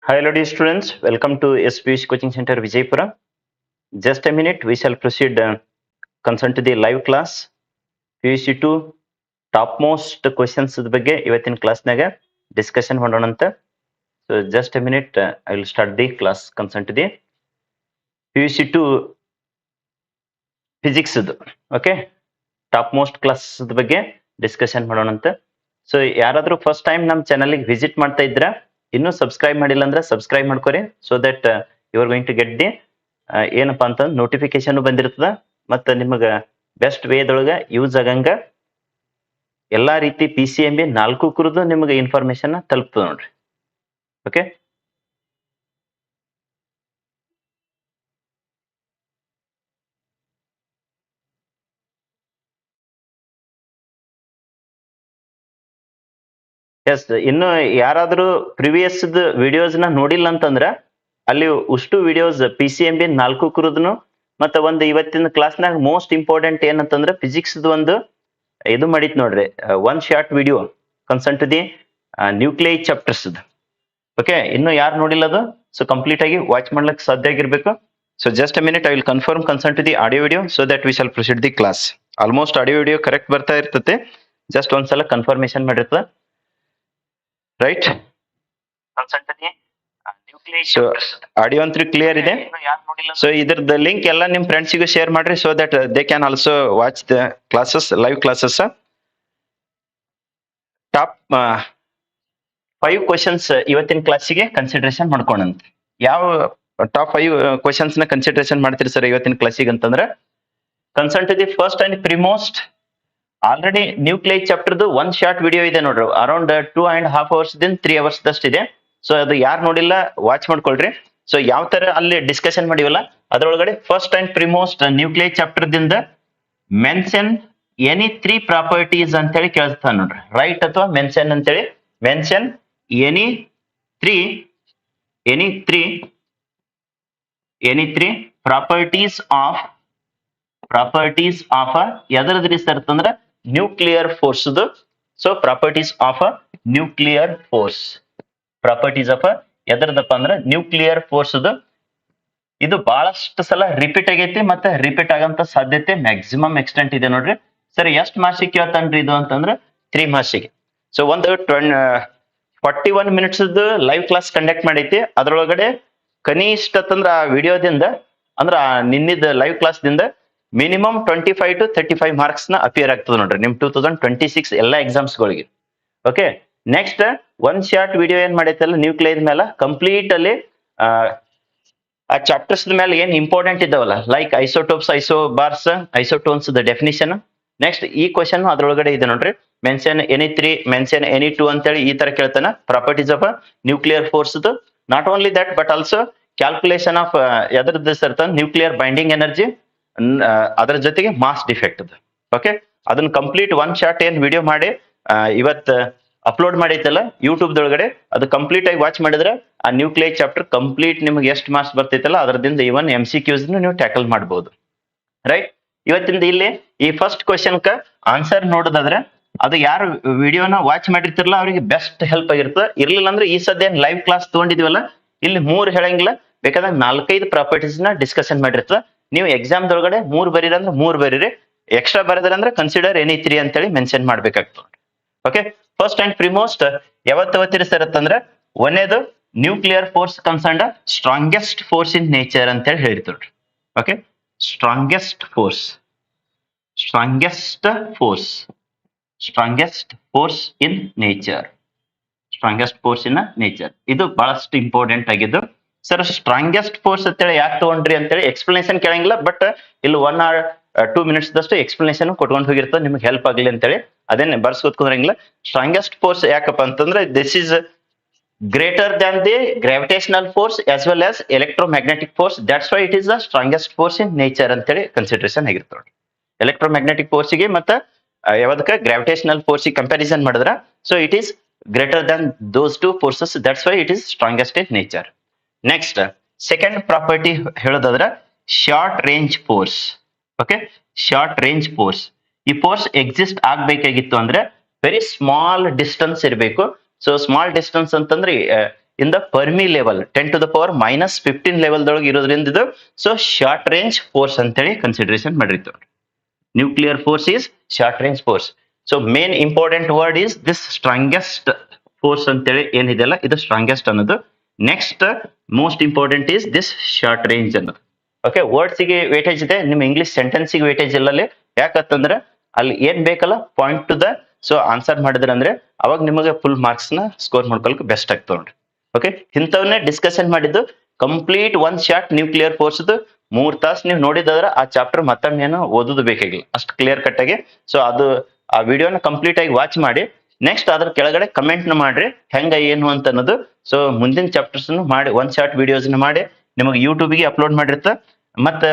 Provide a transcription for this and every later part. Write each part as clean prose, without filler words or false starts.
Hi, hello dear students. Welcome to SPUC Coaching Center Vijaypura. Just a minute, we shall proceed concern to the live class. PUC 2 topmost questions ಬಗ್ಗೆ ಇವತ್ತಿನ ಕ್ಲಾಸ್ನಾಗ discussion ಮಾಡೋಣಂತ. So just a minute, I will start the class concern to the PUC 2 physics. Okay, topmost class ಬಗ್ಗೆ discussion ಮಾಡೋಣಂತ. So ಯಾರಾದ್ರೂ first time ನಮ್ಮ ಚಾನಲ್ಗೆ visit ಮಾಡ್ತಾ ಇದ್ರ ಇನ್ನೂ subscribe ಮಾಡಿಲ್ಲ ಅಂದ್ರೆ ಸಬ್ಸ್ಕ್ರೈಬ್ ಮಾಡ್ಕೊರಿ so that you are going to get the ಏನಪ್ಪಾ ಅಂತಂದ್ರೆ ನೋಟಿಫಿಕೇಶನ್ ಬಂದಿರ್ತದ ಮತ್ತು ನಿಮಗೆ ಬೆಸ್ಟ್ ವೇದೊಳಗೆ ಯೂಸ್ ಆಗಂಗ ಎಲ್ಲಾ ರೀತಿ PCMB 4 ಕುರಿದು ನಿಮಗೆ ಇನ್ಫಾರ್ಮೇಶನ್ ತಲುಪ್ತದೆ ನೋಡ್ರಿ. ಓಕೆ, ಎಸ್, ಇನ್ನು ಯಾರಾದ್ರೂ ಪ್ರಿವಿಯಸ್ ವಿಡಿಯೋಸ್ ನ ನೋಡಿಲ್ಲ ಅಂತಂದ್ರ ಅಲ್ಲಿ ಉಷ್ಟು ವಿಡಿಯೋಸ್ PCMB 4 ಕುರಿದ್ನು ಮತ್ತೆ ಒಂದು ಇವತ್ತಿನ ಕ್ಲಾಸ್ನಾಗ ಮೋಸ್ಟ್ ಇಂಪಾರ್ಟೆಂಟ್ ಏನಂತಂದ್ರೆ ಫಿಸಿಕ್ಸ್ ಒಂದು ಇದು ಮಾಡಿತ್ ನೋಡ್ರಿ, one short video concern to the nuclei chapters. Okay, ಇನ್ನು ಯಾರು ನೋಡಿಲ್ಲ ಅದು ಸೊ ಕಂಪ್ಲೀಟ್ ಆಗಿ ವಾಚ್ ಮಾಡ್ಲಿಕ್ಕೆ ಸಾಧ್ಯ ಆಗಿರ್ಬೇಕು. So just a minute, I will confirm concern to the audio video so that we shall proceed the class. Almost audio video correct ಬರ್ತಾ ಇರ್ತತೆ, ಜಸ್ಟ್ ಒಂದ್ಸಲ ಕನ್ಫರ್ಮೇಶನ್ ಮಾಡಿರ್ತದೆ. ರೈಟ್, ಸೊ ಆಡಿಯೋ ಅಂತೂ clear ಇದೆ. ಸೊ ಇದ್ರದ್ದು ಲಿಂಕ್ ಎಲ್ಲ ನಿಮ್ ಫ್ರೆಂಡ್ಸಿಗೂ ಶೇರ್ ಮಾಡ್ರಿ so that they can also watch the classes, live classes. Top 5 questions ಇವತ್ತಿನ ಕ್ಲಾಸಿಗೆ ಕನ್ಸಿಡರೇಷನ್ ಮಾಡ್ಕೊಂಡಂತ. ಯಾವ ಟಾಪ್ 5 ಕ್ವಶನ್ಸ್ ನ ಕನ್ಸಿಡರೇಷನ್ ಮಾಡ್ತೀರಿ ಸರ್ ಇವತ್ತಿನ ಕ್ಲಾಸಿಗೆ ಅಂತಂದ್ರೆ concern to the first and foremost already nuclei ಚಾಪ್ಟರ್ದು ಒನ್ ಶಾರ್ಟ್ ವಿಡಿಯೋ ಇದೆ ನೋಡ್ರಿ, ಅರೌಂಡ್ 2.5 hours 3 hours ದಷ್ಟು ಇದೆ. ಸೊ ಅದು ಯಾರು ನೋಡಿಲ್ಲ ವಾಚ್ ಮಾಡ್ಕೊಳ್ರಿ. ಸೊ ಯಾವ ತರ ಅಲ್ಲಿ ಡಿಸ್ಕಷನ್ ಮಾಡಿವಲ್ಲ ಅದ್ರೊಳಗಡೆ first and foremost nuclei chapter ದಿಂದ ಮೆನ್ಷನ್ ಎನಿ 3 ಪ್ರಾಪರ್ಟೀಸ್ ಅಂತೇಳಿ ಕೇಳ್ತಾನ ನೋಡ್ರಿ, ರೈಟ್ ಅಥವಾ ಮೆನ್ಷನ್ ಅಂತೇಳಿ. Mention any three properties of ಎದರದ್ರಿ ಸರ್ ಅಂತಂದ್ರ nuclear force. So properties of nuclear force, properties of ಎದರದಪ್ಪ ಅಂದ್ರ ನ್ಯೂಕ್ಲಿಯರ್ ಫೋರ್ಸ್. ಇದು ಬಹಳಷ್ಟು ಸಲ ರಿಪೀಟ್ ಆಗೈತಿ ಮತ್ತೆ ರಿಪೀಟ್ ಆಗಂತ ಸಾಧ್ಯತೆ ಮ್ಯಾಕ್ಸಿಮಮ್ ಎಕ್ಸ್ಟೆಂಟ್ ಇದೆ ನೋಡ್ರಿ. ಸರ್ ಎಷ್ಟು ಮಾರ್ಕ್ಸಿಗೆ ಕೇಳ್ತಾನ್ರಿ ಇದು ಅಂತಂದ್ರೆ 3 ಮಾರ್ಕ್ಸಿಗೆ. ಸೊ ಒಂದು 41 minutes ಲೈವ್ ಕ್ಲಾಸ್ ಕಂಡಕ್ಟ್ ಮಾಡೈತಿ. ಅದ್ರೊಳಗಡೆ ಕನಿಷ್ಠ ಅಂತಂದ್ರ ಆ ವಿಡಿಯೋದಿಂದ ಅಂದ್ರ ನಿನ್ನಿದ ಲೈವ್ ಕ್ಲಾಸ್ ದಿಂದ ಮಿನಿಮಮ್ 25 to 35 ಮಾರ್ಕ್ಸ್ ನ ಅಪಿಯರ್ ಆಗ್ತದೆ ನೋಡ್ರಿ ನಿಮ್ 2026 ಎಲ್ಲಾ ಎಕ್ಸಾಮ್ಸ್ ಗಳಿಗೆ. Okay, next one short video ಏನ್ ಮಾಡೈತಲ್ಲ ನ್ಯೂಕ್ಲಿಯರ್ ಮೇಲೆ ಕಂಪ್ಲೀಟ್ ಅಲ್ಲಿ ಆ ಚಾಪ್ಟರ್ಸ್ ಮೇಲೆ ಏನ್ ಇಂಪಾರ್ಟೆಂಟ್ ಇದಾವಲ್ಲ like isotopes, isobars, isotones definition. Next ಈ ಕ್ವಶನ್ ಅದ್ರೊಳಗಡೆ ಇದೆ ನೋಡ್ರಿ, ಮೆನ್ಷನ್ ಎನಿ 3, ಮೆನ್ಷನ್ ಎನಿ 2 ಅಂತೇಳಿ ಈ ತರ ಕೇಳ್ತಾನ. Properties of nuclear force, not only that but also calculation of ಎದರದ್ದು ಸರ್ ನ್ಯೂಕ್ಲಿಯರ್ ಬೈಂಡಿಂಗ್ ಎನರ್ಜಿ, ಅದರ ಜೊತೆಗೆ ಮಾಸ್ ಡಿಫೆಕ್ಟ್. ಓಕೆ, ಅದನ್ನ ಕಂಪ್ಲೀಟ್ ಒನ್ ಶಾರ್ಟ್ ಏನ್ ವಿಡಿಯೋ ಮಾಡಿ ಇವತ್ ಅಪ್ಲೋಡ್ ಮಾಡೈತಲ್ಲ ಯೂಟ್ಯೂಬ್ ದೊಳಗಡೆ, ಅದು ಕಂಪ್ಲೀಟ್ ಆಗಿ ವಾಚ್ ಮಾಡಿದ್ರೆ ಆ ನ್ಯೂಕ್ಲಿಯರ್ ಚಾಪ್ಟರ್ ಕಂಪ್ಲೀಟ್ ನಿಮ್ಗೆ ಎಷ್ಟು ಮಾರ್ಕ್ಸ್ ಬರ್ತೈತಲ್ಲ ಅದರದಿಂದ ಇವನ್ MCQs ನೀವು ಟ್ಯಾಕಲ್ ಮಾಡಬಹುದು. ರೈಟ್, ಇವತ್ತಿಂದ ಇಲ್ಲಿ ಈ ಫಸ್ಟ್ ಕ್ವಶನ್ ಕ ಆನ್ಸರ್ ನೋಡೋದಾದ್ರೆ ಅದು ಯಾರು ವಿಡಿಯೋನ ವಾಚ್ ಮಾಡಿರ್ತಿರಲ್ಲ ಅವ್ರಿಗೆ ಬೆಸ್ಟ್ ಹೆಲ್ಪ್ ಆಗಿರ್ತದೆ. ಇರ್ಲಿಲ್ಲ ಅಂದ್ರೆ ಈ ಸದ್ಯ ಲೈವ್ ಕ್ಲಾಸ್ ತಗೊಂಡಿದ್ವಲ್ಲ ಇಲ್ಲಿ 3 ಹೇಳಂಗಿಲ್ಲ, ಬೇಕಾದ್ರೆ 4-5 ಪ್ರಾಪರ್ಟೀಸ್ ನ ಡಿಸ್ಕಷನ್ ಮಾಡಿರ್ತದೆ. ನೀವು ಎಕ್ಸಾಮ್ ದೊಳಗಡೆ 3 ಬರೀರಿ ಅಂದ್ರೆ 3 ಬರೀರಿ, ಎಕ್ಸ್ಟ್ರಾ ಬರೆದ್ರೆ ಅಂದ್ರೆ ಕನ್ಸಿಡರ್ ಎನಿ 3 ಅಂತೇಳಿ ಮೆನ್ಷನ್ ಮಾಡ್ಬೇಕಾಗ್ತದೆ. ಓಕೆ, ಫಸ್ಟ್ ಅಂಡ್ ಪ್ರಿಮೋಸ್ಟ್ ಯಾವತ್ತವತ್ತಿರಿ ಸರ್ ಅಂತಂದ್ರೆ ಒಂದೇದು nuclear force concerned strongest force in nature ಅಂತೇಳಿ ಹೇಳ್ತಿರ್ರಿ. Okay, strongest force in nature, ಇದು ಬಹಳಷ್ಟು ಇಂಪಾರ್ಟೆಂಟ್ ಆಗಿದ್ದು. ಸರ್ ಸ್ಟ್ರಾಂಗೆಸ್ಟ್ ಫೋರ್ಸ್ ಅಂತೇಳಿ ಯಾಕೆ ತಗೊಂಡ್ರಿ ಅಂತೇಳಿ ಎಕ್ಸ್ಪ್ಲನೇಷನ್ ಕೇಳಂಗಿಲ್ಲ, ಬಟ್ ಇಲ್ಲಿ 1 or 2 minutes ದಷ್ಟು ಎಕ್ಸ್ಪ್ಲನೇಷನ್ ಕೊಟ್ಕೊಂಡು ಹೋಗಿರ್ತದೆ ನಿಮ್ಗೆ ಹೆಲ್ಪ್ ಆಗಲಿ ಅಂತೇಳಿ. ಅದೇನೆ ಬರ್ಸ್ಕೊತ್ಕೊಂಡ್ರಂಗಿಲ್ಲ. ಸ್ಟ್ರಾಂಗೆಸ್ಟ್ ಫೋರ್ಸ್ ಯಾಕಪ್ಪ ಅಂತಂದ್ರೆ this is greater than the gravitational force as well as electromagnetic force, that's why it is the strongest force in nature ಅಂತೇಳಿ ಕನ್ಸಿಡರೇಷನ್ ಆಗಿರ್ತದೆ. ಎಲೆಕ್ಟ್ರೋಮ್ಯಾಗ್ನೆಟಿಕ್ ಫೋರ್ಸ್ಗೆ ಮತ್ತೆ ಯಾವ್ದಕ್ಕೆ ಗ್ರಾವಿಟೇಷನಲ್ ಫೋರ್ಸ್ಗೆ ಕಂಪ್ಯಾರಿಸನ್ ಮಾಡಿದ್ರ so it is greater than those 2 forces, that's why it is strongest in nature. Next second property ಹೇಳೋದಾದ್ರೆ short range force. Okay, short range force, ಈ force exist ಆಗ್ಬೇಕಾಗಿತ್ತು ಅಂದ್ರೆ ವೆರಿ ಸ್ಮಾಲ್ ಡಿಸ್ಟೆನ್ಸ್ ಇರಬೇಕು. So small distance ಅಂತಂದ್ರೆ in the Fermi level 10⁻⁻15 level ದೊಳಗೆ ಇರೋದ್ರಿಂದ ಇದು so short range force ಅಂತೇಳಿ ಕನ್ಸಿಡರೇಷನ್ ಮಾಡಿರ್ತೀವಿ. Nuclear force is short range force. So main important word is this strongest force ಅಂತೇಳಿ ಏನಿದೆಯಲ್ಲ ಇದು ಸ್ಟ್ರಾಂಗೆಸ್ಟ್ ಅನ್ನೋದು. Next most important is this short range ಅನ್ನೋದು. ಓಕೆ, ವರ್ಡ್ಸಿಗೆ ವೇಟೇಜ್ ಇದೆ, ನಿಮ್ಮ ಇಂಗ್ಲಿಷ್ ಸೆಂಟೆನ್ಸಿಗೆ ವೇಟೇಜ್ ಇಲ್ಲ ಅಲ್ಲಿ. ಯಾಕಂತಂದ್ರೆ ಅಲ್ಲಿ ಏನ್ ಬೇಕಲ್ಲ point to the so answer ಮಾಡಿದ್ರೆ ಅಂದ್ರೆ ಅವಾಗ ನಿಮಗೆ ಫುಲ್ ಮಾರ್ಕ್ಸ್ ನ ಸ್ಕೋರ್ ಮಾಡ್ಕೊಳಕ್ ಬೆಸ್ಟ್ ಆಗ್ತದೆ ನೋಡ್ರಿ. ಓಕೆ, ಇಂಥವನ್ನೇ ಡಿಸ್ಕಷನ್ ಮಾಡಿದ್ದು complete one short nuclear force 3 ತಾಸು ನೀವು ನೋಡಿದ್ರೆ ಆ ಚಾಪ್ಟರ್ ಮತ್ತೊಮ್ಮೆ ಏನು ಓದೋದು ಬೇಕಾಗಿಲ್ಲ, ಅಷ್ಟು ಕ್ಲಿಯರ್ ಕಟ್ ಆಗಿ. ಸೊ ಅದು ಆ ವಿಡಿಯೋನ ಕಂಪ್ಲೀಟ್ ಆಗಿ ವಾಚ್ ಮಾಡಿ ನೆಕ್ಸ್ಟ್ ಅದ್ರ ಕೆಳಗಡೆ ಕಮೆಂಟ್ ನ ಮಾಡ್ರಿ ಹೆಂಗ ಏನು ಅಂತ ಅನ್ನೋದು. ಸೊ ಮುಂದಿನ ಚಾಪ್ಟರ್ಸ್ ಮಾಡಿ ಒನ್ ಶಾರ್ಟ್ ವಿಡಿಯೋಸ್ ಮಾಡಿ ನಿಮಗೆ ಯೂಟ್ಯೂಬ್ಗೆ ಅಪ್ಲೋಡ್ ಮಾಡಿರ್ತ. ಮತ್ತೆ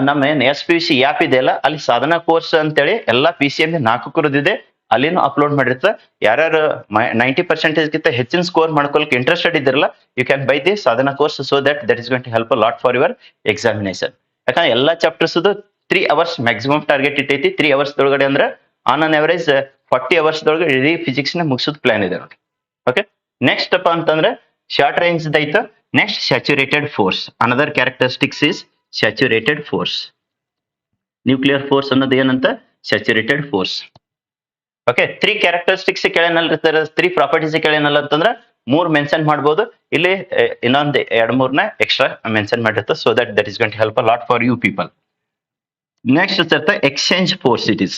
ನಮ್ಮ ಏನ್ SPC ಆ್ಯಪ್ ಇದೆಯಲ್ಲ ಅಲ್ಲಿ ಸಾಧನಾ ಕೋರ್ಸ್ ಅಂತೇಳಿ ಎಲ್ಲಾ PCM 4 ಇದೆ, ಅಲ್ಲಿನೂ ಅಪ್ಲೋಡ್ ಮಾಡಿರ್ತ. ಯಾರ್ಯಾರು 90% ಗಿಂತ ಹೆಚ್ಚಿನ ಸ್ಕೋರ್ ಮಾಡ್ಕೊಳಕ್ ಇಂಟ್ರೆಸ್ಟೆಡ್ ಇದ್ದಿರಲ್ಲ, you can buy the Sadhana course so that is going to help a lot for your examination. ಯಾಕಂದ್ರೆ ಎಲ್ಲಾ ಚಾಪ್ಟರ್ಸ್ 3 ಅವರ್ಸ್ ಮ್ಯಾಕ್ಸಿಮಮ್ ಟಾರ್ಗೆಟ್ ಇಟ್ಟೈತಿ. 3 ಅವರ್ಸ್ ಒಳಗಡೆ ಅಂದ್ರೆ ಆನ್ ಅನ್ ಅವರೇಜ್ 40 ಅವರ್ಸ್ ಒಳಗೆ ಇಡೀ ಫಿಸಿಕ್ಸ್ ನ ಮುಗಿಸೋದು ಪ್ಲಾನ್ ಇದೆ ನೋಡಿ. ಓಕೆ, ನೆಕ್ಸ್ಟ್ ಅಪ್ಪ ಅಂತಂದ್ರೆ ಶಾರ್ಟ್ ರೇಂಜ್ ಐತ. Next saturated force, another characteristics is saturated force. Nuclear force ಅನ್ನೋದು ಏನಂತ ಸ್ಯಾಚುರೇಟೆಡ್ ಫೋರ್ಸ್. ಓಕೆ, 3 ಕ್ಯಾರೆಕ್ಟರಿಸ್ಟಿಕ್ಸ್ ಕೇಳೇನಲ್ಲ, 3 ಪ್ರಾಪರ್ಟೀಸ್ ಕೇಳೇನಲ್ಲ ಅಂತಂದ್ರೆ 3 ಮೆನ್ಷನ್ ಮಾಡ್ಬೋದು. ಇಲ್ಲಿ ಇನ್ನೊಂದು 2-3ನ ಎಕ್ಸ್ಟ್ರಾ ಮೆನ್ಷನ್ ಮಾಡಿರ್ತಾರೆ. So that is going to help a lot for you people. Next ಇರ್ತ exchange force. It is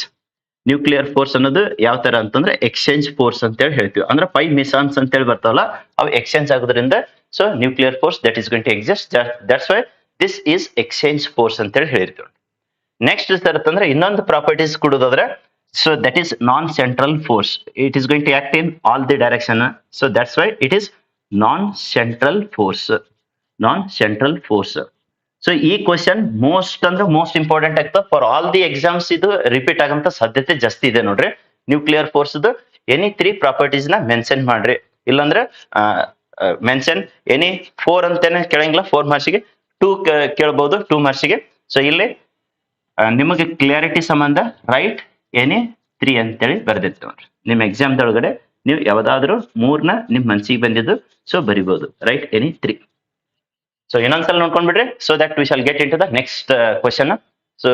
nuclear force ಅನ್ನೋದು ಯಾವ ತರ ಅಂತಂದ್ರೆ ಎಕ್ಸ್ಚೇಂಜ್ ಫೋರ್ಸ್ ಅಂತ ಹೇಳಿ ಹೇಳ್ತೀವಿ. ಅಂದ್ರೆ 5 ಮಿಸಾನ್ಸ್ ಅಂತ ಹೇಳಿ ಬರ್ತಾವಲ್ಲ ಅವು ಎಕ್ಸ್ಚೇಂಜ್ ಆಗೋದ್ರಿಂದ so nuclear force that is going to exist. That's why this is exchange force ಅಂತ ಹೇಳಿ ಹೇಳಿರ್ತೀವಿ. ನೆಕ್ಸ್ಟ್ ಅಂತಂದ್ರೆ ಇನ್ನೊಂದು ಪ್ರಾಪರ್ಟೀಸ್ ಕೊಡೋದಾದ್ರೆ so that is non-central force. It is going to act in all the direction. So that's why it is non-central force. Non-central force. So ಈ question most important ಆಗ್ತದೆ for all the exams. ಇದು repeat ಆಗಂತ ಸಾಧ್ಯತೆ ಜಾಸ್ತಿ ಇದೆ ನೋಡ್ರಿ. Nuclear force any 3 properties ನ mention ಮಾಡ್ರಿ. ಇಲ್ಲಾಂದ್ರೆ ಮೆನ್ಷನ್ ಎನಿ 4 ಅಂತಾನೆ ಕೇಳಂಗಿಲ್ಲ. 4 ಮಾರ್ಕ್ಸಿಗೆ 2 ಕೇಳಬಹುದು, 2 ಮಾರ್ಕ್ಸಿಗೆ. ಸೊ ಇಲ್ಲಿ ನಿಮಗೆ ಕ್ಲಿಯರಿಟಿ ಸಂಬಂಧ ರೈಟ್ ಎನಿ 3 ಅಂತೇಳಿ ಬರ್ದಿತ್ತು ನೋಡ್ರಿ. ನಿಮ್ಮ ಎಕ್ಸಾಮ್ದೊಳಗಡೆ ನೀವು ಯಾವ್ದಾದ್ರು 3ನ ನಿಮ್ ಮನ್ಸಿಗೆ ಬಂದಿದ್ದು ಸೊ ಬರಿಬಹುದು. Right any 3. ಸೊ ಇನ್ನೊಂದ್ಸಲ ನೋಡ್ಕೊಂಡ್ಬಿಡ್ರಿ so that we shall get in to the next question. So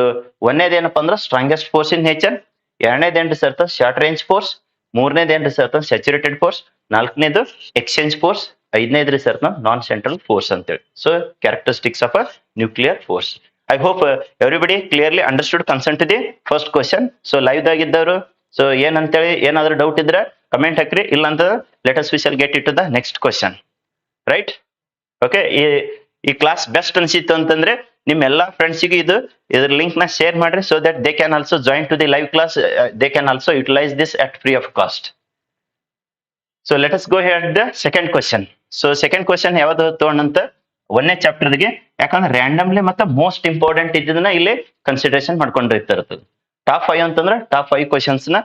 ಒಂದೇದೇನಪ್ಪ ಅಂದ್ರೆ ಸ್ಟ್ರಾಂಗೆಸ್ಟ್ ಫೋರ್ಸ್ ಇನ್ ನೇಚರ್, ಎರಡನೇದೇನ್ರಿ ಸರ್ತ ಶಾರ್ಟ್ ರೇಂಜ್ ಫೋರ್ಸ್, ಮೂರನೇದೇನ್ರಿ ಸರ್ತ ಸ್ಯಾಚುರೇಟೆಡ್ ಫೋರ್ಸ್, ನಾಲ್ಕನೇದು ಎಕ್ಸ್ಚೇಂಜ್ ಫೋರ್ಸ್, ಐದನೇದ್ರಿ ಸರ್ತ ನಾನ್ ಸೆಂಟ್ರಲ್ ಫೋರ್ಸ್ ಅಂತೇಳಿ. So characteristics of a nuclear force. I hope everybody clearly understood consent to the first question. So live dagiddavaru so ಏನ್ ಅಂತೇಳಿ ಏನಾದ್ರೂ ಡೌಟ್ ಇದ್ರೆ ಕಮೆಂಟ್ ಹಾಕ್ರಿ. ಇಲ್ಲ ಅಂತ let us we shall get it to the next question. Right, okay. ಈ class best ಅನ್ಸಿತ್ತು ಅಂತಂದ್ರೆ ನಿಮ್ಮ ಎಲ್ಲಾ ಫ್ರೆಂಡ್ಸಿಗೆ ಇದ್ರ ಲಿಂಕ್ ನ ಶೇರ್ ಮಾಡ್ರಿ so that they can also join to the live class. They can also utilise this at free of cost. So let us go here the second question. So second question ಯಾವ್ದು ತಗೊಂಡಂತ 1ನೇ ಚಾಪ್ಟರ್ಗೆ, ಯಾಕಂದ್ರೆ randomly ಮತ್ತೆ most important ಇದ್ದನ್ನ ಇಲ್ಲಿ consideration ಮಾಡ್ಕೊಂಡಿರ್ತಾ ಇರ್ತದೆ. Top 5 ಅಂತಂದ್ರೆ top 5 questions ನ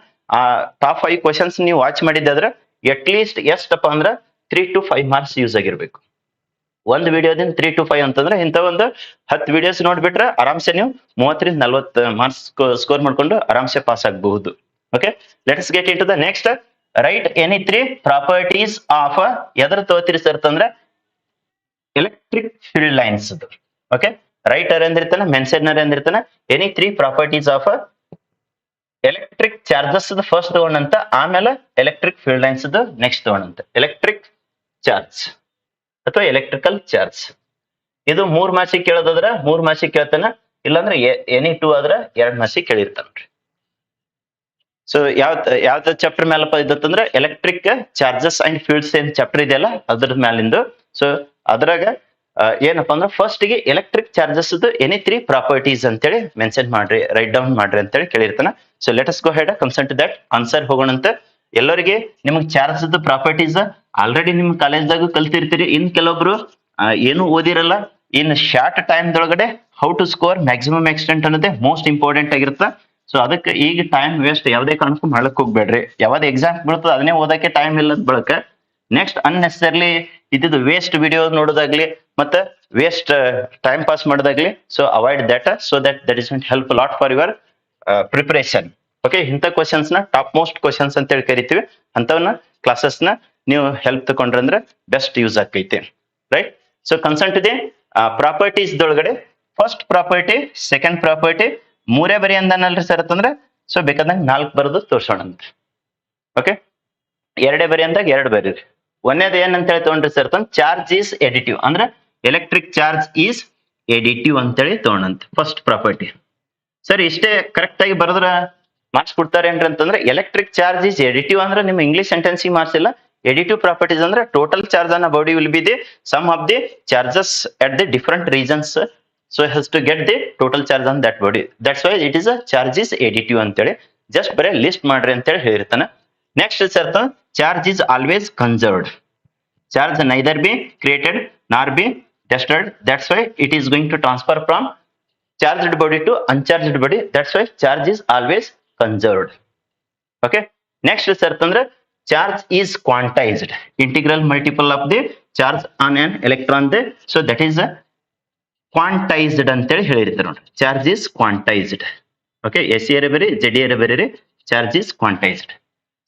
top 5 questions ನೀವು watch ಮಾಡಿದ್ದಾದ್ರೆ at least ಎಷ್ಟಪ್ಪ ಅಂದ್ರೆ 3 to 5 ಮಾರ್ಕ್ಸ್ ಯೂಸ್ ಆಗಿರ್ಬೇಕು. ಒಂದು ವಿಡಿಯೋದಿಂದ 3 to 5 ಅಂತಂದ್ರೆ ಇಂಥ ಒಂದು 10 ವಿಡಿಯೋಸ್ ನೋಡ್ಬಿಟ್ರೆ ಆರಾಮ್ಸೆ ನೀವು 30ರಿಂದ 40 ಮಾರ್ಕ್ಸ್ ಸ್ಕೋರ್ ಮಾಡ್ಕೊಂಡು ಆರಾಮ್ಸೆ ಪಾಸ್ ಆಗಬಹುದು. Okay, let's get in to the next. Right any 3 properties of ಎದ್ರ ತಗೋತೀರಿ ಸರ್ ಅಂತಂದ್ರೆ ಎಲೆಕ್ಟ್ರಿಕ್ ಫೀಲ್ಡ್ ಲೈನ್ಸ್. ಓಕೆ, ರೈಟರ್ ಎಂದಿರ್ತಾನೆ, ಮೆನ್ಷನರ್ ಎಂದಿರ್ತಾನೆ. Any 3 properties of electric charges first ತಗೊಂಡಂತ, ಆಮೇಲೆ ಎಲೆಕ್ಟ್ರಿಕ್ ಫೀಲ್ಡ್ ಲೈನ್ಸ್ ನೆಕ್ಸ್ಟ್ ತಗೊಂಡಂತ. ಎಲೆಕ್ಟ್ರಿಕ್ ಚಾರ್ಜ್ ಅಥವಾ ಎಲೆಕ್ಟ್ರಿಕಲ್ ಚಾರ್ಜ್ ಇದು 3 ಮಾರ್ಕ್ಸಿಗೆ ಕೇಳೋದಾದ್ರೆ 3 ಮಾರ್ಕ್ಸಿಗೆ ಕೇಳ್ತಾನ, ಇಲ್ಲಾಂದ್ರೆ ಎನಿ 2 ಆದ್ರೆ 2 ಮಾರ್ಕ್ಸಿಗೆ ಕೇಳಿರ್ತಾನ್ರಿ. ಸೊ ಯಾವ್ದ ಚಾಪ್ಟರ್ ಮೇಲಪ್ಪ ಇದ್ದತ್ತಂದ್ರೆ ಎಲೆಕ್ಟ್ರಿಕ್ ಚಾರ್ಜಸ್ ಅಂಡ್ ಫೀಲ್ಡ್ಸ್ ಏನ್ ಚಾಪ್ಟರ್ ಇದೆಯಲ್ಲ ಅದ್ರ ಮೇಲಿಂದು. ಸೊ ಅದ್ರಾಗ ಏನಪ್ಪಾ ಅಂದ್ರೆ ಫಸ್ಟ್ ಗೆ ಎಲೆಕ್ಟ್ರಿಕ್ ಚಾರ್ಜಸ್ ಎನಿ 3 ಪ್ರಾಪರ್ಟೀಸ್ ಅಂತೇಳಿ ಮೆನ್ಷನ್ ಮಾಡ್ರಿ, ರೈಟ್ ಡೌನ್ ಮಾಡ್ರಿ ಅಂತೇಳಿ ಕೇಳಿರ್ತಾನ. So let us go head concern to that answer ಹೋಗೋಣಂತ. ಎಲ್ಲರಿಗೆ ನಿಮಗ್ ಚಾರ್ಜ್ ಪ್ರಾಪರ್ಟೀಸ್ ಆಲ್ರೆಡಿ ನಿಮ್ ಕಾಲೇಜ್ದಾಗ ಕಲ್ತಿರ್ತೀರಿ. ಇನ್ ಕೆಲವೊಬ್ರು ಏನು ಓದಿರಲ್ಲ. ಇನ್ ಶಾರ್ಟ್ ಟೈಮ್ ದೊಳಗಡೆ how to score maximum extent ಅನ್ನೋದೇ ಮೋಸ್ಟ್ ಇಂಪಾರ್ಟೆಂಟ್ ಆಗಿರುತ್ತೆ. ಸೊ ಅದಕ್ಕೆ ಈಗ ಟೈಮ್ ವೇಸ್ಟ್ ಯಾವುದೇ ಕಾರಣಕ್ಕೂ ಮಾಡಕ್ ಹೋಗ್ಬೇಡ್ರಿ. ಯಾವ್ದು ಎಕ್ಸಾಮ್ ಬೀಳ್ತದೆ ಅದನ್ನೇ ಓದಕ್ಕೆ ಟೈಮ್ ಇಲ್ಲದ ಬಳಕ ನೆಕ್ಸ್ಟ್ ಅನ್ನೆಸರ್ಲಿ ಇದ್ದು ವೇಸ್ಟ್ ವಿಡಿಯೋ ನೋಡೋದಾಗ್ಲಿ ಮತ್ತೆ ವೇಸ್ಟ್ ಟೈಮ್ ಪಾಸ್ ಮಾಡೋದಾಗ್ಲಿ. So avoid that so that is going to help lot for your preparation. Okay, ಇಂಥ ಕ್ವಶನ್ಸ್ ನ ಟಾಪ್ ಮೋಸ್ಟ್ ಕ್ವಶನ್ಸ್ ಅಂತ ಹೇಳಿ ಕರಿತೀವಿ. ಅಂತವನ್ನ ಕ್ಲಾಸಸ್ ನ ನೀವು ಹೆಲ್ಪ್ ತಗೊಂಡ್ರೆ ಅಂದ್ರೆ ಬೆಸ್ಟ್ ಯೂಸ್ ಆಕೈತಿ, right. So concern to the properties ದೊಳಗಡೆ ಫಸ್ಟ್ ಪ್ರಾಪರ್ಟಿ, ಸೆಕೆಂಡ್ ಪ್ರಾಪರ್ಟಿ ಮೂರೇ ಬರಿ ಅಂದನಲ್ರಿ ಸರ್ ಅಂತಂದ್ರೆ ಸೊ ಬೇಕಾದಂಗ 4 ಬರೆದು ತೋರ್ಸೋಣ ಅಂತ. ಓಕೆ, ಎರಡೇ ಬರಿ ಅಂದಾಗ 2 ಬರೀರಿ. ಒಂದೇದು ಏನಂತ ಹೇಳಿ ತಗೊಂಡ್ರಿ ಸರ್ ಅಂತಂದ್ರೆ ಚಾರ್ಜ್ ಈಸ್ ಎಡಿಟಿವ್, ಅಂದ್ರೆ ಎಲೆಕ್ಟ್ರಿಕ್ ಚಾರ್ಜ್ ಈಸ್ ಎಡಿಟಿವ್ ಅಂತೇಳಿ ತಗೊಂಡಂತ ಫಸ್ಟ್ ಪ್ರಾಪರ್ಟಿ. ಸರ್ ಇಷ್ಟೇ ಕರೆಕ್ಟ್ ಆಗಿ ಬರೆದ್ರ ಮಾರ್ಕ್ಸ್ ಕೊಡ್ತಾರೆ ಏನ್ರಿ ಅಂತಂದ್ರೆ ಎಲೆಕ್ಟ್ರಿಕ್ ಚಾರ್ಜ್ ಈಸ್ ಎಡಿಟಿವ್ ಅಂದ್ರೆ ನಿಮ್ಮ ಇಂಗ್ಲಿಷ್ ಸೆಂಟೆನ್ಸ್ ಮಾರ್ಕ್ಸ್ ಇಲ್ಲ. ಎಡಿಟಿವ್ ಪ್ರಾಪರ್ಟೀಸ್ ಅಂದ್ರೆ total charge on body will be the sum of the charges at the different regions, so it has to get the total charge on that body. That's why it is a charge is additive ಅಂತೇಳಿ just ಬರೀ list ಮಾಡ್ರಿ ಅಂತೇಳಿ ಹೇಳಿರ್ತಾನೆ. Next sir charge is always conserved. Charge neither be created nor be destroyed. That's why it is going to transfer from charged body to uncharged body. That's why charge is always conserved. Okay. Next sir ಅಂದ್ರೆ charge is quantized. Integral multiple of the charge on an electron there. So that is a quantized ಅಂತೇಳಿ ಹೇಳಿರ್ತಾರೆ ನೋಡಿ. Charge is quantized. Okay. SE ಬರೀ ZE ಬರೀರಿ. Charge is quantized.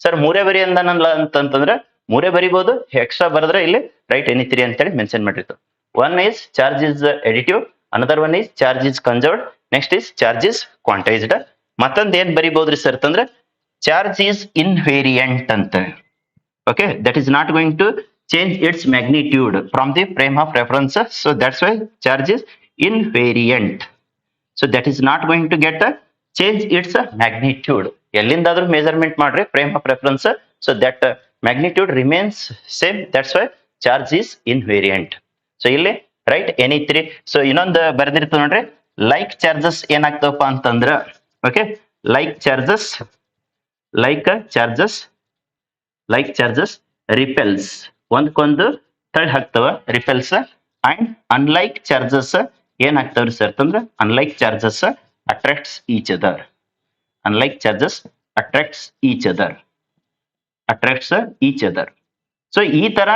Sir ಮೂರೇ ಬರಿ ಅಂದನಲ್ಲ ಅಂತಂದ್ರೆ ಮೂರೇ ಬರಿಬಹುದು, ಎಕ್ಸ್ಟ್ರಾ ಬರೆದ್ರೆ ಇಲ್ಲಿ ರೈಟ್ ಎನಿ3 ಅಂತೇಳಿ ಮೆನ್ಷನ್ ಮಾಡಿರ್ತಾರೆ. One is charge is additive, another one is charge is conserved, next is charge is quantized. ಮತ್ತೊಂದು ಏನ್ ಬರಿಬಹುದ್ರಿ ಸರ್ ಅಂತಂದ್ರೆ ಚಾರ್ಜ್ ಈಸ್ ಇನ್ವೇರಿಯಂಟ್ ಅಂತ. Okay, that is not going to change its magnitude from the frame of reference, so that's why charge is invariant. So that is not going to get a change its magnitude. ಎಲ್ಲಿಂದಾದ್ರೂ measurement ಮಾಡ್ರಿ frame of reference, so that magnitude remains same. That's why charge is invariant. So ಇಲ್ಲಿ right ಎನಿ3. So ಇನ್ನೊಂದು ಬರ್ದಿರ್ತೀವಿ ನೋಡ್ರಿ, like charges ಏನಾಗ್ತವಪ್ಪ ಅಂತಂದ್ರ okay, like charges ರಿಪೆಲ್ಸ್, ಒಂದ್ಕೊಂದು ತಳ್ಳಿ ಹಾಕ್ತವ ರಿಪೆಲ್ಸ್. And unlike charges ಏನಾಗ್ತಾವ್ರಿ sir ಅಂತಂದ್ರ unlike charges attracts each other. Unlike charges attracts each other. So ಈ ತರ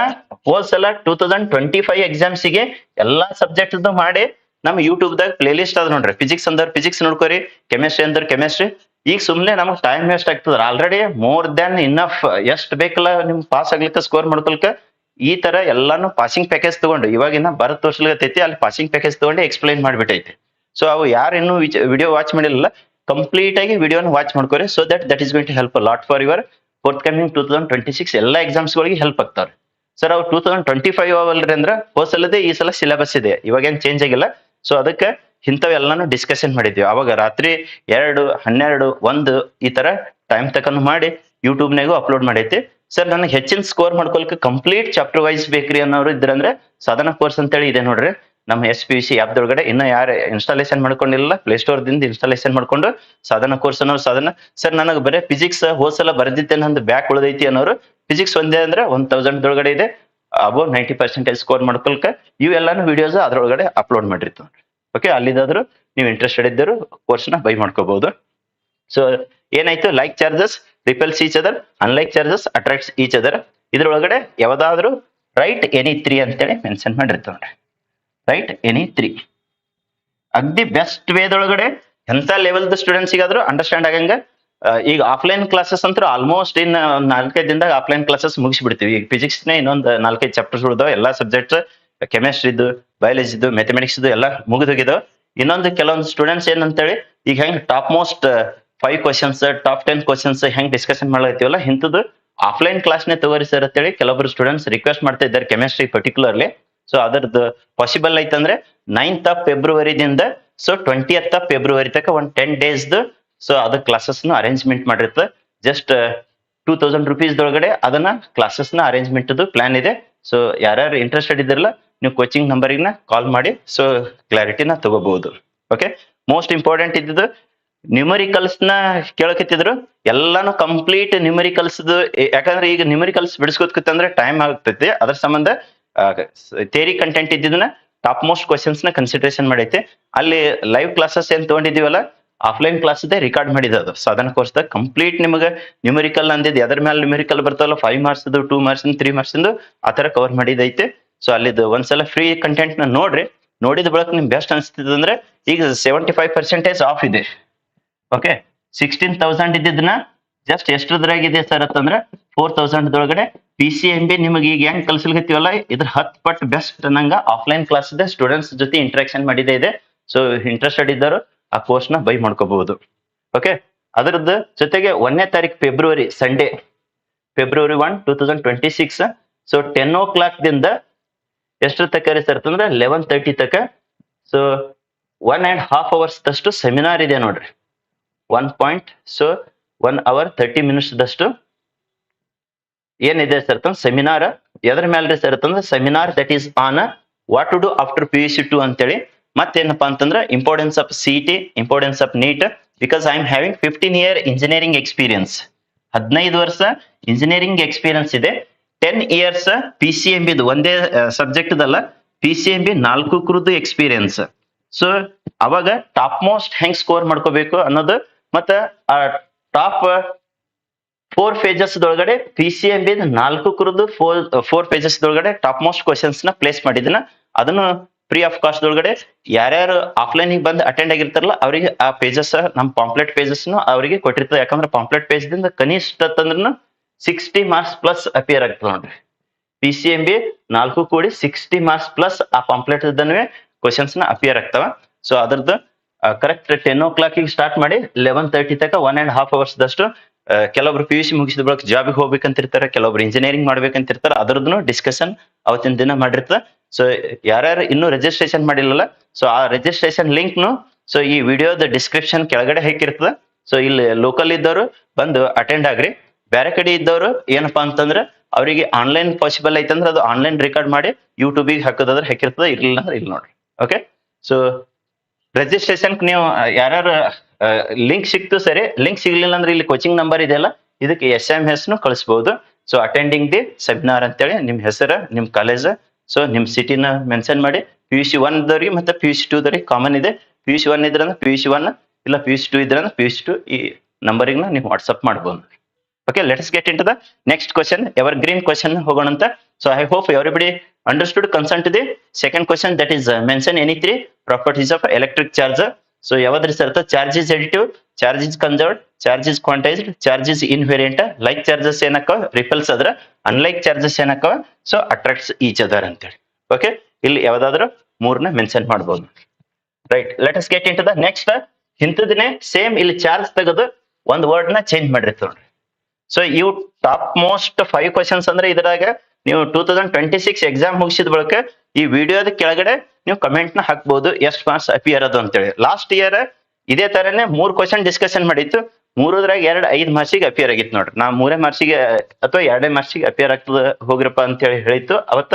ಹೋದ್ ಸಲ 2025 ಎಕ್ಸಾಮ್ಸ್ ಗೆ ಎಲ್ಲಾ ಸಬ್ಜೆಕ್ಟ್ ಮಾಡಿ ನಮ್ ಯೂಟ್ಯೂಬ್ ದಾಗ ಪ್ಲೇ ಲಿಸ್ಟ್ ಅದ ನೋಡ್ರಿ. ಫಿಸಿಕ್ಸ್ ಅಂದ್ರ ಫಿಸಿಕ್ಸ್ ನೋಡ್ಕೋರಿ, ಕೆಮಿಸ್ಟ್ರಿ ಅಂದ್ರ ಕೆಮಿಸ್ಟ್ರಿ. ಈಗ ಸುಮ್ನೆ ನಮಗ್ ಟೈಮ್ ವೇಸ್ಟ್ ಆಗ್ತದ. ಆಲ್ರೆಡಿ ಮೋರ್ ದನ್ ಇನಫ್ ಎಷ್ಟ್ ಬೇಕಲ್ಲ ನಿಮ್ ಪಾಸ್ ಆಗ್ಲಿಕ್ಕೆ ಸ್ಕೋರ್ ಮಾಡ್ಕೊಳಕ ಈ ತರ ಎಲ್ಲಾನು ಪಾಸಿಂಗ್ ಪ್ಯಾಕೇಜ್ ತಗೊಂಡು ಇವಾಗಿನ ಭಾರತ್ ತೋರ್ಸ್ಲಿಕತ್ತೈತಿ, ಅಲ್ಲಿ ಪಾಸಿಂಗ್ ಪ್ಯಾಕೇಜ್ ತಗೊಂಡು ಎಕ್ಸ್ಪ್ಲೈನ್ ಮಾಡ್ಬಿಟ್ಟೈತಿ. ಸೊ ಅವು ಯಾರು ಇನ್ನೂ ವಿಡಿಯೋ ವಾಚ್ ಮಾಡಿಲ್ಲ ಕಂಪ್ಲೀಟ್ ಆಗಿ ವಿಡಿಯೋನ ವಾಚ್ ಮಾಡ್ಕೋರಿ. So that is going to help a lot for your forthcoming 2026 ಎಲ್ಲಾ ಎಕ್ಸಾಮ್ಸ್ ಗಳಿಗೆ ಹೆಲ್ಪ್ ಆಗ್ತಾವ್ರಿ. ಸರ್ ಅವು 2025 ಅವಲ್ರಿ ಅಂದ್ರ ಹೋದ್ ಸಲದೇ ಈ ಸಲ ಸಿಲೆಬಸ್ ಇದೆ, ಇವಾಗೇನ್ ಚೇಂಜ್ ಆಗಿಲ್ಲ. ಸೊ ಅದಕ್ಕೆ ಇಂಥವೆಲ್ಲಾನು ಡಿಸ್ಕಷನ್ ಮಾಡಿದ್ವಿ. ಅವಾಗ ರಾತ್ರಿ 2, 12, 1 ಈ ತರ ಟೈಮ್ ತಕೊಂಡ್ ಮಾಡಿ ಯೂಟ್ಯೂಬ್ ನಾಗೂ ಅಪ್ಲೋಡ್ ಮಾಡೈತಿ. ಸರ್ ನನಗೆ ಹೆಚ್ಚಿನ ಸ್ಕೋರ್ ಮಾಡ್ಕೊಳಕ್ಕೆ ಕಂಪ್ಲೀಟ್ ಚಾಪ್ಟರ್ ವೈಸ್ ಬೇಕ್ರಿ ಅನ್ನೋರು ಇದ್ರಂದ್ರೆ ಸಾಧನ ಕೋರ್ಸ್ ಅಂತೇಳಿ ಇದೆ ನೋಡ್ರಿ ನಮ್ಮ SPVC ಆಪ್ ದೊಳಗಡೆ. ಇನ್ನ ಯಾರು ಇನ್ಸ್ಟಾಲೇಷನ್ ಮಾಡ್ಕೊಂಡಿಲ್ಲ, ಪ್ಲೇ ಸ್ಟೋರ್ ದಿಂದ ಇನ್ಸ್ಟಾಲೇಷನ್ ಮಾಡ್ಕೊಂಡು ಸಾಧನ ಕೋರ್ಸ್ ಅನ್ನೋರು ಸಾಧನ. ಸರ್ ನನಗೆ ಬರೀ ಫಿಸಿಕ್ಸ್ ಹೋದ್ಸಲ ಬರ್ದಿದ್ದೆ ನಂದು ಬ್ಯಾಕ್ ಉಳಿದೈತಿ ಅನ್ನೋರು ಫಿಸಿಕ್ಸ್ ಒಂದೇ ಅಂದ್ರೆ 1000 ದೊಳಗಡೆ ಇದೆ, ಅಬೌವ್ 90% ಸ್ಕೋರ್ ಮಾಡ್ಕೊಳಕ ಇವೆಲ್ಲಾನು ವಿಡಿಯೋಸ್ ಅದ್ರೊಳಗಡೆ ಅಪ್ಲೋಡ್ ಮಾಡಿರ್ತೀವಿ. ಓಕೆ, ಅಲ್ಲಿದಾದ್ರು ನೀವು ಇಂಟ್ರೆಸ್ಟೆಡ್ ಇದ್ದರು ಕೋರ್ಸ್ ನ ಬೈ ಮಾಡ್ಕೋಬಹುದು. ಸೊ ಏನಾಯ್ತು, like charges repels each other, unlike charges attracts each other. ಇದ್ರೊಳಗಡೆ ಯಾವ್ದಾದ್ರು ರೈಟ್ ಎನಿ3 ಅಂತೇಳಿ ಮೆನ್ಷನ್ ಮಾಡಿರ್ತಾವ್ರಿ. ರೈಟ್ ಎನಿ3 ಅಗ್ದಿ ಬೆಸ್ಟ್ ವೇದೊಳಗಡೆ ಎಂತ ಲೆವೆಲ್ ಸ್ಟೂಡೆಂಟ್ಸಿಗಾದ್ರೂ ಅಂಡರ್ಸ್ಟ್ಯಾಂಡ್ ಆಗಂಗ. ಈಗ ಆಫ್ಲೈನ್ ಕ್ಲಾಸಸ್ ಅಂತೂ ಆಲ್ಮೋಸ್ಟ್ ಇನ್ 4-5 ದಿನದಾಗ ಆಫ್ಲೈನ್ ಕ್ಲಾಸಸ್ ಮುಗಿಸ್ಬಿಡ್ತೀವಿ. ಈಗ ಫಿಸಿಕ್ಸ್ ನೇ ಇನ್ನೊಂದು 4-5 ಚಾಪ್ಟರ್ಸ್ ಉಳಿದಾವ, ಎಲ್ಲಾ ಸಬ್ಜೆಕ್ಟ್ಸ್ ಕೆಮಿಸ್ಟ್ರಿದು, ಬಯಾಲಜಿದು, ಮ್ಯಾಥಮೆಟಿಕ್ಸ್ ಎಲ್ಲ ಮುಗಿದೋಗಿದಾವ. ಇನ್ನೊಂದು ಕೆಲವೊಂದು ಸ್ಟೂಡೆಂಟ್ಸ್ ಏನಂತೇಳಿ ಈಗ ಹೆಂಗ್ top most 5 questions, top 10 questions ಹೆಂಗ್ ಡಿಸ್ಕಷನ್ ಮಾಡ್ಲತ್ತೀವಲ್ಲ, ಇಂಥದ್ದು ಆಫ್ಲೈನ್ ಕ್ಲಾಸ್ ನೇ ತಗೋರಿ ಸರ್ ಅಂತೇಳಿ ಕೆಲವೊಬ್ರು ಸ್ಟೂಡೆಂಟ್ಸ್ ರಿಕ್ವೆಸ್ಟ್ ಮಾಡ್ತಾ ಇದ್ದಾರೆ, ಕೆಮಿಸ್ಟ್ರಿ ಪರ್ಟಿಕ್ಯುಲರ್ಲಿ. ಸೊ ಅದರದ್ದು ಪಾಸಿಬಲ್ ಐತಂದ್ರೆ 9th of February ದಿಂದ ಸೊ 20th of February ತನಕ ಒಂದು 10 days ಸೊ ಅದ ಕ್ಲಾಸಸ್ ನ ಅರೇಂಜ್ಮೆಂಟ್ ಮಾಡಿರ್ತ. ಜಸ್ಟ್ 2000 rupees ದೊಳಗಡೆ ಅದನ್ನ ಕ್ಲಾಸಸ್ ನ ಅರೇಂಜ್ಮೆಂಟ್ ಪ್ಲಾನ್ ಇದೆ. ಸೊ ಯಾರ್ಯಾರು ಇಂಟ್ರೆಸ್ಟೆಡ್ ಇದ್ರಲ್ಲ ನೀವು ಕೋಚಿಂಗ್ ನಂಬರ್ನ ಕಾಲ್ ಮಾಡಿ ಸೊ ಕ್ಲಾರಿಟಿನ ತಗೋಬಹುದು. ಓಕೆ, ಮೋಸ್ಟ್ ಇಂಪಾರ್ಟೆಂಟ್ ಇದ್ದಿದ್ದು ನ್ಯೂಮರಿಕಲ್ಸ್ ನ ಕೇಳಕತ್ತಿದ್ರು, ಎಲ್ಲಾನು ಕಂಪ್ಲೀಟ್ ನ್ಯೂಮರಿಕಲ್ಸ್. ಯಾಕಂದ್ರೆ ಈಗ ನ್ಯೂಮರಿಕಲ್ಸ್ ಬಿಡಿಸ್ಕೋತಂದ್ರೆ ಟೈಮ್ ಆಗ್ತೈತಿ, ಅದ್ರ ಸಂಬಂಧ ಥಿಯರಿ ಕಂಟೆಂಟ್ ಇದ್ದಿದ್ದನ್ನ ಟಾಪ್ ಮೋಸ್ಟ್ ಕ್ವಶನ್ಸ್ ನ ಕನ್ಸಿಡರೇಷನ್ ಮಾಡೈತಿ. ಅಲ್ಲಿ ಲೈವ್ ಕ್ಲಾಸಸ್ ಏನ್ ತಗೊಂಡಿದೀವಲ್ಲ ಆಫ್ಲೈನ್ ಕ್ಲಾಸ್ ರಿಕಾರ್ಡ್ ಮಾಡಿದ ಅದು ಸಾಧನ ಕೋರ್ಸ್ ದಾಗ ಕಂಪ್ಲೀಟ್ ನಿಮಗೆ ನ್ಯೂಮರಿಕಲ್ ಅಂದಿದ್ದು ಎದ್ರ ಮೇಲೆ ನ್ಯೂಮರಿಕಲ್ ಬರ್ತಾವಲ್ಲ 5 marks 2 marks 3 marks ಆತರ ಕವರ್ ಮಾಡಿದೈತೆ. ಸೊ ಅಲ್ಲಿದ್ದು ಒಂದ್ಸಲ ಫ್ರೀ ಕಂಟೆಂಟ್ ನ ನೋಡ್ರಿ, ನೋಡಿದ ಬಳಿಕ ನಿಮ್ಗೆ ಬೆಸ್ಟ್ ಅನ್ಸ್ತಿದ್ರೆ ಈಗ 75% ಆಫ್ ಇದೆ. ಓಕೆ, 16,000 ಇದ್ದಿದ್ದನ್ನ ಜಸ್ಟ್ ಎಷ್ಟರದ್ರಾಗಿದೆ ಸರ್ ಅಂತಂದ್ರೆ 4,000 ದೊಳಗಡೆ PCMB ನಿಮಗೆ ಈಗ ಹೆಂಗ್ ಕಲ್ಸಲ್ಗತ್ತೀವಲ್ಲ ಇದ್ರ 10 ಪಟ್ಟು ಬೆಸ್ಟ್ ನಂಗ ಆಫ್ಲೈನ್ ಕ್ಲಾಸ್ ಇದೆ, ಸ್ಟೂಡೆಂಟ್ಸ್ ಜೊತೆ ಇಂಟರಾಕ್ಷನ್ ಮಾಡಿದೆ ಇದೆ. ಸೊ ಇಂಟ್ರೆಸ್ಟೆಡ್ ಇದ್ದರು ಆ ಕೋರ್ಸ್ ನ ಬೈ ಮಾಡ್ಕೋಬಹುದು. ಓಕೆ, ಅದರದ್ದು ಜೊತೆಗೆ 1ನೇ ತಾರೀಕು February Sunday, February 1, 2026. So 10 o'clock ದಿಂದ ಎಷ್ಟರ ತಕ ರೀ ಸರ್ ಅಂತಂದ್ರೆ 11:30 ತಕ. ಸೊ 1.5 hours ದಷ್ಟು ಸೆಮಿನಾರ್ ಇದೆ ನೋಡ್ರಿ. 1 hour 30 minutes ದಷ್ಟು ಏನಿದೆ ಸರ್ ಅಂತಂದ್ರೆ ಸೆಮಿನಾರ್. ಎದ್ರ ಮೇಲೆ ರೀ ಸರ್ ಅಂತಂದ್ರೆ seminar that is on what to do after PUC 2 ಅಂತೇಳಿ. ಮತ್ತೇನಪ್ಪಾ ಅಂತಂದ್ರೆ importance of CET, importance of NEET, because I am having 15 year engineering experience. 15 ವರ್ಷ ಇಂಜಿನಿಯರಿಂಗ್ ಎಕ್ಸ್ಪೀರಿಯನ್ಸ್ ಇದೆ. 10 years PCMB ಒಂದೇ ಸಬ್ಜೆಕ್ಟ್ ದಲ್ಲ, PCMB 4 ಕ್ರದ್ದು ಎಕ್ಸ್ಪೀರಿಯನ್ಸ್. ಸೊ ಅವಾಗ ಟಾಪ್ ಮೋಸ್ಟ್ ಹೆಂಗ್ ಸ್ಕೋರ್ ಮಾಡ್ಕೋಬೇಕು ಅನ್ನೋದು, ಮತ್ತ ಆ ಟಾಪ್ 4 pages ದೊಳಗಡೆ PCMB 4 ಕ್ರದ್ದು 4 pages ದೊಳಗಡೆ ಟಾಪ್ ಮೋಸ್ಟ್ ಕ್ವಶನ್ಸ್ ನ ಪ್ಲೇಸ್ ಮಾಡಿದಿನ. ಅದನ್ನು ಫ್ರೀ ಆಫ್ ಕಾಸ್ಟ್ ದೊಳಗಡೆ ಯಾರ್ಯಾರು ಆಫ್ಲೈನ್ ಬಂದು ಅಟೆಂಡ್ ಆಗಿರ್ತಾರಲ್ಲ ಅವರಿಗೆ ಆ ಪೇಜಸ್, ನಮ್ಮ ಪಾಂಪ್ಲೆಟ್ ಪೇಜಸ್ ಅವರಿಗೆ ಕೊಟ್ಟಿರ್ತದೆ. ಯಾಕಂದ್ರೆ ಪಾಂಪ್ಲೆಟ್ ಪೇಜ್ ದಿಂದ ಕನಿಷ್ಠ ತಂದ್ರೂ 60 marks ಪ್ಲಸ್ ಅಪಿಯರ್ ಆಗ್ತದೆ ನೋಡ್ರಿ. PCMB 4 ಕೂಡಿ 60 marks ಪ್ಲಸ್ ಆ ಪಾಂಪ್ಲೆಟ್ ದನ್ವೇ ಕ್ವಶನ್ಸ್ ನ ಅಪಿಯರ್ ಆಗ್ತಾವ. ಸೊ ಅದ್ರದ್ದು ಕರೆಕ್ಟ್ 10 o'clock ಸ್ಟಾರ್ಟ್ ಮಾಡಿ 11:30 ತಕ 1.5 hours ದಷ್ಟು ಕೆಲವೊಬ್ರು PUC ಮುಗಿಸಿದ ಬಳಿಕ ಜಾಬಿಗೆ ಹೋಗ್ಬೇಕಂತಿರ್ತಾರೆ, ಕೆಲವೊಬ್ರು ಇಂಜಿನಿಯರಿಂಗ್ ಮಾಡ್ಬೇಕಂತಿರ್ತಾರೆ. ಅದ್ರದ್ದು ಡಿಸ್ಕಷನ್ ಅವತ್ತಿನ ದಿನ ಮಾಡಿರ್ತದೆ. ಸೊ ಯಾರ್ಯಾರು ಇನ್ನೂ ರಿಜಿಸ್ಟ್ರೇಷನ್ ಮಾಡಿಲ್ಲಲ್ಲ, ಸೊ ಆ ರಿಜಿಸ್ಟ್ರೇಷನ್ ಲಿಂಕ್ ನು ಸೊ ಈ ವಿಡಿಯೋದ ಡಿಸ್ಕ್ರಿಪ್ಷನ್ ಕೆಳಗಡೆ ಹಾಕಿರ್ತದೆ. ಸೊ ಇಲ್ಲಿ ಲೋಕಲ್ ಇದ್ದವರು ಬಂದು ಅಟೆಂಡ್ ಆಗ್ರಿ. ಬೇರೆ ಕಡೆ ಇದ್ದವರು ಏನಪ್ಪಾ ಅಂತಂದ್ರೆ ಅವರಿಗೆ ಆನ್ಲೈನ್ ಪಾಸಿಬಲ್ ಐತಂದ್ರೆ ಅದು ಆನ್ಲೈನ್ ರೆಕಾರ್ಡ್ ಮಾಡಿ ಯೂಟ್ಯೂಬಿಗೆ ಹಾಕೋದಾದ್ರೆ ಹಾಕಿರ್ತದೆ, ಇರ್ಲಿಲ್ಲ ಅಂದ್ರೆ ಇಲ್ಲಿ ನೋಡ್ರಿ. ಓಕೆ, ಸೊ ರಿಜಿಸ್ಟ್ರೇಷನ್ ನೀವು ಯಾರ್ಯಾರು ಲಿಂಕ್ ಸಿಕ್ತು ಸರಿ, ಲಿಂಕ್ ಸಿಗ್ಲಿಲ್ಲ ಅಂದ್ರೆ ಇಲ್ಲಿ ಕೋಚಿಂಗ್ ನಂಬರ್ ಇದೆಯಲ್ಲ, ಇದಕ್ಕೆ SMS ನು ಕಳಿಸಬಹುದು. ಸೊ ಅಟೆಂಡಿಂಗ್ ದಿ ಸೆಮಿನಾರ್ ಅಂತೇಳಿ ನಿಮ್ ಹೆಸರು, ನಿಮ್ ಕಾಲೇಜ್, ಸೊ ನಿಮ್ ಸಿಟಿನ ಮೆನ್ಷನ್ ಮಾಡಿ. PUC 1 ದವರಿಗೆ ಮತ್ತೆ PUC 2 ದವರಿಗೆ ಕಾಮನ್ ಇದೆ. PUC 1 ಇದ್ರಂದ್ರೆ PUC 1, ಇಲ್ಲ PUC 2 ಇದ್ರಂದ್ರೆ PUC 2 ಈ ನಂಬರಿಗೆ ನೀವು ವಾಟ್ಸ್ಆಪ್ ಮಾಡಬಹುದು. Okay, let us get into the next question, evergreen question ಹೋಗೋಣ ಅಂತ. So I hope everybody understood concern to the second question, that is mention any 3 properties of electric charge. So ಯಾವ್ದ್ರಿ sir, charge is additive, charge is conserved, charge is quantised, charge is invariant. Like charges ಏನಕ್ಕವ repels ಅದ್ರ, unlike charges ಏನಕ್ಕವ so attracts each other ಅಂತೇಳಿ. Okay, ಇಲ್ಲಿ ಯಾವ್ದಾದ್ರು 3ನ mention ಮಾಡಬಹುದು. Right, let us get in to the next. ಇಂಥದನ್ನೇ same ಇಲ್ಲಿ ಚಾರ್ಜ್ ತೆಗೆದು ಒಂದು ವರ್ಡ್ ನ ಚೇಂಜ್ ಮಾಡಿರ್ತೀವಿ ನೋಡ್ರಿ. ಸೊ ಇವು ಟಾಪ್ ಮೋಸ್ಟ್ 5 ಕ್ವಶನ್ಸ್ ಅಂದ್ರೆ ಇದ್ರಾಗ ನೀವು 2026 ಎಕ್ಸಾಮ್ ಮುಗಿಸಿದ ಬಳಿಕ ಈ ವಿಡಿಯೋದ ಕೆಳಗಡೆ ನೀವು ಕಮೆಂಟ್ ನ ಹಾಕ್ಬಹುದು ಎಷ್ಟು ಮಾರ್ಕ್ಸ್ ಅಪಿಯರ್ ಅದು ಅಂತೇಳಿ. ಲಾಸ್ಟ್ ಇಯರ್ ಇದೇ ತರನೇ 3 ಕ್ವಶನ್ ಡಿಸ್ಕಷನ್ ಮಾಡಿತ್ತು. 3ದ್ರಾಗ 2 5 ಮಾರ್ಕ್ಸಿಗೆ ಅಪಿಯರ್ ಆಗಿತ್ತು ನೋಡ್ರಿ. ನಾ 3 ಮಾರ್ಕ್ಸಿಗೆ ಅಥವಾ 2 ಮಾರ್ಕ್ಸಿಗೆ ಅಪಿಯರ್ ಆಗ್ತದೆ ಹೋಗ್ರಪ್ಪ ಅಂತ ಹೇಳಿ ಹೇಳಿತ್ತು. ಅವತ್ತ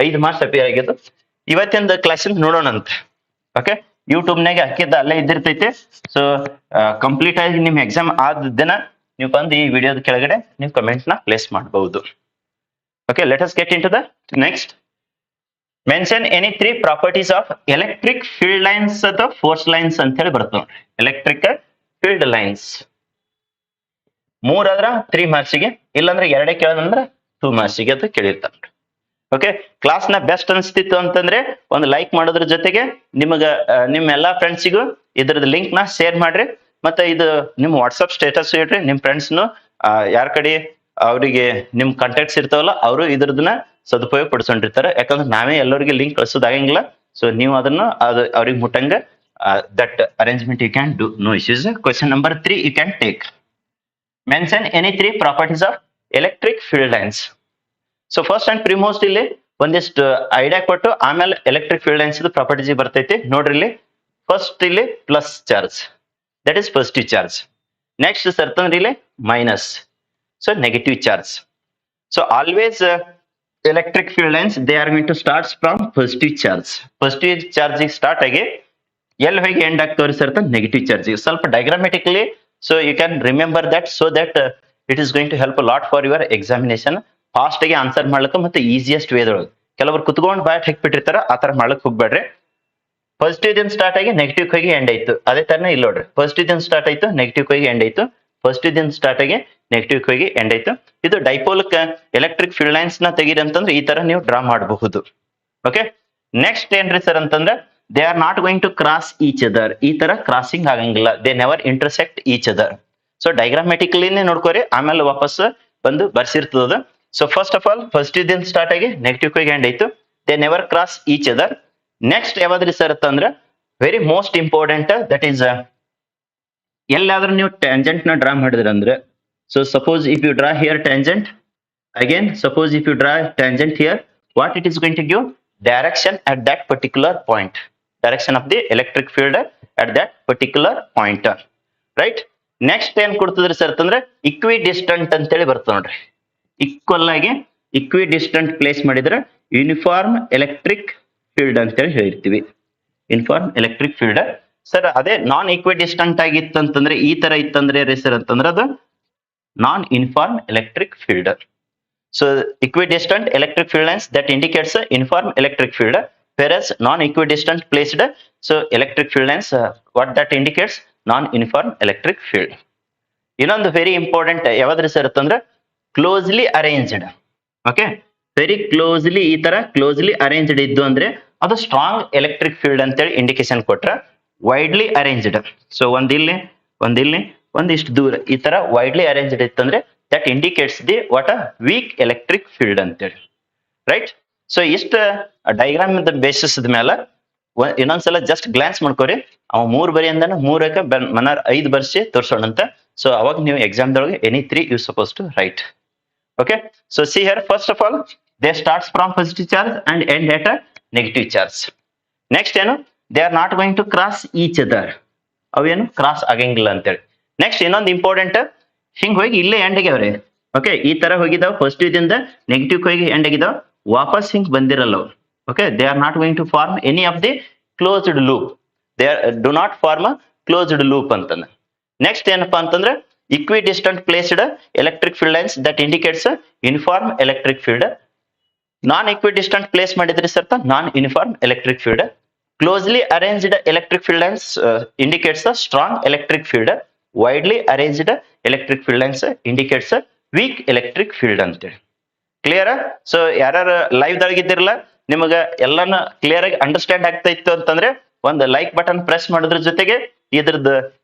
5 ಮಾರ್ಕ್ಸ್ ಅಪಿಯರ್ ಆಗಿದ್ದು. ಇವತ್ತಿನ ಕ್ಲಾಸಿಂದ ನೋಡೋಣ ಅಂತ. ಓಕೆ, ಯೂಟ್ಯೂಬ್ನಾಗ ಹಾಕಿದ್ದ ಅಲ್ಲೇ ಇದ್ದಿರ್ತೈತೆ. ಸೊ ಕಂಪ್ಲೀಟ್ ಆಗಿ ನಿಮ್ ಎಕ್ಸಾಮ್ ಆದ ದಿನ ನೀವು ಬಂದು ಈ ವಿಡಿಯೋದ ಕೆಳಗಡೆ ನೀವು ಕಮೆಂಟ್ ನ ಪ್ಲೇಸ್ ಮಾಡಬಹುದು. Okay, let us get in to the next. Mention any 3 properties of electric field lines ಅಥವಾ ಫೋರ್ಸ್ ಲೈನ್ಸ್ ಅಂತ ಹೇಳಿ ಬರುತ್ತೆ ನೋಡ್ರಿ. ಎಲೆಕ್ಟ್ರಿಕ್ ಫೀಲ್ಡ್ ಲೈನ್ಸ್ 3 ಆದ್ರ 3 ಮಾರ್ಕ್ಸಿಗೆ, ಇಲ್ಲಾಂದ್ರೆ 2 ಕೇಳೋದಂದ್ರೆ 2 ಮಾರ್ಕ್ಸಿಗೆ ಅಂತ ಕೇಳಿರ್ತಾರೆ. ಓಕೆ, ಕ್ಲಾಸ್ ನ ಬೆಸ್ಟ್ ಅನಿಸ್ತಿತ್ತು ಅಂತಂದ್ರೆ ಒಂದು ಲೈಕ್ ಮಾಡೋದ್ರ ಜೊತೆಗೆ ನಿಮಗ ನಿಮ್ಮ ಎಲ್ಲಾ ಫ್ರೆಂಡ್ಸಿಗೂ ಇದ್ರದ್ದು ಲಿಂಕ್ ನ ಶೇರ್ ಮಾಡ್ರಿ. ಮತ್ತೆ ಇದು ನಿಮ್ ವಾಟ್ಸ್ಆಪ್ ಸ್ಟೇಟಸ್ ಇಡ್ರಿ. ನಿಮ್ ಫ್ರೆಂಡ್ಸ್ನು ಯಾರ ಕಡೆ ಅವರಿಗೆ ನಿಮ್ ಕಾಂಟ್ಯಾಕ್ಟ್ಸ್ ಇರ್ತಾವಲ್ಲ ಅವರು ಇದ್ರದನ್ನ ಸದುಪಯೋಗ ಪಡಿಸ್ಕೊಂಡಿರ್ತಾರೆ. ಯಾಕಂದ್ರೆ ನಾವೇ ಎಲ್ಲರಿಗೆ ಲಿಂಕ್ ಕಳ್ಸೋದಾಗಂಗಿಲ್ಲ. ಸೊ ನೀವು ಅದನ್ನ ಅವ್ರಿಗೆ ಮುಟ್ಟಂಗ that arrangement you can do, no issues. Question number 3 you can take. Mention any 3 properties of electric field lines. So first and foremost ಇಲ್ಲಿ ಒಂದಿಷ್ಟು ಐಡಿಯಾ ಕೊಟ್ಟು ಆಮೇಲೆ ಎಲೆಕ್ಟ್ರಿಕ್ ಫೀಲ್ಡ್ ಲೈನ್ಸ್ ಪ್ರಾಪರ್ಟೀಸ್ ಬರ್ತೈತಿ ನೋಡ್ರಿ. ಇಲ್ಲಿ ಫಸ್ಟ್ ಇಲ್ಲಿ plus charge, that is positive charge. Next certainly minus, so negative charge. So always electric field lines they are going to start from positive charge. Positive charge start again ಎಲ್ಲಿ ಹೋಗಿ end ಆಗ್ತವ್ರಿ sir negative charge. ಸ್ವಲ್ಪ diagrammatically so you can remember that, so that it is going to help lot for your examination. Fast ಆಗಿ answer ಮಾಡ್ಲಿಕ್ಕೆ ಮತ್ತೆ easiest ವೇದೊಳಗೆ. ಕೆಲವರು ಕುತ್ಕೊಂಡು bat ಹಾಕ್ಬಿಟ್ಟಿರ್ತಾರ, ಆ ತರ ಮಾಡ್ಲಿಕ್ಕೆ ಹೋಗ್ಬೇಡ್ರಿ. ಪಾಸಿಟಿವ್ ದಿನ ಸ್ಟಾರ್ಟ್ ಆಗಿ ನೆಗೆಟಿವ್ ಹೋಗಿ ಎಂಡ್ ಆಯ್ತು. ಅದೇ ತರನೇ ಇಲ್ಲಿ ನೋಡ್ರಿ, ಪಾಸಿಟಿವ್ ದಿನ ಸ್ಟಾರ್ಟ್ ಆಯ್ತು, ನೆಗೆಟಿವ್ ಹೋಗಿ ಎಂಡ್ ಆಯ್ತು, ಪಾಸಿಟಿವ್ ದಿನ ಸ್ಟಾರ್ಟ್ ಆಗಿ ನೆಗೆಟಿವ್ ಹೋಗಿ ಎಂಡ್ ಆಯ್ತು. ಇದು ಡೈಪೋಲ್ಕ್ ಎಲೆಕ್ಟ್ರಿಕ್ ಫೀಲ್ಡ್ ಲೈನ್ಸ್ ನ ತೆಗೀರಿ ಅಂತಂದ್ರೆ ಈ ತರ ನೀವು ಡ್ರಾ ಮಾಡಬಹುದು. ಓಕೆ, ನೆಕ್ಸ್ಟ್ ಏನ್ರಿ ಸರ್ ಅಂತಂದ್ರೆ they are not going to cross each other. ಈ ತರ ಕ್ರಾಸಿಂಗ್ ಆಗಂಗಿಲ್ಲ, they never intersect each other. So ಡೈಗ್ರಾಮೆಟಿಕಲಿನೇ ನೋಡ್ಕೋರಿ, ಆಮೇಲೆ ವಾಪಸ್ ಬಂದು ಬರ್ಸಿರ್ತದ. So first of all first ಇದಿಂದ ಸ್ಟಾರ್ಟ್ ಆಗಿ ನೆಗೆಟಿವ್ ಕೈಗೆ ಎಂಡ್ ಆಯ್ತು. They never cross each other. Next ಯಾವ್ದ್ರಿ ಸರ್ ಅಂತಂದ್ರೆ very most important, that is ಎಲ್ಲಾದ್ರೂ ನೀವು ಟ್ಯಾಂಜೆಂಟ್ ನ ಡ್ರಾ ಮಾಡಿದ್ರಿ ಅಂದ್ರೆ, so suppose if you draw here tangent, again suppose if you draw tangent here, what it is going to give? Direction at that particular point, direction of the electric field at that particular point, right? Next ಏನ್ ಕೊಡ್ತದ್ರಿ sir ಅಂತಂದ್ರೆ ಇಕ್ವಿ distant ಅಂತೇಳಿ ಬರ್ತದೆ ನೋಡ್ರಿ. Equal ಆಗಿ equidistant place ಮಾಡಿದ್ರೆ uniform electric field ಅಂತೇಳಿ ಹೇಳಿರ್ತೀವಿ. Uniform electric field. Sir ಅದೇ ನಾನ್ ಈಕ್ವಿ ಡಿಸ್ಟೆಂಟ್ ಆಗಿತ್ತು ಅಂತಂದ್ರೆ ಈ ತರ ಇತ್ತಂದ್ರೆ ರೀ ಸರ್ ಅಂತಂದ್ರೆ ಅದು ನಾನ್ uniform electric field. So equidistant electric field lines that indicates a uniform electric field, whereas non-equidistant placed so electric field lines what that indicates non-uniform electric field. ಇನ್ನೊಂದು ವೆರಿ ಇಂಪಾರ್ಟೆಂಟ್ ಯಾವ್ದ್ರಿ ಸರ್ ಅಂತಂದ್ರೆ closely arranged. Okay, very closely ಈ ತರ closely arranged ಇದ್ದು ಅಂದ್ರೆ ಅದು strong electric field ಅಂತೇಳಿ indication ಕೊಟ್ರ. Widely arranged, so ಒಂದಿಲ್ಲಿ ಒಂದಿಷ್ಟು ದೂರ ಈ ತರ ವೈಡ್ಲಿ ಅರೇಂಜ್ಡ್ ಇತ್ತಂದ್ರೆ that indicates the what a weak electric field ಅಂತೇಳಿ, ರೈಟ್? ಸೊ ಇಷ್ಟ ಡೈಗ್ರಾಮ್ ಬೇಸಿಸ್ ಮೇಲೆ ಇನ್ನೊಂದ್ಸಲ ಜಸ್ಟ್ ಗ್ಲಾನ್ಸ್ ಮಾಡ್ಕೋರಿ. ಅವ್ 3 ಬರಿ ಅಂದಾನ 3ಕ್ಕೆ ಮನಾರ್ 5 ಬರ್ಸಿ ತೋರ್ಸೋಣ ಅಂತ. ಸೊ ಅವಾಗ ನೀವು ಎಕ್ಸಾಮ್ ದೊಳಗೆ any 3 you suppose to write. Okay, so see here first of all they starts from positive charge and end at a negative charge. Next ಏನು? They are not going to cross each other. ಅವೇನು cross ಆಗಂಗಿಲ್ಲ ಅಂತೇಳಿ. Next ಇನ್ನೊಂದು important, ಹಿಂಗ್ ಹೋಗಿ ಇಲ್ಲೇ end ಆಗ್ಯಾವ್ರಿ. Okay, ಈ ತರ ಹೋಗಿದಾವ್ ಪಾಸಿಟಿವ್ ದಿಂದ ನೆಗೆಟಿವ್ ಹೋಗಿ ಎಂಡ್ ಆಗಿದಾವ್, ವಾಪಸ್ ಹಿಂಗ್ ಬಂದಿರಲ್ಲ. Okay, they are not going to form any of the closed loop. They do not form a closed loop ಅಂತಂದ್ರೆ. ನೆಕ್ಸ್ಟ್ ಏನಪ್ಪಾ ಅಂತಂದ್ರೆ equidistant placed electric field lines that indicates uniform electric field. Non equidistant place ಮಾಡಿದ್ರಿ sir non uniform electric field. Closely arranged electric field lines indicates a strong electric field. Widely arranged electric field lines indicates weak electric field ಅಂತೇಳಿ. Clear? So ಯಾರು live ದೊಳಗಿದ್ದಿರಲ್ಲ, ನಿಮಗ ಎಲ್ಲಾನು clear ಆಗಿ understand ಆಗ್ತಾ ಇತ್ತು ಅಂತಂದ್ರೆ ಒಂದು ಲೈಕ್ ಬಟನ್ ಪ್ರೆಸ್ ಮಾಡೋದ್ರ ಜೊತೆಗೆ ಇದ್ರದ್ದು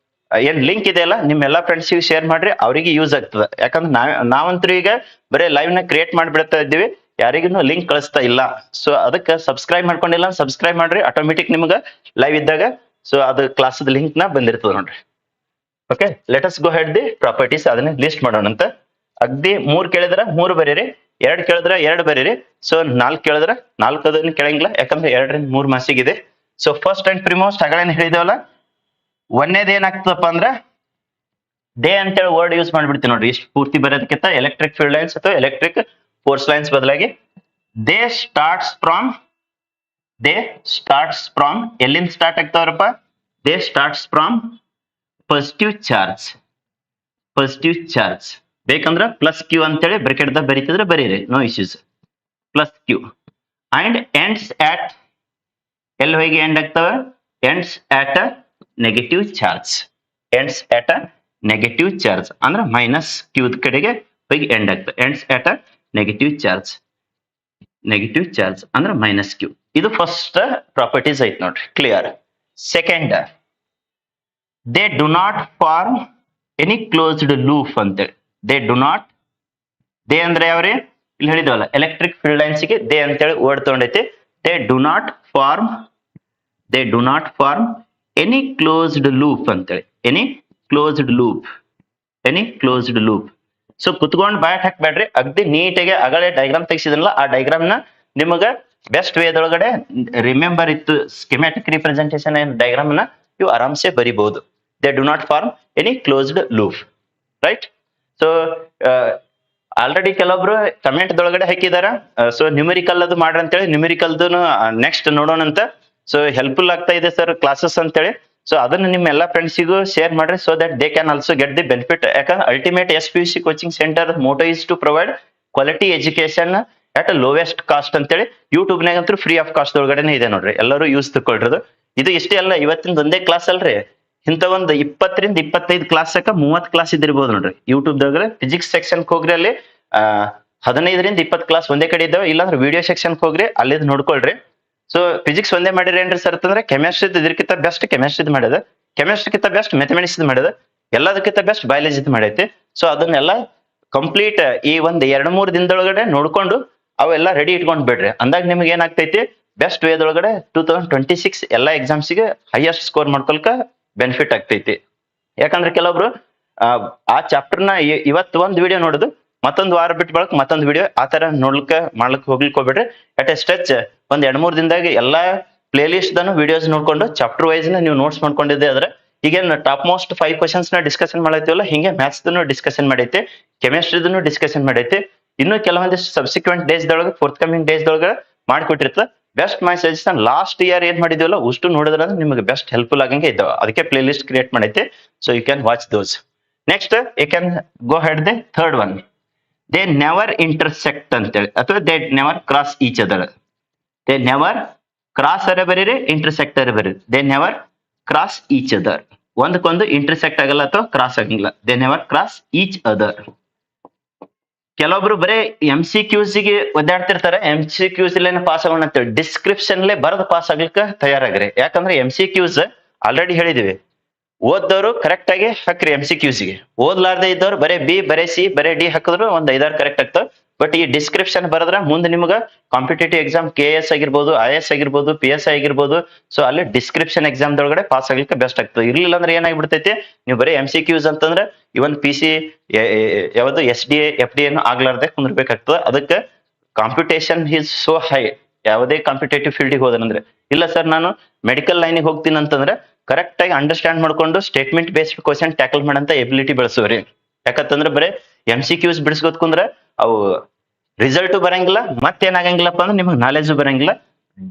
ಏನ್ ಲಿಂಕ್ ಇದೆಯಲ್ಲ ನಿಮ್ಮೆಲ್ಲಾ ಫ್ರೆಂಡ್ಸ್ಗೆ ಶೇರ್ ಮಾಡ್ರಿ, ಅವರಿಗೆ ಯೂಸ್ ಆಗ್ತದೆ. ಯಾಕಂದ್ರೆ ನಾವಂತೂ ಈಗ ಬರೀ ಲೈವ್ ನ ಕ್ರಿಯೇಟ್ ಮಾಡ್ಬಿಡ್ತಾ ಇದ್ದೀವಿ, ಯಾರಿಗೂ ಲಿಂಕ್ ಕಳಿಸ್ತಾ ಇಲ್ಲ. ಸೊ ಅದಕ್ಕೆ ಸಬ್ಸ್ಕ್ರೈಬ್ ಮಾಡ್ಕೊಂಡಿಲ್ಲ ಸಬ್ಸ್ಕ್ರೈಬ್ ಮಾಡ್ರಿ, ಆಟೋಮೆಟಿಕ್ ನಿಮ್ಗೆ ಲೈವ್ ಇದ್ದಾಗ ಸೊ ಅದು ಕ್ಲಾಸದ ಲಿಂಕ್ ನ ಬಂದಿರ್ತದೆ ನೋಡ್ರಿ. Okay, let us go head the properties. ಅದನ್ನ ಲಿಸ್ಟ್ ಮಾಡೋಣ ಅಂತ. ಅಗ್ದಿ 3 ಕೇಳಿದ್ರ 3 ಬರೀರಿ, 2 ಕೇಳಿದ್ರ 2 ಬರೀರಿ. ಸೊ 4 ಕೇಳಿದ್ರ 4 ಅದನ್ನ ಕೇಳಂಗಿಲ್ಲ, ಯಾಕಂದ್ರೆ 2 ರಿಂದ 3 ಮಾಸಿಗಿದೆ. ಸೊ ಫಸ್ಟ್ ಅಂಡ್ ಪ್ರಿಮೋಸ್ಟ್ ಆಗಲೇನ್ ಹೇಳಿದೇವಲ್ಲ, ಒಂದೇದ್ ಏನಾಗ್ತದಪ್ಪ ಅಂದ್ರ ದೇ ಅಂತೇಳಿ ವರ್ಡ್ ಯೂಸ್ ಮಾಡ್ಬಿಡ್ತೀವಿ ನೋಡ್ರಿ. ಇಷ್ಟು ಪೂರ್ತಿ ಬರೋದಕ್ಕಿಂತ ಎಲೆಕ್ಟ್ರಿಕ್ ಫೀಲ್ಡ್ ಲೈನ್ಸ್ ಅಥವಾ ಎಲೆಕ್ಟ್ರಿಕ್ ಫೋರ್ಸ್ ಲೈನ್ಸ್ ಬದಲಾಗಿ ದೇ ಸ್ಟಾರ್ಟ್ಸ್ ಫ್ರಾಮ್ ಎಲ್ಲಿಂದ ಸ್ಟಾರ್ಟ್ ಆಗ್ತಾವ್ರಪ್ಪ? They starts from positive charge. ಬೇಕಂದ್ರ ಪ್ಲಸ್ ಕ್ಯೂ ಅಂತೇಳಿ ಬ್ರಾಕೆಟ್ ದಾಗ ಬರೀತಿದ್ರೆ ಬರೀರಿ, no issues. Plus Q and ends at ಎಲ್ಲಿ ಹೋಗಿ ಎಂಡ್ ಆಗ್ತವೆ? Ends at a negative charge. ಅಂದ್ರೆ ಮೈನಸ್ ಕ್ಯೂ ಕಡೆಗೆ ಹೋಗಿ ಎಂಡ್ ಆಗ್ತದೆ. Ends at a negative charge ಅಂದ್ರೆ ಮೈನಸ್ ಕ್ಯೂ. ಇದು ಫಸ್ಟ್ ಪ್ರಾಪರ್ಟೀಸ್ ಐತ್ ನೋಡ್ರಿ. Clear? Second, they do not form any closed loop ಅಂತೇಳಿ. ದೇ ಅಂದ್ರೆ ಯಾವ್ರಿ? ಇಲ್ಲಿ ಹೇಳಿದವಲ್ಲ ಎಲೆಕ್ಟ್ರಿಕ್ ಫೀಲ್ಡ್ ಲೈನ್ಸ್ ಗೆ ದೇ ಅಂತೇಳಿ ವರ್ಡ್ ತಗೊಂಡೈತಿ. They do not form any closed loop ಅಂತೇಳಿ. Any closed loop. ಸೊ ಕುತ್ಕೊಂಡ್ ಬ್ಯಾಟ್ ಹಾಕ್ಬೇಡ್ರಿ, ಅಗ್ದಿ ನೀಟಾಗಿ ಅಗಳೆ ಡೈಗ್ರಾಮ್ ತೆಗಿಸಿದನಲ್ಲ ಆ ಡೈಗ್ರಾಮ್ ನ ನಿಮಗ ಬೆಸ್ಟ್ ವೇದೊಳಗಡೆ ರಿಮೆಂಬರ್ ಇತ್ತು. ಸ್ಕಿಮ್ಯಾಟಿಕ್ ರಿಪ್ರೆಸೆಂಟೇಷನ್ ಡೈಗ್ರಾಮ್ ನ ಇವು ಆರಾಮ್ಸೆ ಬರಿಬಹುದು. They do not form any closed loop, right? So already ಕೆಲವೊಬ್ರು ಕಮೆಂಟ್ ದೊಳಗಡೆ ಹಾಕಿದಾರ. ಸೊ ನ್ಯೂಮೆರಿಕಲ್ ಅದು ಮಾಡ್ರಿ ಅಂತೇಳಿ, ನ್ಯೂಮೆರಿಕಲ್ದು ನೆಕ್ಸ್ಟ್ ನೋಡೋಣ ಅಂತ. ಸೊ ಹೆಲ್ಪ್ಫುಲ್ ಆಗ್ತಾ ಇದೆ ಸರ್ ಕ್ಲಾಸಸ್ ಅಂತೇಳಿ. ಸೊ ಅದನ್ನ ನಿಮ್ಮ ಎಲ್ಲಾ ಫ್ರೆಂಡ್ಸಿಗೂ ಶೇರ್ ಮಾಡ್ರಿ, so that they can also get the benefit. ಯಾಕಂದ್ರೆ ultimate SPUC coaching centre motto is to provide quality education at lowest cost ಅಂತೇಳಿ. ಯೂಟ್ಯೂಬ್ ನಾಗಂತೂ ಫ್ರೀ ಆಫ್ ಕಾಸ್ಟ್ ಒಳಗಡೆ ಇದೆ ನೋಡ್ರಿ, ಎಲ್ಲರೂ ಯೂಸ್ ತಗೊಳ್ರದು. ಇದು ಇಷ್ಟೇ ಅಲ್ಲ, ಇವತ್ತಿನ ಒಂದೇ ಕ್ಲಾಸ್ ಅಲ್ರಿ, ಇಂಥ ಒಂದು 20 ರಿಂದ 25 ಕ್ಲಾಸ್ 30 ಕ್ಲಾಸ್ ಇದಿರ್ಬೋದು ನೋಡ್ರಿ. ಯೂಟ್ಯೂಬ್ ದಾಗ ಫಿಸಿಕ್ಸ್ ಸೆಕ್ಷನ್ ಹೋಗ್ರಿ, ಅಲ್ಲಿ 15 ರಿಂದ 20 ಕ್ಲಾಸ್ ಒಂದೇ ಕಡೆ ಇದ್ದಾವೆ. ಇಲ್ಲಾಂದ್ರೆ ವಿಡಿಯೋ ಸೆಕ್ಷನ್ ಹೋಗ್ರಿ, ಅಲ್ಲಿದ್ ನೋಡ್ಕೊಳ್ರಿ. ಸೊ ಫಿಸಿಕ್ಸ್ ಒಂದೇ ಮಾಡಿರಿ ಏನ್ರಿ ಸರ್ ಅಂತಂದ್ರೆ ಕೆಮಿಸ್ಟ್ರಿ ಇದಕ್ಕಿಂತ ಬೆಸ್ಟ್ ಕೆಮಿಸ್ಟ್ರಿ ಮಾಡಿದ, ಕೆಮಿಸ್ಟ್ರಿಗಿಂತ ಬೆಸ್ಟ್ ಮ್ಯಾಥಮೆಟಿಕ್ಸ್ ಮಾಡಿದ, ಎಲ್ಲದಕ್ಕಿಂತ ಬೆಸ್ಟ್ ಬಯಾಲಜಿ ಮಾಡೈತಿ. ಸೊ ಅದನ್ನೆಲ್ಲ ಕಂಪ್ಲೀಟ್ ಈ ಒಂದ್ 2-3 ದಿನದೊಳಗಡೆ ನೋಡ್ಕೊಂಡು ಅವೆಲ್ಲ ರೆಡಿ ಇಟ್ಕೊಂಡ್ ಬಿಡ್ರಿ. ಅಂದಾಗ ನಿಮ್ಗೆ ಏನಾಗ್ತೈತಿ ಬೆಸ್ಟ್ ವೇದೊಳಗಡೆ 2026 ಎಲ್ಲಾ ಎಕ್ಸಾಮ್ಸ್ಗೆ ಹೈಯೆಸ್ಟ್ ಸ್ಕೋರ್ ಮಾಡ್ಕೊಳ್ಕ ಬೆನಿಫಿಟ್ ಆಗ್ತೈತಿ. ಯಾಕಂದ್ರೆ ಕೆಲವೊಬ್ರು ಆ ಚಾಪ್ಟರ್ನ ಇವತ್ತು ಒಂದ್ ವಿಡಿಯೋ ನೋಡುದು, ಮತ್ತೊಂದು ವಾರ ಬಿಟ್ಟು ಬಳಕ ಮತ್ತೊಂದು ವಿಡಿಯೋ ಆ ತರ ಮಾಡ್ಲಿಕ್ಕೆ ಹೋಗ್ಲಿಕ್ಕೆ ಹೋಗ್ಬಿಡ್ರಿ. ಅಟ್ ಎ ಸ್ಟ್ರೆಚ್ ಒಂದ್ 2-3 ದಿನದಾಗ ಎಲ್ಲಾ ಪ್ಲೇ ಲಿಸ್ಟ್ ದನ್ನು ವಿಡಿಯೋಸ್ ನೋಡ್ಕೊಂಡು ಚಾಪ್ಟರ್ ವೈಸ್ ನೀವು ನೋಟ್ಸ್ ಮಾಡ್ಕೊಂಡಿದ್ದೆ ಆದ್ರೆ ಈಗೇನು ಟಾಪ್ ಮೋಸ್ಟ್ 5 ಕ್ವಶನ್ಸ್ ನ ಡಿಸ್ಕಷನ್ ಮಾಡೈತಿವಲ್ಲ, ಹಿಂಗೆ ಮ್ಯಾಥ್ಸ್ ದನ್ನು ಡಿಸ್ಕಷನ್ ಮಾಡೈತಿ, ಕೆಮಿಸ್ಟ್ರಿದನ್ನು ಡಿಸ್ಕಷನ್ ಮಾಡೈತಿ. ಇನ್ನು ಕೆಲವೊಂದಿಷ್ಟು ಸಬ್ಸಿಕ್ವೆಂಟ್ ಡೇಸ್ ದೊಳಗೆ ಫೋರ್ತ್ ಕಮಿಂಗ್ ಡೇಸ್ ದೊಳಗೆ ಮಾಡ್ಕೊಟ್ಟಿರ್ತದೆ. Best my suggestion last year ಏನ್ ಮಾಡಿದ್ವಲ್ಲ ಅಷ್ಟು ನೋಡಿದ್ರೆ ನಿಮಗೆ ಬೆಸ್ಟ್ ಹೆಲ್ಪ್ಫುಲ್ ಆಗಂಗೆ ಇದ್ದಾವೆ. ಅದಕ್ಕೆ ಪ್ಲೇ ಲಿಸ್ಟ್ ಕ್ರಿಯೇಟ್ ಮಾಡೈತಿ. So you can watch those. Next you can go head the third one, they never intersect ಅಂತೇಳಿ, ಅಥವಾ they never cross each other. They never cross ಅರೆ ಬರೀರಿ, ಇಂಟರ್ಸೆಕ್ಟ್ ಅರೆ ಬರೀರಿ. They never cross each other. ಒಂದಕ್ಕೊಂದು intersect ಆಗಲ್ಲ ಅಥವಾ cross ಆಗಂಗಿಲ್ಲ. They never cross each other. ಕೆಲವೊಬ್ರು ಬರೀ MCQs ಗೆ ಒದ್ದಾಡ್ತಿರ್ತಾರೆ. MCQs ಪಾಸ್ ಆಗೋಣ ಅಂತೇಳಿ ಡಿಸ್ಕ್ರಿಪ್ಷನ್ ಬರೆದು ಪಾಸ್ ಆಗ್ಲಿಕ್ಕೆ ತಯಾರಾಗ್ರಿ. ಯಾಕಂದ್ರೆ MCQs ಆಲ್ರೆಡಿ ಹೇಳಿದಿವಿ, ಓದ್ದವರು ಕರೆಕ್ಟ್ ಆಗಿ ಹಾಕ್ರಿ MCQs ಗೆ. ಓದ್ಲಾರ್ದೆ ಇದ್ದವ್ರು ಬರೇ ಬಿ, ಬರೇ ಸಿ, ಬರೇ ಡಿ ಹಾಕಿದ್ರು ಒಂದ್ 5-6 ಕರೆಕ್ಟ್ ಆಗ್ತಾವ. ಬಟ್ ಈ ಡಿಸ್ಕ್ರಿಪ್ಷನ್ ಬರದ್ರ ಮುಂದೆ ನಿಮ್ಗ ಕಾಂಪಿಟೇಟಿವ್ ಎಕ್ಸಾಮ್ KS ಆಗಿರ್ಬೋದು, IS ಆಗಿರ್ಬೋದು, PSI ಆಗಿರ್ಬೋದು, ಸೊ ಅಲ್ಲಿ ಡಿಸ್ಕ್ರಿಪ್ಷನ್ ಎಕ್ಸಾಮ್ ದೊಳಗಡೆ ಪಾಸ್ ಆಗ್ಲಿಕ್ಕೆ ಬೆಸ್ಟ್ ಆಗ್ತದೆ. ಇರ್ಲಿಲ್ಲ ಅಂದ್ರೆ ಏನಾಗ್ಬಿಡ್ತೈತಿ, ನೀವು ಬರೀ MCQs ಅಂತಂದ್ರೆ ಇವನ್ PC ಯಾವ್ದು SDA FDA ಆಗ್ಲಾರ್ದೆ ಕುಂದ್ರಬೇಕಾಗ್ತದೆ. ಅದಕ್ಕೆ ಕಾಂಪಿಟೇಷನ್ ಈಸ್ ಸೋ ಹೈ. ಯಾವುದೇ ಕಾಂಪಿಟೇಟಿವ್ ಫೀಲ್ಡಿಗೆ ಹೋದನಂದ್ರೆ, ಇಲ್ಲ ಸರ್ ನಾನು ಮೆಡಿಕಲ್ ಲೈನಿಗೆ ಹೋಗ್ತೀನಿ ಅಂತಂದ್ರೆ ಕರೆಕ್ಟ್ ಆಗಿ ಅಂಡರ್ಸ್ಟ್ಯಾಂಡ್ ಮಾಡ್ಕೊಂಡು ಸ್ಟೇಟ್ಮೆಂಟ್ ಬೇಸ್ಡ್ ಕ್ವಶನ್ ಟ್ಯಾಕಲ್ ಮಾಡಂತ ಎಬಿಲಿಟಿ ಬೆಳೆಸೋರಿ. ಯಾಕಂತಂದ್ರೆ ಬರೀ MCQs ಬಿಡಿಸ್ಕೋತ್ ಕುಂದ್ರೆ ಅವು ರಿಸಲ್ಟ್ ಬರಂಗಿಲ್ಲ, ಮತ್ತೇನಾಗಂಗಿಲ್ಲಪ್ಪ ಅಂದ್ರೆ ನಿಮ್ಗೆ ನಾಲೆಜ್ ಬರಂಗಿಲ್ಲ.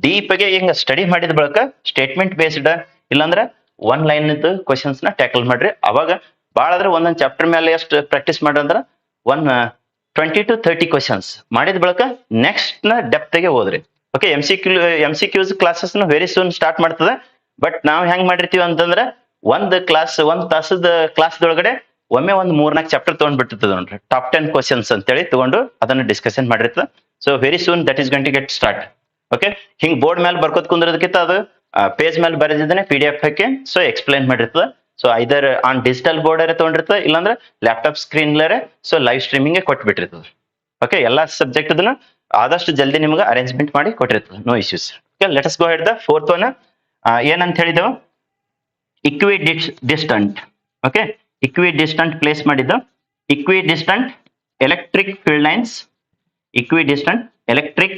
ಡೀಪ್ ಆಗಿ ಹಿಂಗ ಸ್ಟಡಿ ಮಾಡಿದ ಬಳಕ ಸ್ಟೇಟ್ಮೆಂಟ್ ಬೇಸ್ಡ್ ಇಲ್ಲಾಂದ್ರೆ ಒನ್ ಲೈನ್ ಕ್ವಶನ್ಸ್ ನ ಟ್ಯಾಕಲ್ ಮಾಡ್ರಿ. ಅವಾಗ ಭಾಳ ಆದ್ರೆ ಒಂದೊಂದ್ ಚಾಪ್ಟರ್ ಮೇಲೆ ಎಷ್ಟು ಪ್ರಾಕ್ಟೀಸ್ ಮಾಡ್ರಿ ಅಂದ್ರೆ 20 to 30 ಕ್ವಶನ್ಸ್ ಮಾಡಿದ ಬಳಕ ನೆಕ್ಸ್ಟ್ ನ ಡೆಪ್ತ್ ಗೆ ಹೋದ್ರಿ. Okay, MCQs classes very soon start ಮಾಡ್ತದೆ. ಬಟ್ ನಾವ್ ಹೆಂಗ್ ಮಾಡಿರ್ತೀವಿ ಅಂತಂದ್ರೆ ಒಂದ್ ತಾಸದ ಕ್ಲಾಸ್ದೊಳಗಡೆ ಒಮ್ಮೆ ಒಂದ್ 3-4 ಚಾಪ್ಟರ್ ತಗೊಂಡ್ಬಿಟ್ಟಿರ್ತದೆ ನೋಡ್ರಿ. ಟಾಪ್ 10 ಕ್ವಶನ್ಸ್ ಅಂತೇಳಿ ತಗೊಂಡು ಅದನ್ನ ಡಿಸ್ಕಷನ್ ಮಾಡಿರ್ತದೆ. So very soon that is going to get start. Okay, ಹಿಂಗ್ ಬೋರ್ಡ್ ಮೇಲೆ ಬರ್ಕೋತ್ ಕುಂದ್ರದಕ್ಕಿಂತ ಅದು ಪೇಜ್ ಮೇಲೆ ಬರೆದಿದ್ದಾನೆ PDF ಹಾಕಿ ಸೊ ಎಕ್ಸ್ಪ್ಲೈನ್ ಮಾಡಿರ್ತದೆ. So either on digital board ತೊಗೊಂಡಿರ್ತದೆ, ಇಲ್ಲಾಂದ್ರೆ laptop screen so live streaming ಕೊಟ್ಬಿಟ್ಟಿರ್ತದೆ. ಓಕೆ, ಎಲ್ಲಾ ಸಬ್ಜೆಕ್ಟ್ ಅದನ್ನ ಆದಷ್ಟು ಜಲ್ದಿ ನಿಮ್ಗೆ ಅರೇಂಜ್ಮೆಂಟ್ ಮಾಡಿ ಕೊಟ್ಟಿರ್ತದೆ. No issues. Okay, let us go head the fourth one. ಏನಂತ ಹೇಳಿದೆವು, ಇಕ್ವಿ ಡಿಸ್ಟಂಟ್. ಓಕೆ, ಇಕ್ವಿ ಡಿಸ್ಟಂಟ್ ಪ್ಲೇಸ್ ಮಾಡಿದ್ದು equidistant electric field lines. Equidistant electric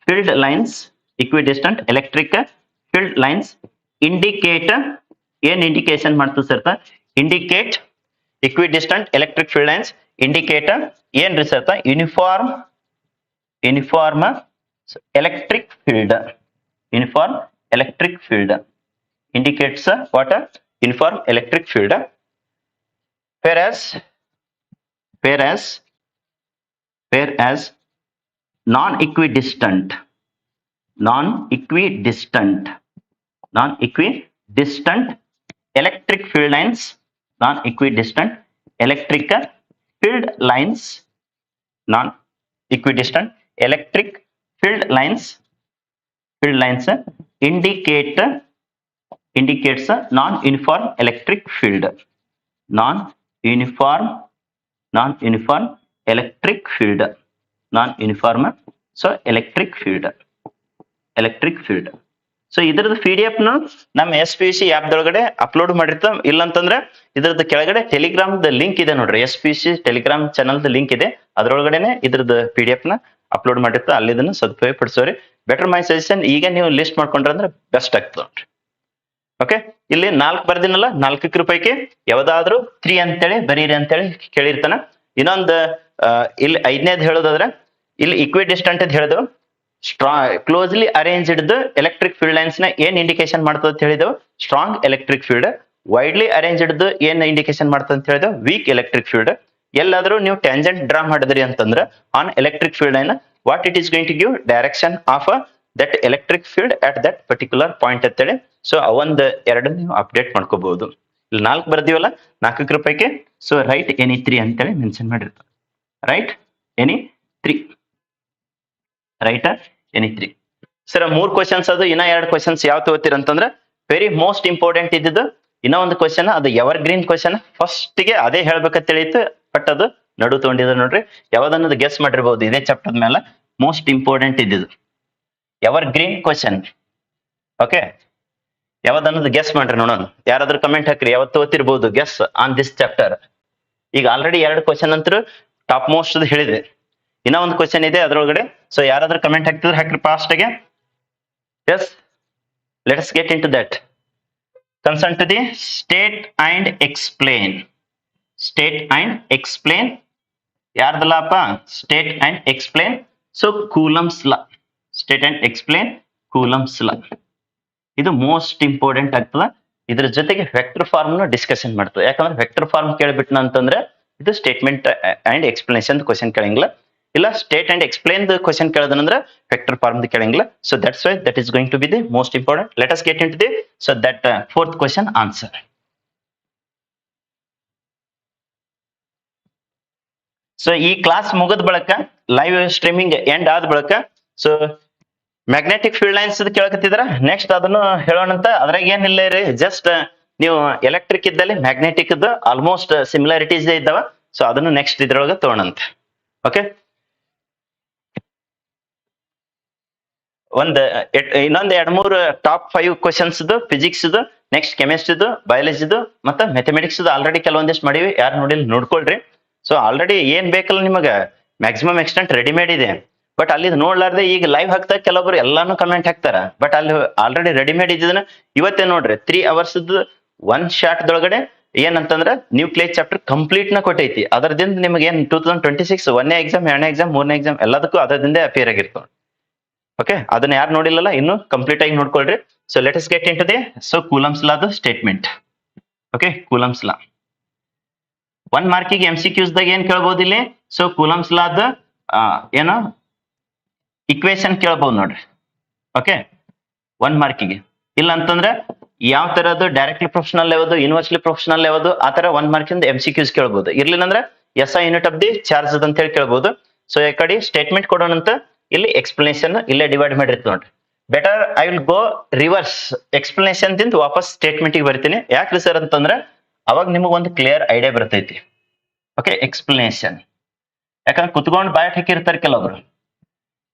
field lines. Equidistant electric field lines indicate. ಏನ್ indication ಮಾಡ್ತದೆ sir? Indicate equidistant electric field lines indicate ಏನ್ರಿ sir? Uniform electric field. Uniform electric field indicates what? Uniform electric field. Whereas non-equidistant electric field lines, non-equidistant electric field lines, non-equidistant electric field lines indicates non-uniform electric field. Non-uniform electric field. Non-uniform so electric field. So ಇದ್ರದ್ದು PDF ನ ನಮ್ಮ SPC app ದೊಳಗಡೆ upload ಮಾಡಿರ್ತಾವ. ಇಲ್ಲ ಅಂತಂದ್ರೆ ಇದ್ರದ್ದು ಕೆಳಗಡೆ Telegram link ಇದೆ ನೋಡ್ರಿ. SPC Telegram channel link ಇದೆ, ಅದ್ರೊಳಗಡೆನೆ ಇದ್ರದ್ದು PDF ನ ಅಪ್ಲೋಡ್ ಮಾಡಿರ್ತಾವ. ಅಲ್ಲಿ ಇದನ್ನ ಸದುಪಯೋಗ ಪಡಿಸೋರಿ. ಬೆಟರ್ ಮೈ ಸಜೆಷನ್ ಈಗ ನೀವು ಲಿಸ್ಟ್ ಮಾಡ್ಕೊಂಡ್ರೆ ಅಂದ್ರೆ ಬೆಸ್ಟ್ ಆಗ್ತದೆ ನೋಡ್ರಿ. ಓಕೆ, ಇಲ್ಲಿ 4 ಬರ್ದಿನಲ್ಲ, 4 ಪೈಕಿ ಯಾವ್ದಾದ್ರು 3 ಅಂತೇಳಿ ಬರೀರಿ ಅಂತೇಳಿ ಕೇಳಿರ್ತಾನ. ಇನ್ನೊಂದು ಇಲ್ಲಿ 5ನೇದು ಹೇಳೋದಾದ್ರೆ ಇಲ್ಲಿ ಇಕ್ವಿ ಡಿಸ್ಟೆಂಟ್ ಅಂತ ಹೇಳಿದೆವು. Closely arranged electric field lines ನ ಏನ್ ಇಂಡಿಕೇಶನ್ ಮಾಡ್ತದೆ ಅಂತ ಹೇಳಿದೆವು? Strong electric field. Widely arranged ಏನ್ ಇಂಡಿಕೇಶನ್ ಮಾಡ್ತದೆ ಅಂತ ಹೇಳಿದೆವು? Weak electric field. ಎಲ್ಲಾದ್ರೂ ನೀವು ಟ್ಯಾಂಜೆಂಟ್ ಡ್ರಾ ಮಾಡಿದ್ರಿ ಅಂತಂದ್ರೆ on electric field line what it is going to give direction of that electric field at that particular point ಅಂತೇಳಿ. ಸೊ ಅವೊಂದು 2 ನೀವು ಅಪ್ಡೇಟ್ ಮಾಡ್ಕೋಬಹುದು. ಇಲ್ಲಿ 4 ಬರ್ದಿವಲ್ಲ, 4 ಪೈಕಿ ಸೊ ರೈಟ್ ಎನಿ 3 ಅಂತೇಳಿ ಮೆನ್ಷನ್ ಮಾಡಿರ್ತಾರೆ. Right any 3. Right any 3. Sir 3 questions ಅದು. ಇನ್ನ 2 ಕ್ವಶನ್ಸ್ ಯಾವ ತಗೋತೀರ ಅಂತಂದ್ರೆ ವೆರಿ ಮೋಸ್ಟ್ ಇಂಪಾರ್ಟೆಂಟ್ ಇದ್ದಿದ್ದು. ಇನ್ನ ಒಂದು ಕ್ವಶನ್ ಅದು ಎವರ್ ಗ್ರೀನ್ ಕ್ವಶನ್. ಫಸ್ಟ್ ಗೆ ಅದೇ ಹೇಳ್ಬೇಕಂತ ಹೇಳಿತ್ತು, ಬಟ್ ಅದು ನಡು ತಗೊಂಡಿದ್ರೆ ನೋಡ್ರಿ ಯಾವ್ದನ್ನೋದು ಗೆಸ್ ಮಾಡಿರ್ಬೋದು ಇದೇ ಚಾಪ್ಟರ್ ಮೇಲೆ ಮೋಸ್ಟ್ ಇಂಪಾರ್ಟೆಂಟ್ ಇದ್ದಿದ್ದು ಎವರ್ ಗ್ರೀನ್ ಕ್ವಶನ್ ಓಕೆ ಯಾವ್ದನ್ನೋದು ಗೆಸ್ ಮಾಡ್ರಿ ನೋಡೋಣ ಯಾರಾದ್ರೂ ಕಮೆಂಟ್ ಹಾಕ್ರಿ ಯಾವತ್ತು ಓದ್ತಿರ್ಬೋದು ಗೆಸ್ ಆನ್ ದಿಸ್ ಚಾಪ್ಟರ್ ಈಗ ಆಲ್ರೆಡಿ 2 ಕ್ವಶನ್ ಅಂತೂ ಟಾಪ್ ಮೋಸ್ಟ್ ಹೇಳಿದೆ ಇನ್ನ ಒಂದು ಕ್ವಶನ್ ಇದೆ ಅದ್ರೊಳಗಡೆ ಸೊ ಯಾರಾದ್ರೂ ಕಮೆಂಟ್ ಹಾಕ್ತಿದ್ರೆ ಹಾಕ್ರಿ ಫಾಸ್ಟ್ ಆಗಿ yes let us get in to that concern to the state and explain ಯಾರ್ದಲ್ಲಪ್ಪ state and explain so Coulomb's law state and explain Coulomb's law ಇದು ಮೋಸ್ಟ್ ಇಂಪಾರ್ಟೆಂಟ್ ಆಗ್ತದ ಇದ್ರ ಜೊತೆಗೆ ವೆಕ್ಟರ್ ಫಾರ್ಮ್ ನ discussion ಮಾಡ್ತದೆ ಯಾಕಂದ್ರೆ ವೆಕ್ಟರ್ ಫಾರ್ಮ್ ಕೇಳ್ಬಿಟ್ನ ಅಂತಂದ್ರೆ ಇದು ಸ್ಟೇಟ್ಮೆಂಟ್ ಅಂಡ್ ಎಕ್ಸ್ಪ್ಲನೇಷನ್ ಕ್ವಶನ್ ಕೇಳಂಗಿಲ್ಲ ಇಲ್ಲ ಸ್ಟೇಟ್ ಅಂಡ್ ಎಕ್ಸ್ಪ್ಲೇನ್ ಕ್ವಶನ್ ಕೇಳೋದಂದ್ರೆ ವೆಕ್ಟರ್ ಫಾರ್ಮ್ ಕೇಳಂಗಿಲ್ಲ so that's why that is going to be the most important let us get in to the so that fourth question answer so ಈ class ಮುಗಿದ ಬಳಕ live streaming end ಆದ ಬಳಕ so magnetic field lines ಕೇಳಕತ್ತಿದ್ರ next ಅದನ್ನು ಹೇಳೋಣಂತ ಅದ್ರಾಗ ಏನಿಲ್ಲ ರೀ ಜಸ್ಟ್ ನೀವು ಎಲೆಕ್ಟ್ರಿಕ್ ಇದ್ದಲ್ಲಿ ಮ್ಯಾಗ್ನೆಟಿಕ್ ಆಲ್ಮೋಸ್ಟ್ ಸಿಮಿಲಾರಿಟೀಸ್ ಇದ್ದಾವ ಸೊ ಅದನ್ನು ನೆಕ್ಸ್ಟ್ ಇದ್ರೊಳಗೆ ತಗೋಣಂತ ಓಕೆ ಇನ್ನೊಂದ್ 2-3 ಟಾಪ್ 5 ಕ್ವಶನ್ಸ್ ಫಿಸಿಕ್ಸ್ ನೆಕ್ಸ್ಟ್ ಕೆಮಿಸ್ಟ್ರಿದು ಬಯಾಲಜಿದು ಮತ್ತೆ ಮ್ಯಾಥಮೆಟಿಕ್ಸ್ ಆಲ್ರೆಡಿ ಕೆಲವೊಂದಿಷ್ಟು ಮಾಡಿವಿ ಯಾರು ನೋಡಿಲ್ಲ ನೋಡ್ಕೊಳ್ರಿ ಸೊ ಆಲ್ರೆಡಿ ಏನ್ ಬೇಕಲ್ಲ ನಿಮಗ ಮ್ಯಾಕ್ಸಿಮಮ್ ಎಕ್ಸ್ಟೆಂಟ್ ರೆಡಿಮೇಡ್ ಇದೆ ಬಟ್ ಅಲ್ಲಿ ನೋಡ್ಲಾರ್ದೆ ಈಗ ಲೈವ್ ಹಾಕ್ತಾ ಕೆಲವೊಬ್ರು ಎಲ್ಲಾನು ಕಮೆಂಟ್ ಹಾಕ್ತಾರ ಬಟ್ ಅಲ್ಲಿ ಆಲ್ರೆಡಿ ರೆಡಿಮೇಡ್ ಇದ್ದದನ್ನ ಇವತ್ತೇ ನೋಡ್ರಿ 3 hours ಒನ್ ಶಾಟ್ ದೊಳಗಡೆ ಏನಂತಂದ್ರ ನ್ಯೂಕ್ಲಿಯರ್ ಚಾಪ್ಟರ್ ಕಂಪ್ಲೀಟ್ ನ ಕೊಟ್ಟೈತಿ ಅದರದಿಂದ ನಿಮ್ಗೆ ಏನ್ 2026 1ನೇ ಎಕ್ಸಾಮ್ 2ನೇ ಎಕ್ಸಾಮ್ 3ನೇ ಎಕ್ಸಾಮ್ ಎಲ್ಲದಕ್ಕೂ ಅದರಿಂದ ಅಪಿಯರ್ ಆಗಿರ್ತಾವ ಓಕೆ ಅದನ್ನ ಯಾರು ನೋಡಿಲ್ಲಲ್ಲ ಇನ್ನು ಕಂಪ್ಲೀಟ್ ಆಗಿ ನೋಡ್ಕೊಳ್ರಿ so let us get in to the so Coulomb's ಲಾದ ಸ್ಟೇಟ್ಮೆಂಟ್ ಓಕೆ ಕೂಲಮ್ಸ್ ಲಾ 1 ಮಾರ್ಕಿಗೆ MCQs ದಾಗ ಏನ್ ಕೇಳ್ಬೋದು ಇಲ್ಲಿ ಸೊ ಕೂಲಮ್ಸ್ ಲಾದ ಏನೋ ಇಕ್ವೇಶನ್ ಕೇಳ್ಬೋದು ನೋಡ್ರಿ ಓಕೆ 1 ಮಾರ್ಕಿಗೆ ಇಲ್ಲ ಅಂತಂದ್ರೆ ಯಾವ ತರದ್ದು ಡೈರೆಕ್ಟ್ಲಿ ಪ್ರೊಫೆಷನಲ್ ಯಾವುದು ಯೂನಿವರ್ಸಲಿ ಪ್ರೊಫೆಷನಲ್ ಯಾವುದು ಆ ತರ 1 ಮಾರ್ಕಿಂದ MCQs ಕೇಳ್ಬೋದು ಇರ್ಲಿಲ್ಲ ಅಂದ್ರೆ SI unit of the charge ಅಂತ ಹೇಳಿ ಕೇಳ್ಬೋದು ಸೊ ಈ ಕಡೆ ಸ್ಟೇಟ್ಮೆಂಟ್ ಕೊಡೋಣಂತ ಇಲ್ಲಿ ಎಕ್ಸ್ಪ್ಲನೇಷನ್ ಇಲ್ಲೇ ಡಿವೈಡ್ ಮಾಡಿರ್ತೀವಿ ನೋಡ್ರಿ better I will go reverse explanation ದಿಂದ ವಾಪಸ್ ಸ್ಟೇಟ್ಮೆಂಟ್ ಗೆ ಬರ್ತೀನಿ ಯಾಕ್ರಿ ಸರ್ ಅಂತಂದ್ರೆ ಅವಾಗ ನಿಮಗೆ ಒಂದು ಕ್ಲಿಯರ್ ಐಡಿಯಾ ಬರ್ತೈತಿ ಓಕೆ ಎಕ್ಸ್ಪ್ಲನೇಷನ್ ಯಾಕಂದ್ರೆ ಕುತ್ಕೊಂಡು ಬಯಟ್ ಹಾಕಿರ್ತಾರೆ ಕೆಲವೊಬ್ರು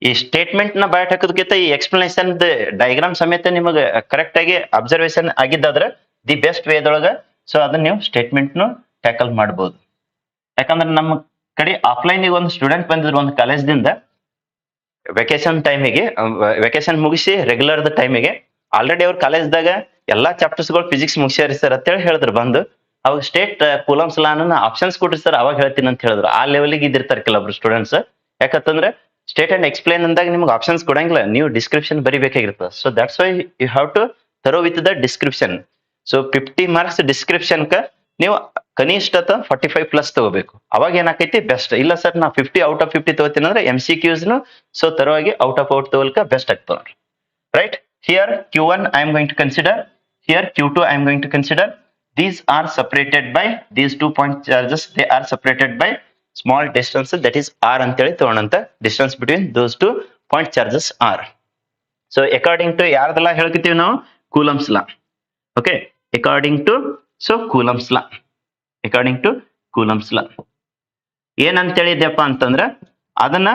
ಈ ಸ್ಟೇಟ್ಮೆಂಟ್ ನ ಬಯಟ್ ಹಾಕೋದಕ್ಕಿಂತ ಈ ಎಕ್ಸ್ಪ್ಲನೇಷನ್ ಡಯಾಗ್ರಾಮ್ ಸಮೇತ ನಿಮಗೆ ಕರೆಕ್ಟ್ ಆಗಿ ಅಬ್ಸರ್ವೇಷನ್ ಆಗಿದ್ದಾದ್ರೆ ದಿ ಬೆಸ್ಟ್ ವೇದೊಳಗ ಸೊ ಅದನ್ನ ನೀವು ಸ್ಟೇಟ್ಮೆಂಟ್ ನು ಟ್ಯಾಕಲ್ ಮಾಡಬಹುದು ಯಾಕಂದ್ರೆ ನಮ್ಮ ಕಡೆ ಆಫ್ಲೈನ್ ಒಂದು ಸ್ಟೂಡೆಂಟ್ ಬಂದಿದ್ರು ಒಂದು ಕಾಲೇಜ್ದಿಂದ ವೆಕೇಶನ್ ಟೈಮಿಗೆ ವೆಕೇಶನ್ ಮುಗಿಸಿ ರೆಗ್ಯುಲರ್ ಟೈಮಿಗೆ ಆಲ್ರೆಡಿ ಅವ್ರ ಕಾಲೇಜ್ದಾಗ ಎಲ್ಲಾ ಚಾಪ್ಟರ್ಸ್ ಗಳು ಫಿಸಿಕ್ಸ್ ಮುಗಿಸ್ಯಾರಿ ಸರ್ ಅಂತೇಳಿ ಹೇಳಿದ್ರು ಬಂದು ಅವಾಗ ಸ್ಟೇಟ್ ಕೂಲಮ್ಸ್ ಲಾನ ಆಪ್ಷನ್ಸ್ ಕೊಟ್ರಿ ಸರ್ ಅವಾಗ ಹೇಳ್ತೀನಿ ಅಂತ ಹೇಳಿದ್ರು ಆ ಲೆವೆಲ್ಗೆ ಇದ್ದಿರ್ತಾರೆ ಕೆಲವೊಬ್ರು ಸ್ಟೂಡೆಂಟ್ಸ್ ಯಾಕಂತಂದ್ರೆ ಸ್ಟೇಟ್ ಅಂಡ್ ಎಕ್ಸ್ಪ್ಲೇನ್ ಅಂದಾಗ ನಿಮ್ಗೆ ಆಪ್ಷನ್ಸ್ ಕೊಡಂಗಿಲ್ಲ ನೀವು ಡಿಸ್ಕ್ರಿಪ್ಷನ್ ಬರಿಬೇಕಾಗಿರ್ತದೆ so that's why you have to thorough with the description so 50 marks description ನೀವು ಕನಿಷ್ಠ 45+ ತಗೋಬೇಕು ಅವಾಗ ಏನಾಕೈತಿ ಬೆಸ್ಟ್ ಇಲ್ಲ ಸರ್ ನಾ 50 ಔಟ್ ಆಫ್ 50 ತಗೋತೀನಿ ಅಂದ್ರೆ MCQs ಸೊ ತರವಾಗಿ ಔಟ್ ಆಫ್ ಔಟ್ ತಗೋಲ್ಕ ಬೆಸ್ಟ್ ಆಗ್ತದೆ right here Q1 I am going to consider here Q2 I am going to consider these are separated by these 2 point charges they are separated by small distance that is r ಅಂತೇಳಿ ತಗೊಂಡಂತ distance between those 2 point charges r so according to ಯಾರ್ದೆಲ್ಲ ಹೇಳ್ಕತ್ತೀವಿ ನಾವು Coulomb's law okay according to so Coulomb's law according to Coulomb's law ಏನಂತ ಹೇಳಿದ್ಯಪ್ಪ ಅಂತಂದ್ರ ಅದನ್ನ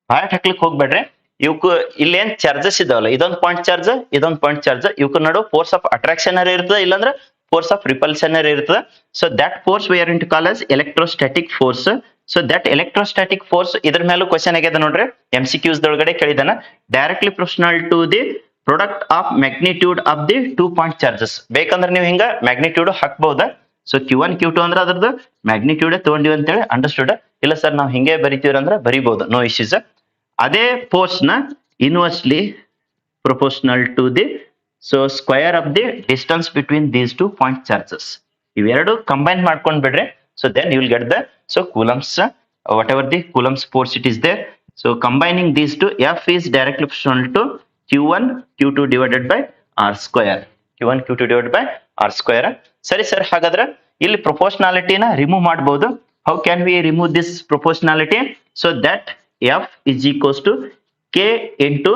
ಬಾಯಟ್ ಹಾಕ್ಲಿಕ್ಕೆ ಹೋಗ್ಬೇಡ್ರಿ ಇವಕ್ಕೂ ಇಲ್ಲೇನ್ ಚಾರ್ಜಸ್ ಇದಾವಲ್ಲ ಇದೊಂದು ಪಾಯಿಂಟ್ ಚಾರ್ಜ್ ಇದೊಂದು ಪಾಯಿಂಟ್ ಚಾರ್ಜ್ ಇವಕ್ಕೂ ನಡು ಫೋರ್ಸ್ ಆಫ್ ಅಟ್ರಾಕ್ಷನ್ ಇರ್ತದೆ ಇಲ್ಲಾಂದ್ರೆ ಫೋರ್ಸ್ ಆಫ್ ರಿಪಲ್ಷನ್ ಇರ್ತದೆ so that force we are in to call as electrostatic force so that electrostatic force ಇದ್ರ ಮೇಲೂ ಕ್ವಶನ್ ಆಗ್ಯದ ನೋಡ್ರಿ MCQs ದೊಳಗಡೆ ಕೇಳಿದಾನ directly proportional to the product of magnitude of the 2 point charges ಬೇಕಂದ್ರೆ ನೀವು ಹಿಂಗ ಮ್ಯಾಗ್ನಿಟ್ಯೂಡ್ ಹಾಕ್ಬಹುದಾ ಸೊ Q1 Q2 ಅಂದ್ರೆ ಅದ್ರದ್ದು ಮ್ಯಾಗ್ನಿಟ್ಯೂಡ್ ತಗೊಂಡಿವಿ ಅಂತೇಳಿ ಅಂಡರ್ಸ್ಟುಡ್ ಇಲ್ಲ ಸರ್ ನಾವು ಹಿಂಗೆ ಬರಿತೀವ್ರ ಅಂದ್ರೆ ಬರಿಬಹುದು ನೋ ಇಶ್ಯೂಸ್ ಅದೇ ಫೋರ್ಸ್ ನ inversely proportional to the so square of the distance between these 2 point charges ಇವೆರಡು ಕಂಬೈನ್ ಮಾಡ್ಕೊಂಡ್ ಬಿಡ್ರಿ so then you will get the so Coulomb's whatever the Coulomb's force it is there so combining these 2 F is directly proportional to Q1 Q2 divided by R square Q1 Q2 divided by R square ಸರಿ sir ಹಾಗಾದ್ರೆ ಇಲ್ಲಿ ಪ್ರೊಪೋರ್ಷನಾಲಿಟಿನ remove ಮಾಡಬಹುದು how can we remove this proportionality so that F is equals to K into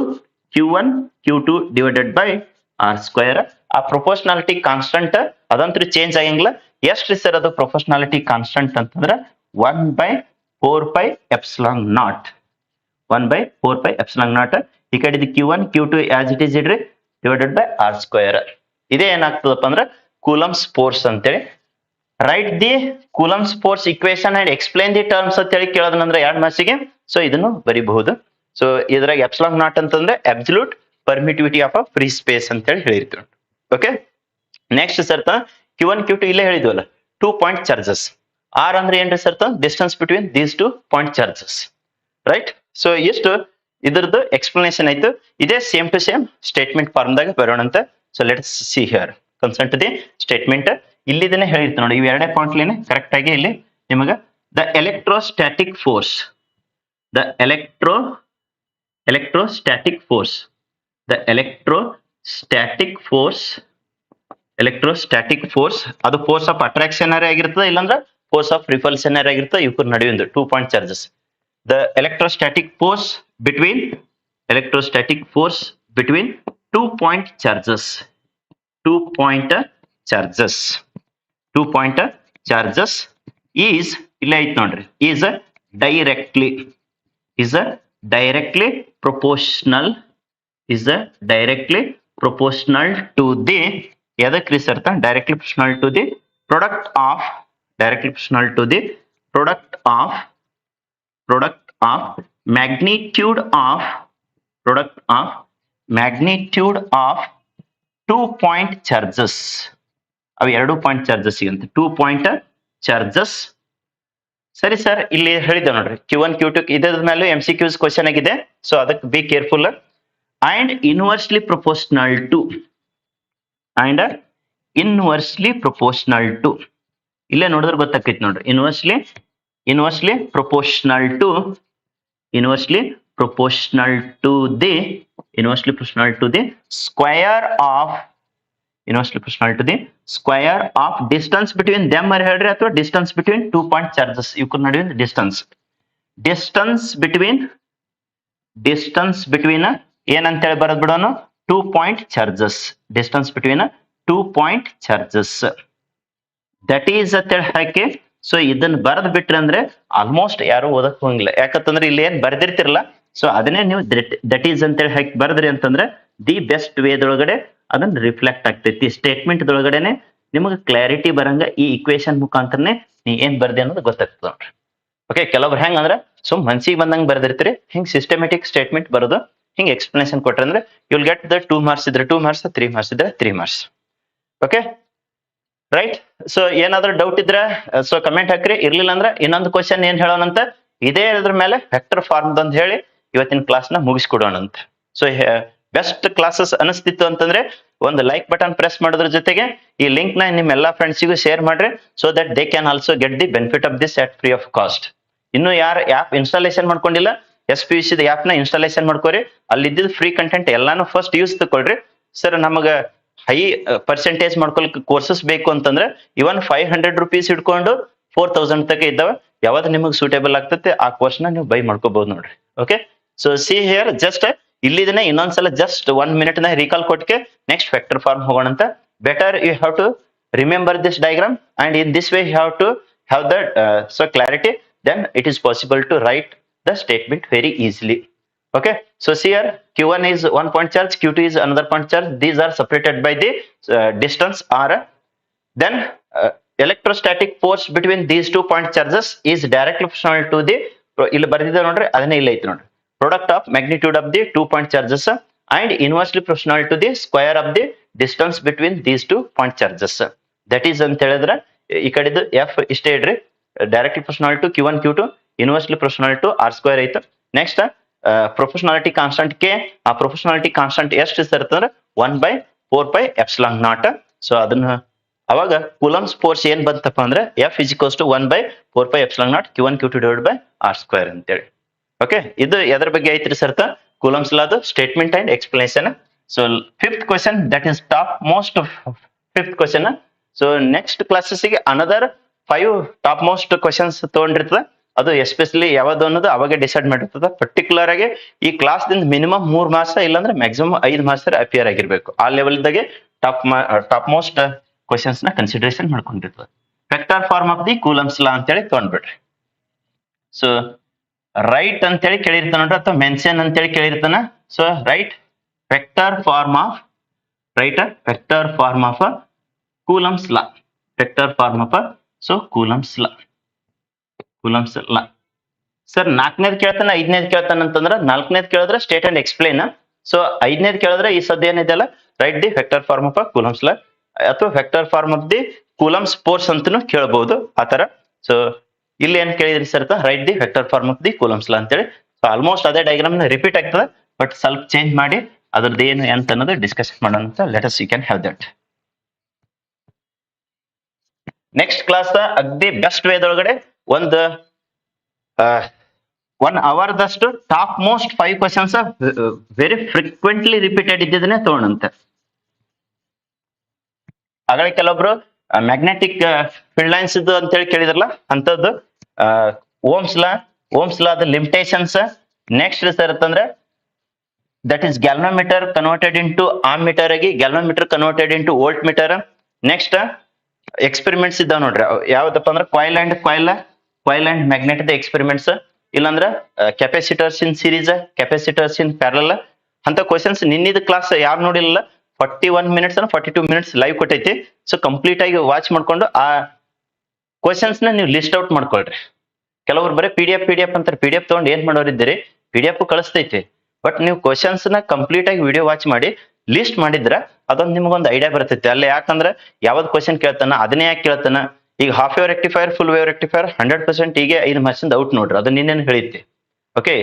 Q1 Q2 divided by R square ಆ proportionality constant ಅದಂತೂ change ಆಗಂಗಿಲ್ಲ ಎಷ್ಟ್ರಿ sir ಅದು proportionality constant ಅಂತಂದ್ರೆ 1/√r 4 pi epsilon naught 1 by 4 pi epsilon naught ಈ ಕಡೆ ಇದು q1 q2 as it is ಇಡ್ರಿ divided by r square ಇದೇ ಏನಾಗ್ತದಪ್ಪ ಅಂದ್ರೆ ಕೂಲಂಬ್ಸ್ ಫೋರ್ಸ್ ಅಂತೇಳಿ right the coulombs force equation and explain the terms ಅಂತ ಹೇಳಿ ಕೇಳೋದಂದ್ರೆ 2 ಮಾರ್ಕ್ಸಿಗೆ ಸೊ ಇದನ್ನು ಬರಿಬಹುದು ಸೊ ಇದ್ರಾಗ ಎಪ್ಸಿಲಾನ್ ನಾಟ್ ಅಂತಂದ್ರೆ absolute permittivity of a free space ಅಂತ ಹೇಳಿ ಹೇಳಿರ್ತೀವಿ ಓಕೆ ನೆಕ್ಸ್ಟ್ ಸರ್ತ q1 q2 ಇಲ್ಲೇ ಹೇಳಿದ್ವಲ್ಲ 2 ಪಾಯಿಂಟ್ ಚಾರ್ಜಸ್ r ಅಂದ್ರೆ ಏನ್ರಿ ಸರ್ತ distance between these 2 point charges right so ಎಷ್ಟು ಇದರದ್ದು ಎಕ್ಸ್ಪ್ಲನೇಷನ್ ಆಯ್ತು ಇದೇ same to same statement form ದಾಗ ಬರೋಣಂತ so let's see here concern to the statement ಇಲ್ಲಿ ಇದನ್ನ ಹೇಳಿರ್ತೀನಿ ನೋಡಿ ಇವು ಎರಡೇ ಪಾಯಿಂಟ್ ಲೇನೆ ಕರೆಕ್ಟ್ ಆಗಿ ಇಲ್ಲಿ ನಿಮಗೆ the electrostatic force the electrostatic force ಅದು ಫೋರ್ಸ್ ಆಫ್ ಅಟ್ರಾಕ್ಷನ್ ಆಗಿರ್ತದೆ ಇಲ್ಲಾಂದ್ರೆ ಫೋರ್ಸ್ ಆಫ್ ರಿಪಲ್ಷನ್ ಆಗಿರ್ತದೆ ಇವ್ರ ನಡುವೆ 2 point charges the electrostatic force between 2 point charges 2 point charges is ಇಲ್ಲ ಐತ್ ನೋಡ್ರಿ is directly proportional to the ಎದಕ್ರಿ ಸರ್ತ directly proportional to the product of magnitude of 2 point charges ಅವು 2 point charges ಸಿಗಂತೆ 2 point charges ಸರಿ sir ಇಲ್ಲಿ ಹೇಳಿದೆ ನೋಡ್ರಿ q1 q2 ಇದರ ಮೇಲೆ MCQs ಕ್ವೆಶ್ಚನ್ ಆಗಿದೆ ಸೊ ಅದಕ್ಕೆ be careful and inversely proportional to ಇಲ್ಲೇ ನೋಡಿದ್ರೆ ಗೊತ್ತಾಕೈತಿ ನೋಡ್ರಿ inversely proportional to the square of distance between them r ಹೇಳ್ರಿ ಅಥವಾ ಡಿಸ್ಟೆನ್ಸ್ ಬಿಟ್ವೀನ್ 2 ಪಾಯಿಂಟ್ ಚಾರ್ಜಸ್ ಇವ್ರ ನಡುವೆ ಡಿಸ್ಟೆನ್ಸ್ ಬಿಟ್ವೀನ್ ಏನಂತ ಹೇಳಿ ಬರೋದ್ ಬಿಡೋನು 2 point charges distance between 2 point charges that is ಅಂತ ಹೇಳಿ ಹಾಕಿ ಸೊ ಇದನ್ನ ಬರೆದ್ ಬಿಟ್ರಿ ಅಂದ್ರೆ ಆಲ್ಮೋಸ್ಟ್ ಯಾರು ಓದಕ್ ಹೋಗಿಲ್ಲ ಯಾಕಂತಂದ್ರೆ ಇಲ್ಲಿ ಏನ್ ಬರ್ದಿರ್ತಿರಲ್ಲ ಸೊ ಅದನ್ನೇ ನೀವು ದಟ್ ಈಸ್ ಅಂತ ಹೇಳಿ ಹಾಕಿ ಬರೆದ್ರಿ ಅಂತಂದ್ರೆ ದಿ ಬೆಸ್ಟ್ ವೇದೊಳಗಡೆ ಅದನ್ನ ರಿಫ್ಲೆಕ್ಟ್ ಆಗ್ತೈತಿ ಸ್ಟೇಟ್ಮೆಂಟ್ ದೊಳಗಡೆನೆ ನಿಮಗೆ ಕ್ಲಾರಿಟಿ ಬರಂಗ ಈ ಇಕ್ವೇಶನ್ ಮುಖಾಂತರನೇ ನೀ ಏನ್ ಬರ್ದೆ ಅನ್ನೋದು ಗೊತ್ತಾಗ್ತದ ನೋಡ್ರಿ ಓಕೆ ಕೆಲವ್ರು ಹೆಂಗ್ ಅಂದ್ರೆ ಮನ್ಸಿಗೆ ಬಂದಂಗ ಬರ್ದಿರ್ತೀರಿ ಹಿಂಗ್ ಸಿಸ್ಟಮೆಟಿಕ್ ಸ್ಟೇಟ್ಮೆಂಟ್ ಬರೋದು ಹಿಂಗ್ ಎಕ್ಸ್ಪ್ಲನೇಷನ್ ಕೊಟ್ರೆ ಅಂದ್ರೆ ಯುಲ್ ಗೆಟ್ ದ 2 ಮಾರ್ಕ್ಸ್ ಇದ್ರೆ 2 ಮಾರ್ಕ್ಸ್ 3 ಮಾರ್ಕ್ಸ್ ಇದ್ರೆ 3 ಮಾರ್ಕ್ಸ್ ಓಕೆ ರೈಟ್ ಸೊ ಏನಾದ್ರೂ ಡೌಟ್ ಇದ್ರೆ ಸೊ ಕಮೆಂಟ್ ಹಾಕ್ರಿ ಇರ್ಲಿಲ್ಲ ಅಂದ್ರೆ ಇನ್ನೊಂದು ಕ್ವಶನ್ ಏನ್ ಹೇಳೋಣಂತ ಇದೇ ಇದ್ರ ಮೇಲೆ ವೆಕ್ಟರ್ ಫಾರ್ಮ್ ಅಂತ ಹೇಳಿ ಇವತ್ತಿನ ಕ್ಲಾಸ್ ನ ಮುಗಿಸ್ಕೊಡೋಣಂತ ಸೊ ಬೆಸ್ಟ್ ಕ್ಲಾಸಸ್ ಅನಿಸ್ತಿತ್ತು ಅಂತಂದ್ರೆ ಒಂದು ಲೈಕ್ ಬಟನ್ ಪ್ರೆಸ್ ಮಾಡೋದ್ರ ಜೊತೆಗೆ ಈ ಲಿಂಕ್ ನ ನಿಮ್ ಎಲ್ಲಾ ಫ್ರೆಂಡ್ಸಿಗೂ ಶೇರ್ ಮಾಡ್ರಿ so that they can also get the benefit of this at free of cost ಇನ್ನು ಯಾರು ಆಪ್ ಇನ್ಸ್ಟಾಲೇಷನ್ ಮಾಡ್ಕೊಂಡಿಲ್ಲ SPUC ಆಪ್ ನ ಇನ್ಸ್ಟಾಲೇಷನ್ ಮಾಡ್ಕೋರಿ ಅಲ್ಲಿ ಇದ್ದಿದ್ದು ಫ್ರೀ ಕಂಟೆಂಟ್ ಎಲ್ಲಾನು ಫಸ್ಟ್ ಯೂಸ್ ತಗೊಳ್ರಿ ಸರ್ ನಮಗ ಹೈ ಪರ್ಸೆಂಟೇಜ್ ಮಾಡ್ಕೊಳಕ್ ಕೋರ್ಸಸ್ ಬೇಕು ಅಂತಂದ್ರೆ ಇವನ್ 500 ರೂಪೀಸ್ ಇಟ್ಕೊಂಡು 4000 ತನಕ ಇದ್ದಾವೆ ಯಾವ್ದು ನಿಮಗೆ ಸೂಟೇಬಲ್ ಆಗ್ತದೆ ಆ ಕೋರ್ಸ್ ನ ನೀವು ಬೈ ಮಾಡ್ಕೋಬಹುದು ನೋಡ್ರಿ okay so see here just ಇಲ್ಲಿದನ್ನ ಇನ್ನೊಂದ್ಸಲ ಜಸ್ಟ್ 1 ಮಿನಿಟ್ ನ ರೀಕಾಲ್ ಕೊಟ್ಟಕ್ಕೆ ನೆಕ್ಸ್ಟ್ ವೆಕ್ಟರ್ ಫಾರ್ಮ್ ಹೋಗೋಣ ಅಂತ better you have to remember this diagram and in this way you have to have the so clarity then it is possible to write the statement very easily okay so here q1 is 1 point charge q2 is another point charge these are separated by the distance r then electrostatic force between these 2 point charges is directly proportional to the ಇಲ್ಲಿ ಬರ್ದಿದೆ ನೋಡ್ರಿ ಅದನ್ನೇ ಇಲ್ಲ ಐತಿ ನೋಡ್ರಿ product of magnitude of the 2 point charges and inversely proportional to the square of the distance between these 2 point charges that is ಅಂತ ಹೇಳಿದ್ರೆ ಈ ಕಡೆದು f ಇಷ್ಟೇ ಇಡ್ರಿ directly proportional to q1 q2 inversely proportional to r square ಐತ next proportionality constant k ಆ proportionality constant ಎಷ್ಟು ಇರ್ತಂದ್ರೆ 1/4 pi epsilon naught so ಅದನ್ನ ಅವಾಗ ಕೂಲಂಬ್ಸ್ ಫೋರ್ಸ್ ಏನ್ ಬಂತಪ್ಪ ಅಂದ್ರೆ f is equals to 1/4 pi epsilon naught q1 q2 divided by r square ಅಂತೇಳಿ okay ಇದು ಎದರ ಬಗ್ಗೆ ಐತ್ರಿ ಸರ್ತ ಕೂಲಂಬ್ಸ್ ಲಾದ statement and explanation so fifth question that is top most fifth question so next classes ಗೆ ಅನದರ್ 5 ಟಾಪ್ ಮೋಸ್ಟ್ ಕ್ವೆಶ್ಚನ್ಸ್ ತಗೊಂಡಿರ್ತದ ಅದು ಎಸ್ಪೆಷಲಿ ಯಾವ್ದು ಅನ್ನೋದು ಅವಾಗ ಡಿಸೈಡ್ ಮಾಡಿರ್ತದ ಪರ್ಟಿಕ್ಯುಲರ್ ಆಗಿ ಈ ಕ್ಲಾಸ್ ದಿಂದ ಮಿನಿಮಮ್ 3 ಮಾರ್ಕ್ಸ್ ಇಲ್ಲಾಂದ್ರೆ ಮ್ಯಾಕ್ಸಿಮಮ್ 5 ಮಾರ್ಕ್ಸ್ ಅಪಿಯರ್ ಆಗಿರ್ಬೇಕು ಆ ಲೆವೆಲ್ ದಾಗೆ ಟಾಪ್ ಮೋಸ್ಟ್ ಕ್ವೆಶ್ಚನ್ಸ್ ನ ಕನ್ಸಿಡರೇಷನ್ ಮಾಡ್ಕೊಂಡಿರ್ತದೆ vector form of the Coulomb's law ಅಂತ ಹೇಳಿ ತಗೊಂಡ್ಬಿಡ್ರಿ ಸೊ ರೈಟ್ ಅಂತೇಳಿ ಕೇಳಿರ್ತಾನ ನೋಡ್ರಿ, ಅಥವಾ ಮೆನ್ಷನ್ ಅಂತೇಳಿ ಕೇಳಿರ್ತಾನ. So write vector form of vector form of Coulomb's law, vector form of so Coulomb's law. Sir ನಾಲ್ಕನೇದು ಕೇಳ್ತಾನ, ಐದನೇದು ಕೇಳ್ತಾನ ಅಂತಂದ್ರೆ, ನಾಲ್ಕನೇದು ಕೇಳಿದ್ರೆ ಸ್ಟೇಟ್ ಅಂಡ್ ಎಕ್ಸ್ಪ್ಲೈನ್. ಸೊ ಐದನೇದು ಕೇಳಿದ್ರೆ ಈ ಸದ್ಯ ಏನಿದೆಯಲ್ಲ write the vector form of Coulomb's law ಅಥವಾ vector form of the Coulomb's force ಅಂತಾನು ಕೇಳಬಹುದು ಆತರ. ಸೊ ಇಲ್ಲಿ ಏನ್ ಕೇಳಿದ್ರಿ sir, write the vector form of the Coulomb's law ಅಂತೇಳಿ. ಸೊ ಆಲ್ಮೋಸ್ಟ್ ಅದೇ ಡಯಾಗ್ರಾಮ್ ರಿಪೀಟ್ ಆಗ್ತದೆ, ಬಟ್ ಸ್ವಲ್ಪ ಚೇಂಜ್ ಮಾಡಿ ಅದ್ರದ್ದು ಏನು ಅಂತ ಅನ್ನೋದು ಡಿಸ್ಕಸ್ ಮಾಡೋಣ ಅಂತ. Let us you can have that. Next class ಅಗ್ದಿ ಬೆಸ್ಟ್ ವೇದೊಳಗಡೆ ಒಂದು 1 ಅವರ್ ದಷ್ಟು top most 5 questions very frequently repeated ಇದ್ದಿದ್ದನ್ನೇ ತಗೊಂಡಂತೆ. ಆಗಲೇ ಕೆಲವೊಬ್ರು ಮ್ಯಾಗ್ನೆಟಿಕ್ ಫೀಲ್ಡ್ ಲೈನ್ಸ್ ಇದು ಅಂತೇಳಿ ಕೇಳಿದ್ರಲ್ಲ, ಅಂತದ್ದು ಓಮ್ಸ್ ಲಾ ದ ಲಿಮಿಟೇಷನ್ಸ್. ನೆಕ್ಸ್ಟ್ ಸರ್ ಅಂತಂದ್ರೆ that is galvanometer converted into ammeter ಆಗಿ galvanometer converted into voltmeter. Next experiments ಇದ್ದಾವ ನೋಡ್ರಿ, ಯಾವ್ದಪ್ಪ ಅಂದ್ರೆ ಕಾಯಿಲ್ ಅಂಡ್ ಮ್ಯಾಗ್ನೆಟ್ ಎಕ್ಸ್ಪೆರಿಮೆಂಟ್ಸ್, ಇಲ್ಲಾಂದ್ರ capacitors in series, capacitors in parallel ಅಂತ ಕ್ವಶನ್ಸ್. ನಿನ್ನಿದ ಕ್ಲಾಸ್ ಯಾರು ನೋಡಿಲ್ಲ 41 ಮಿನಿಟ್ಸ್ 42 ಮಿನಿಟ್ಸ್ ಲೈವ್ ಕೊಟ್ಟೈತಿ. ಸೊ ಕಂಪ್ಲೀಟ್ ಆಗಿ ವಾಚ್ ಮಾಡ್ಕೊಂಡು ಆ ಕ್ವಶನ್ಸ್ ನ ನೀವು ಲಿಸ್ಟ್ ಔಟ್ ಮಾಡ್ಕೊಳ್ರಿ. ಕೆಲವರು ಬರೀ ಪಿ ಡಿ ಎಫ್ ಅಂತಾರೆ, ಪಿ ಡಿ ಎಫ್ ತಗೊಂಡು ಏನ್ ಮಾಡೋರಿದ್ದೀರಿ, ಪಿ ಡಿ ಎಫ್ ಕಳಿಸ್ತೈತಿ, ಬಟ್ ನೀವು ಕ್ವಶನ್ಸ್ ನ ಕಂಪ್ಲೀಟ್ ಆಗಿ ವಿಡಿಯೋ ವಾಚ್ ಮಾಡಿ ಲಿಸ್ಟ್ ಮಾಡಿದ್ರ ಅದೊಂದು ನಿಮ್ಗೊಂದು ಐಡಿಯಾ ಬರ್ತೈತಿ. ಅಲ್ಲೇ ಯಾಕಂದ್ರೆ ಯಾವ್ದು ಕ್ವಶನ್ ಕೇಳ್ತಾನ ಅದನ್ನೇ ಯಾಕೆ ಕೇಳ್ತಾನ. ಈಗ half wave rectifier, full wave rectifier 100% ಈಗ 5 ಮಾರ್ಕ್ಸ್ ಔಟ್ ನೋಡ್ರಿ, ಅದು ನಿನ್ನೇನು ಹೇಳಿತಿ. ಓಕೆ,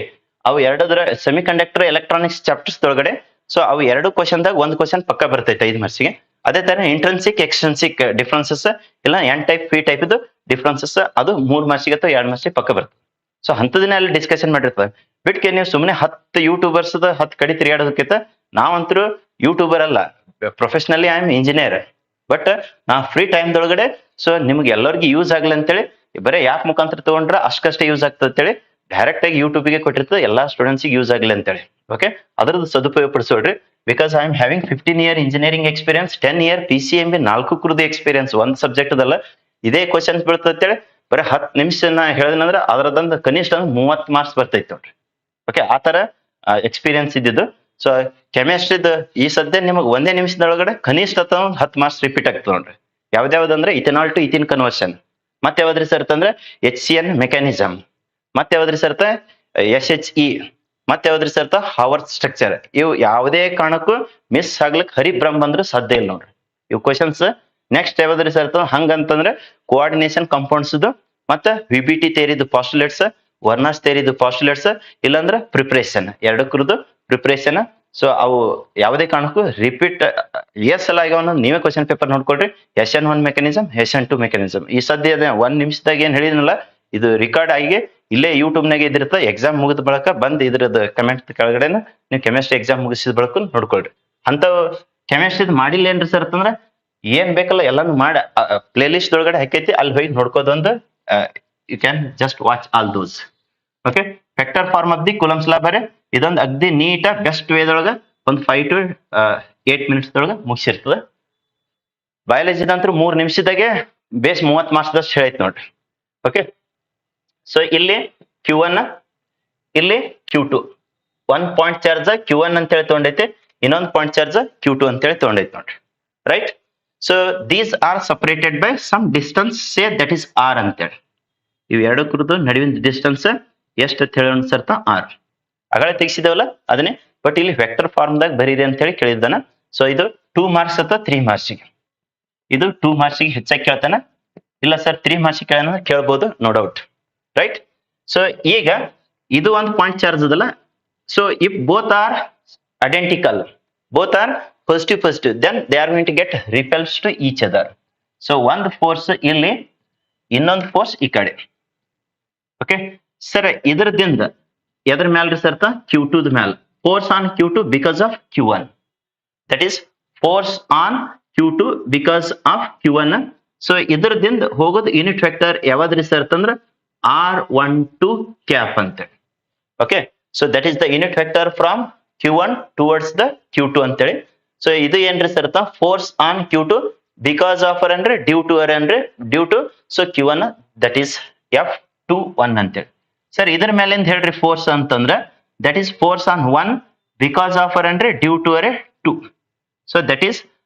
ಅವು ಎರಡದ್ರ ಸೆಮಿ ಕಂಡಕ್ಟರ್ ಎಲೆಕ್ಟ್ರಾನಿಕ್ಸ್ ಚಾಪ್ಟರ್ಸ್ ಒಳಗಡೆ. ಸೊ ಅವು ಎರಡು ಕ್ವಶನ್ದಾಗ ಒಂದು ಕ್ವಶನ್ ಪಕ್ಕ ಬರ್ತೈತೆ 5 ಮಾರ್ಕ್ಸ್ಗೆ. ಅದೇ ತರ ಇಂಟ್ರೆನ್ಸಿಕ್ ಎಕ್ಸ್ಟ್ರೆನ್ಸಿಕ್ ಡಿಫ್ರೆನ್ಸಸ್ ಇಲ್ಲ ಎನ್ ಟೈಪ್ ಪಿ ಟೈಪ್ ಇದು ಡಿಫ್ರೆನ್ಸಸ್ ಅದು 3 ಮಾರ್ಕ್ಸ್ಗೆ ಅಥವಾ 2 ಮಾರ್ಕ್ಸ್ಗೆ ಪಕ್ಕ ಬರ್ತದೆ. ಸೊ ಅಂತದನ್ನೇ ಅಲ್ಲಿ ಡಿಸ್ಕಷನ್ ಮಾಡಿರ್ತಾರೆ. ಬಿಟ್ಕೆ ನೀವು ಸುಮ್ಮನೆ 10 ಯೂಟ್ಯೂಬರ್ಸ್ 10 ಕಡೆ ತಿರುಗಾಡೋದಕ್ಕಿಂತ, ನಾವಂತರೂ ಯೂಟ್ಯೂಬರ್ ಅಲ್ಲ, professionally I am engineer, but ನಾ ಫ್ರೀ ಟೈಮ್ದೊಳಗಡೆ ಸೊ ನಿಮ್ಗೆ ಎಲ್ಲರಿಗೂ ಯೂಸ್ ಆಗ್ಲಿ ಅಂತೇಳಿ ಬರೀ ಯಾಪ್ ಮುಖಾಂತರ ತಗೊಂಡ್ರೆ ಅಷ್ಟೇ ಯೂಸ್ ಆಗ್ತದೆ ಅಂತೇಳಿ ಡೈರೆಕ್ಟ್ ಆಗಿ ಯೂಟ್ಯೂಬ್ಗೆ ಕೊಟ್ಟಿರ್ತದೆ, ಎಲ್ಲಾ ಸ್ಟೂಡೆಂಟ್ಸ್ಗೆ ಯೂಸ್ ಆಗಲಿ ಅಂತೇಳಿ. ಓಕೆ, ಅದ್ರದ್ದು ಸದುಪಯೋಗ ಪಡಿಸೋಡ್ರಿ. Because I am having 15 year engineering experience, 10 year PCMB 4 ಕುರ್ದು ಎಕ್ಸ್ಪೀರಿಯನ್ಸ್, ಒಂದು ಸಬ್ಜೆಕ್ಟ್ ಅದಲ್ಲ. ಇದೇ ಕ್ವಶನ್ಸ್ ಬೀಳ್ತದೆ ಅಂತೇಳಿ ಬರೀ 10 ನಿಮಿಷ ನಾ ಹೇಳಿದ್ನಂದ್ರೆ ಅದ್ರದಂದು ಕನಿಷ್ಠ 30 ಮಾರ್ಕ್ಸ್ ಬರ್ತೈತೆ ನೋಡ್ರಿ. ಓಕೆ, ಆ ತರ ಎಕ್ಸ್ಪೀರಿಯನ್ಸ್ ಇದ್ದಿದ್ದು. ಸೊ ಕೆಮಿಸ್ಟ್ರಿದ್ ಈ ಸದ್ಯ ನಿಮಗೆ ಒಂದೇ ನಿಮಿಷದೊಳಗಡೆ ಕನಿಷ್ಠ 10 ಮಾರ್ಕ್ಸ್ ರಿಪೀಟ್ ಆಗ್ತದೆ ನೋಡ್ರಿ. ಯಾವ್ದಾವ್ದಂದ್ರೆ ಇಥೆನಾಲ್ ಟು ಇಥಿನ್ ಕನ್ವರ್ಷನ್, ಮತ್ತೆ ಯಾವ್ದ್ರಿ ಸರ್ ಅಂತಂದ್ರೆ HCN ಮೆಕ್ಯಾನಿಸಮ್, ಮತ್ತೆ ಯಾವ್ದ್ರಿ ಸರ್ತ SHE, ಮತ್ತೆ ಯಾವ್ದ್ರಿ ಸರ್ತ ಹಾವರ್ತ್ ಸ್ಟ್ರಕ್ಚರ್. ಇವು ಯಾವುದೇ ಕಾರಣಕ್ಕೂ ಮಿಸ್ ಆಗ್ಲಿಕ್ಕೆ ಹರಿಭ್ರಮ್ ಬಂದ್ರೆ ಸಾಧ್ಯ ಇಲ್ಲ ನೋಡ್ರಿ ಇವು ಕ್ವಶನ್ಸ್. ನೆಕ್ಸ್ಟ್ ಯಾವ್ದ್ರಿ ಸರ್ತ ಹಂಗಂತಂದ್ರೆ ಕೋಆರ್ಡಿನೇಷನ್ ಕಾಂಪೌಂಡ್ಸ್ ಮತ್ತೆ VBT ಥಿಯರಿದು ಪಾಸ್ಟುಲೇಟ್ಸ್, ವರ್ನಾಸ್ ಥಿಯರಿದು ಪಾಸ್ಟುಲೇಟ್ಸ್, ಇಲ್ಲಾಂದ್ರೆ ಪ್ರಿಪರೇಷನ್, ಎರಡಕ್ಕರದು ಪ್ರಿಪರೇಷನ್. ಸೊ ಅವು ಯಾವುದೇ ಕಾರಣಕ್ಕೂ ರಿಪೀಟ್ ಸಲ ಆಗ್ಯಾವ ನೀವೇ ಕ್ವಶನ್ ಪೇಪರ್ ನೋಡ್ಕೊಳ್ರಿ. SN1 mechanism, SN2 mechanism. ಈ ಸದ್ಯ 1 ನಿಮಿಷದಾಗ ಏನ್ ಹೇಳಿದ್ನಲ್ಲ ಇದು ರಿಕಾರ್ಡ್ ಆಗಿ ಇಲ್ಲೇ ಯೂಟ್ಯೂಬ್ನಾಗ ಇದಿರ್ತ. ಎಕ್ಸಾಮ್ ಮುಗಿದ ಬಳಕ ಬಂದ್ ಇದ್ರದ್ದು ಕಮೆಂಟ್ ಕೆಳಗಡೆನ ನೀವು ಕೆಮಿಸ್ಟ್ರಿ ಎಕ್ಸಾಮ್ ಮುಗಿಸಿದ ಬಳಕ ನೋಡ್ಕೊಳ್ರಿ. ಅಂತ ಕೆಮಿಸ್ಟ್ರಿ ಮಾಡಿಲ್ಲ ಏನ್ರಿ ಸರ್ ಅಂತಂದ್ರೆ ಏನ್ ಬೇಕಲ್ಲ ಎಲ್ಲಾನು ಮಾಡಿ ಪ್ಲೇ ಲಿಸ್ಟ್ ಒಳಗಡೆ ಹಾಕೈತಿ, ಅಲ್ಲಿ ಹೋಗಿ ನೋಡ್ಕೋದೊಂದು. You can just watch all those. Okay, vector form of the Coulomb's law ಬರೀ ಇದೊಂದು ಅಗ್ದಿ ನೀಟ ಬೆಸ್ಟ್ ವೇದೊಳಗ ಒಂದು 5 to 8 ಮಿನಿಟ್ಸ್ ದೊಳಗ ಮುಗಿಸಿರ್ತದೆ. ಬಯಾಲಜಿದಂತೂ 3 ನಿಮಿಷದಾಗೆ ಬೇಸ್ 30 ಮಾರ್ಕ್ಸ್ ದಷ್ಟು ಹೇಳೈತಿ ನೋಡ್ರಿ. ಓಕೆ, ಸೊ ಇಲ್ಲಿ Q1 ಇಲ್ಲಿ Q2 1 ಪಾಯಿಂಟ್ ಚಾರ್ಜ್ Q1 ಅಂತ ಹೇಳಿ ತಗೊಂಡೈತಿ, ಇನ್ನೊಂದು ಪಾಯಿಂಟ್ ಚಾರ್ಜ್ Q2 ಅಂತ ಹೇಳಿ ತಗೊಂಡೈತಿ ನೋಡ್ರಿ. Right, so these are separated by some distance, say that is R ಅಂತೇಳಿ. ಇವು ಎರಡಕ್ಕರದ್ದು ನಡುವಿನ ಡಿಸ್ಟೆನ್ಸ್ ಎಷ್ಟು ಅಂತ ಹೇಳಿ ಅನ್ಸರ್ತ R. ಆಗಲೇ ತೆಗಿಸಿದೇವಲ್ಲ ಅದನ್ನೇ, ಬಟ್ ಇಲ್ಲಿ ವೆಕ್ಟರ್ ಫಾರ್ಮ್ದಾಗ ಬರೀರಿ ಅಂತ ಹೇಳಿ ಕೇಳಿದ್ದಾನ. ಸೊ ಇದು 2 ಮಾರ್ಕ್ಸ್ ಅಥವಾ 3 ಮಾರ್ಕ್ಸ್ಗೆ, ಇದು 2 ಮಾರ್ಕ್ಸ್ಗೆ ಹೆಚ್ಚಾಗಿ ಕೇಳ್ತಾನ. ಇಲ್ಲ ಸರ್ 3 ಮಾರ್ಕ್ಸ್ಗೆ ಕೇಳೋಣ ಕೇಳ್ಬೋದು, ನೋ ಡೌಟ್. ರೈಟ್, ಸೊ ಈಗ ಇದು ಒಂದು ಪಾಯಿಂಟ್ ಚಾರ್ಜ್ ಅದಲ್ಲ. So if both are identical, both are positive, then they are going to get repels to each other. So ಒಂದು ಫೋರ್ಸ್ ಇಲ್ಲಿ, ಇನ್ನೊಂದು ಫೋರ್ಸ್ ಈ ಕಡೆ. ಓಕೆ ಸರ್, ಇದ್ರದಿಂದ ಎದ್ರ ಮ್ಯಾಲ್ರಿ ಸರ್ತ Q2 ಮ್ಯಾಲ force on Q2 because of Q1, that is force on Q2 because of Q1. So ಇದ್ರದಿಂದ ಹೋಗೋದು ಯೂನಿಟ್ ವೆಕ್ಟರ್ ಯಾವ್ದ್ರಿ ಸರ್ ಅಂತಂದ್ರ R12 ಕ್ಯಾಪ್ ಅಂತೇಳಿ. Okay, so that is the unit vector from Q1 towards the Q2 ಅಂತೇಳಿ. So ಇದು ಏನ್ರಿ sir force on Q2 because of r ಅಂದ್ರೆ due to r ಅಂದ್ರೆ due to. So Q1 that is F21 ಅಂತೇಳಿ. Sir ಇದ್ರ ಮೇಲಿಂದ ಹೇಳ್ರಿ force ಅಂತಂದ್ರೆ that is force on one because of ಅಂದ್ರೆ due to r two. So that is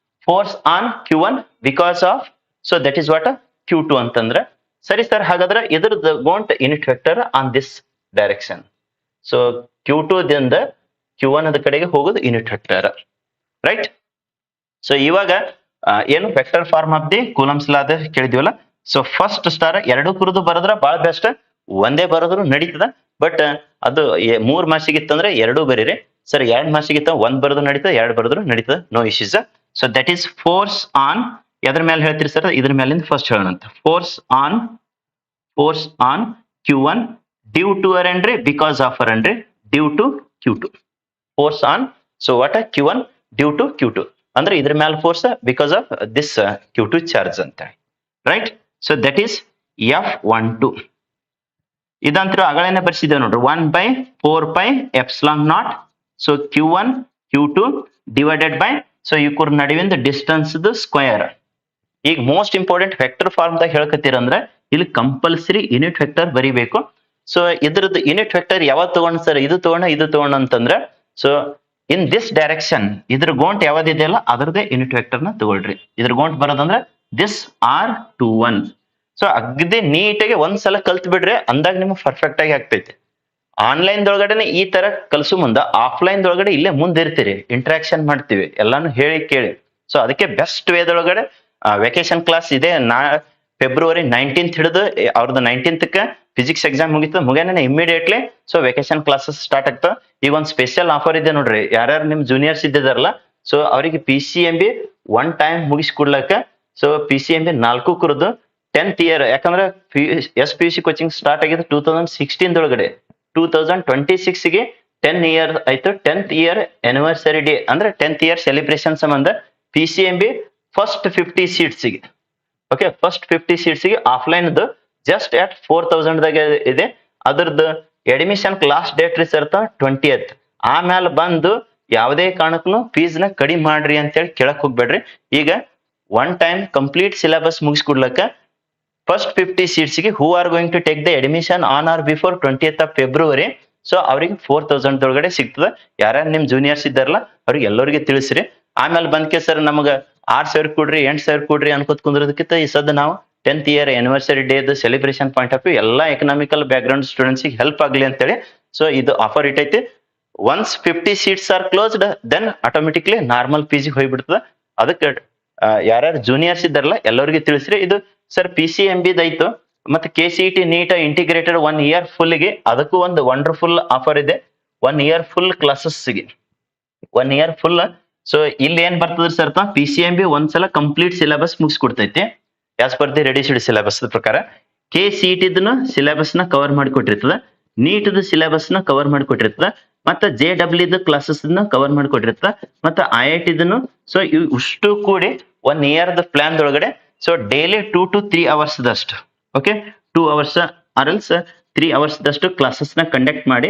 force on Q1 because of, so that is what Q2 ಅಂತಂದ್ರೆ. ಸರಿ sir, ಹಾಗಾದ್ರೆ ಇದ್ರದ್ದು ಗೋಂಟ್ unit vector on this direction. So Q2 ದಿಂದ Q1 ಅದ ಕಡೆಗೆ ಹೋಗೋದು ಯೂನಿಟ್ ವೆಕ್ಟರ್, ರೈಟ್. ಸೊ ಇವಾಗ ಏನು vector form of the Coulomb's law ಅದ ಕೇಳಿದ್ವಲ್ಲ. ಸೊ ಫಸ್ಟ್ ಸ್ಟಾರ್ ಎರಡು ಕುರಿದು ಬರದ್ರ ಬಹಳ ಬೆಸ್ಟ್, ಒಂದೇ ಬರೋದ್ರು ನಡೀತದ. ಬಟ್ ಅದು 3 ಮಾರ್ಕ್ಸಿಗೆ ಇತ್ತಂದ್ರೆ ಎರಡು ಬರೀರಿ. ಸರ್ 2 ಮಾರ್ಕ್ಸಿಗೆ ಇತ್ತ ಒಂದ್ ಬರೋದು ನಡೀತದ, 2 ಬರೋದ್ರು ನಡೀತದ, no issues. So that is force on, ಎದ್ರ ಮೇಲೆ ಹೇಳ್ತೀರಿ ಸರ್? ಇದ್ರ ಮೇಲಿಂದ ಫಸ್ಟ್ ಹೇಳೋಣಂತ. Force on Q1 due to ಅಂದ್ರೆ ಬಿಕಾಸ್ ಆಫ್ ಅಂದ್ರೆ due to Q2. Force on, so what Q1 due to Q2 ಅಂದ್ರೆ ಇದ್ರ ಮೇಲೆ force because of this Q2 charge ಅಂತ, right. So that is F12. ಇದಂತೂ ಅಗಳೇನೆ ಬರ್ಸಿದ್ದೇವೆ ನೋಡ್ರಿ, 1/4πε0. So Q1 Q2 divided by, so ಇವ್ರ ನಡುವಿನ ಡಿಸ್ಟೆನ್ಸ್ ಸ್ಕ್ವೇರ್. ಈಗ ಮೋಸ್ಟ್ ಇಂಪಾರ್ಟೆಂಟ್ ವೆಕ್ಟರ್ ಫಾರ್ಮ್ ದಾಗ ಹೇಳ್ಕತ್ತೀರಂದ್ರೆ ಇಲ್ಲಿ ಕಂಪಲ್ಸರಿ ಯೂನಿಟ್ ವೆಕ್ಟರ್ ಬರಿಬೇಕು. ಸೊ ಇದ್ರದ್ದು ಯೂನಿಟ್ ವೆಕ್ಟರ್ ಯಾವಾಗ ತಗೊಂಡ್ ಸರ್? ಇದು ತಗೊಂಡ ಅಂತಂದ್ರೆ, ಸೊ ಇನ್ ದಿಸ್ ಡೈರೆಕ್ಷನ್ ಇದ್ರ ಗೋಂಟ್ ಯಾವ್ದಿದೆಯಲ್ಲ ಅದರದೇ ಯೂನಿಟ್ ವೆಕ್ಟರ್ ನ ತಗೊಳ್ರಿ. ಇದ್ರ ಗೋಂಟ್ ಬರೋದಂದ್ರೆ ದಿಸ್ R21. ಸೊ ಅಗದಿ ನೀಟಾಗಿ ಒಂದ್ಸಲ ಕಲ್ತ್ ಬಿಡ್ರಿ, ಅಂದಾಗ ನಿಮ್ಗೆ ಪರ್ಫೆಕ್ಟ್ ಆಗಿ ಆಗ್ತೈತಿ. ಆನ್ಲೈನ್ ದೊಳಗಡೆನೆ ಈ ತರ ಕಲ್ಸು ಮುಂದ ಆಫ್ಲೈನ್ ದೊಳಗಡೆ ಇಲ್ಲೇ ಮುಂದಿರ್ತೀರಿ, ಇಂಟ್ರಾಕ್ಷನ್ ಮಾಡ್ತೀವಿ ಎಲ್ಲಾನು ಹೇಳಿ ಕೇಳಿ. ಸೊ ಅದಕ್ಕೆ ಬೆಸ್ಟ್ ವೇದೊಳಗಡೆ ವೆಕೇಶನ್ ಕ್ಲಾಸ್ ಇದೆ. ಫೆಬ್ರವರಿ 19th ಹಿಡಿದು ಅವ್ರದ್ದು 19th ಫಿಸಿಕ್ಸ್ ಎಕ್ಸಾಮ್ ಮುಗಿಯಾನ immediately so vacation classes start ಆಗ್ತಾವ. ಈಗ ಒಂದು ಸ್ಪೆಷಲ್ ಆಫರ್ ಇದೆ ನೋಡ್ರಿ, ಯಾರ್ಯಾರು ನಿಮ್ ಜೂನಿಯರ್ಸ್ ಇದ್ದಿದಾರಲ್ಲ, ಸೊ ಅವರಿಗೆ PCMB ಒನ್ ಟೈಮ್ ಮುಗಿಸ್ಕೊಡ್ಲಕ್ಕ. ಸೊ PCMB 4 ಕುರಿದು 10th ಇಯರ್, ಯಾಕಂದ್ರೆ SPUC ಕೋಚಿಂಗ್ ಸ್ಟಾರ್ಟ್ ಆಗಿದೆ 2016 ಒಳಗಡೆ. 2026ಗೆ 10 ಇಯರ್ ಆಯ್ತು. 10th ಇಯರ್ ಆನಿವರ್ಸರಿ ಡೇ ಅಂದ್ರೆ 10th ಇಯರ್ ಸೆಲೆಬ್ರೇಷನ್ ಸಂಬಂಧ PCMB ಫಸ್ಟ್ 50 ಸೀಟ್ಸ್ಗೆ, ಓಕೆ, ಫಸ್ಟ್ 50 ಸೀಟ್ಸ್ಗೆ ಆಫ್ಲೈನ್ ಜಸ್ಟ್ at 4000 ದಾಗ ಇದೆ. ಅದ್ರದ್ದು ಅಡ್ಮಿಷನ್ ಲಾಸ್ಟ್ ಡೇಟ್ ರೀ ಸರ್ 20th. ಆಮೇಲೆ ಬಂದು ಯಾವುದೇ ಕಾರಣಕ್ಕೂ ಫೀಸ್ ನ ಕಡಿಮೆ ಮಾಡ್ರಿ ಅಂತೇಳಿ ಕೇಳಕ್ ಹೋಗ್ಬೇಡ್ರಿ. ಈಗ ಒನ್ ಟೈಮ್ ಕಂಪ್ಲೀಟ್ ಸಿಲೆಬಸ್ ಮುಗಿಸ್ಕೊಡ್ಲಕ್ಕ ಫಸ್ಟ್ 50 ಸೀಟ್ಸ್ಗೆ who are going to take the admission on or before 20th of February. So ಅವ್ರಿಗೆ 4000 ಒಳಗಡೆ ಸಿಗ್ತದ. ಯಾರ್ಯಾರು ನಿಮ್ ಜೂನಿಯರ್ಸ್ ಇದ್ದಾರಲ್ಲ ಅವ್ರಿಗೆ ಎಲ್ಲರಿಗೆ ತಿಳಿಸ್ರಿ. ಆಮೇಲೆ ಬಂದ್ಕೆ ಸರ್ ನಮಗ 6000 ಕೊಡ್ರಿ 8000 ಕೊಡ್ರಿ ಅನ್ಕೋತ್ ಕುಂದ್ರದಕ್ಕಿಂತ ಈ ಸದ್ದ ನಾವು 10th year anniversary day celebration point of view ಎಲ್ಲಾ economical background students help ಆಗ್ಲಿ ಅಂತೇಳಿ ಸೊ ಇದು ಆಫರ್ ಇಟ್ಟೈತಿ. Once 50 seats are closed then automatically normal PG ಹೋಗ್ಬಿಡ್ತದ. ಅದಕ್ಕೆ ಯಾರ್ಯಾರು ಜೂನಿಯರ್ಸ್ ಇದ್ದಾರಲ್ಲ ಎಲ್ಲರಿಗೆ ತಿಳಿಸ್ರಿ. ಇದು ಸರ್ PCMB ದೈತು ಮತ್ತೆ KCET NEET integrated 1 year full ಗೆ ಅದಕ್ಕೂ ಒಂದು ವಂಡರ್ಫುಲ್ ಆಫರ್ ಇದೆ. 1 ಇಯರ್ ಫುಲ್ ಕ್ಲಾಸಸ್ಗೆ 1 ಇಯರ್ ಫುಲ್. ಸೊ ಇಲ್ಲಿ ಏನ್ ಬರ್ತದ್ರಿ ಸರ್ PCMB ಒಂದ್ಸಲ ಕಂಪ್ಲೀಟ್ ಸಿಲೆಬಸ್ ಮುಗಿಸ್ಕೊಡ್ತೈತಿ as per the reduced syllabus ಪ್ರಕಾರ. KCET ಸಿಲೆಬಸ್ ನ ಕವರ್ ಮಾಡಿಕೊಟ್ಟಿರ್ತದ, ನೀಟ್ ಸಿಲೆಬಸ್ ನ ಕವರ್ ಮಾಡಿಕೊಟ್ಟಿರ್ತದ, ಮತ್ತೆ JEE ಕ್ಲಾಸಸ್ ಕವರ್ ಮಾಡಿಕೊಟ್ಟಿರ್ತದ, ಮತ್ತೆ IIT ಸೊ ಇಷ್ಟು ಕೂಡಿ 1 ಇಯರ್ ಪ್ಲಾನ್ ಒಳಗಡೆ ಸೊ ಡೈಲಿ 2 to 3 hours ದಷ್ಟು, okay, 2 hours or else 3 hours ದಷ್ಟು ಕ್ಲಾಸಸ್ ನ ಕಂಡಕ್ಟ್ ಮಾಡಿ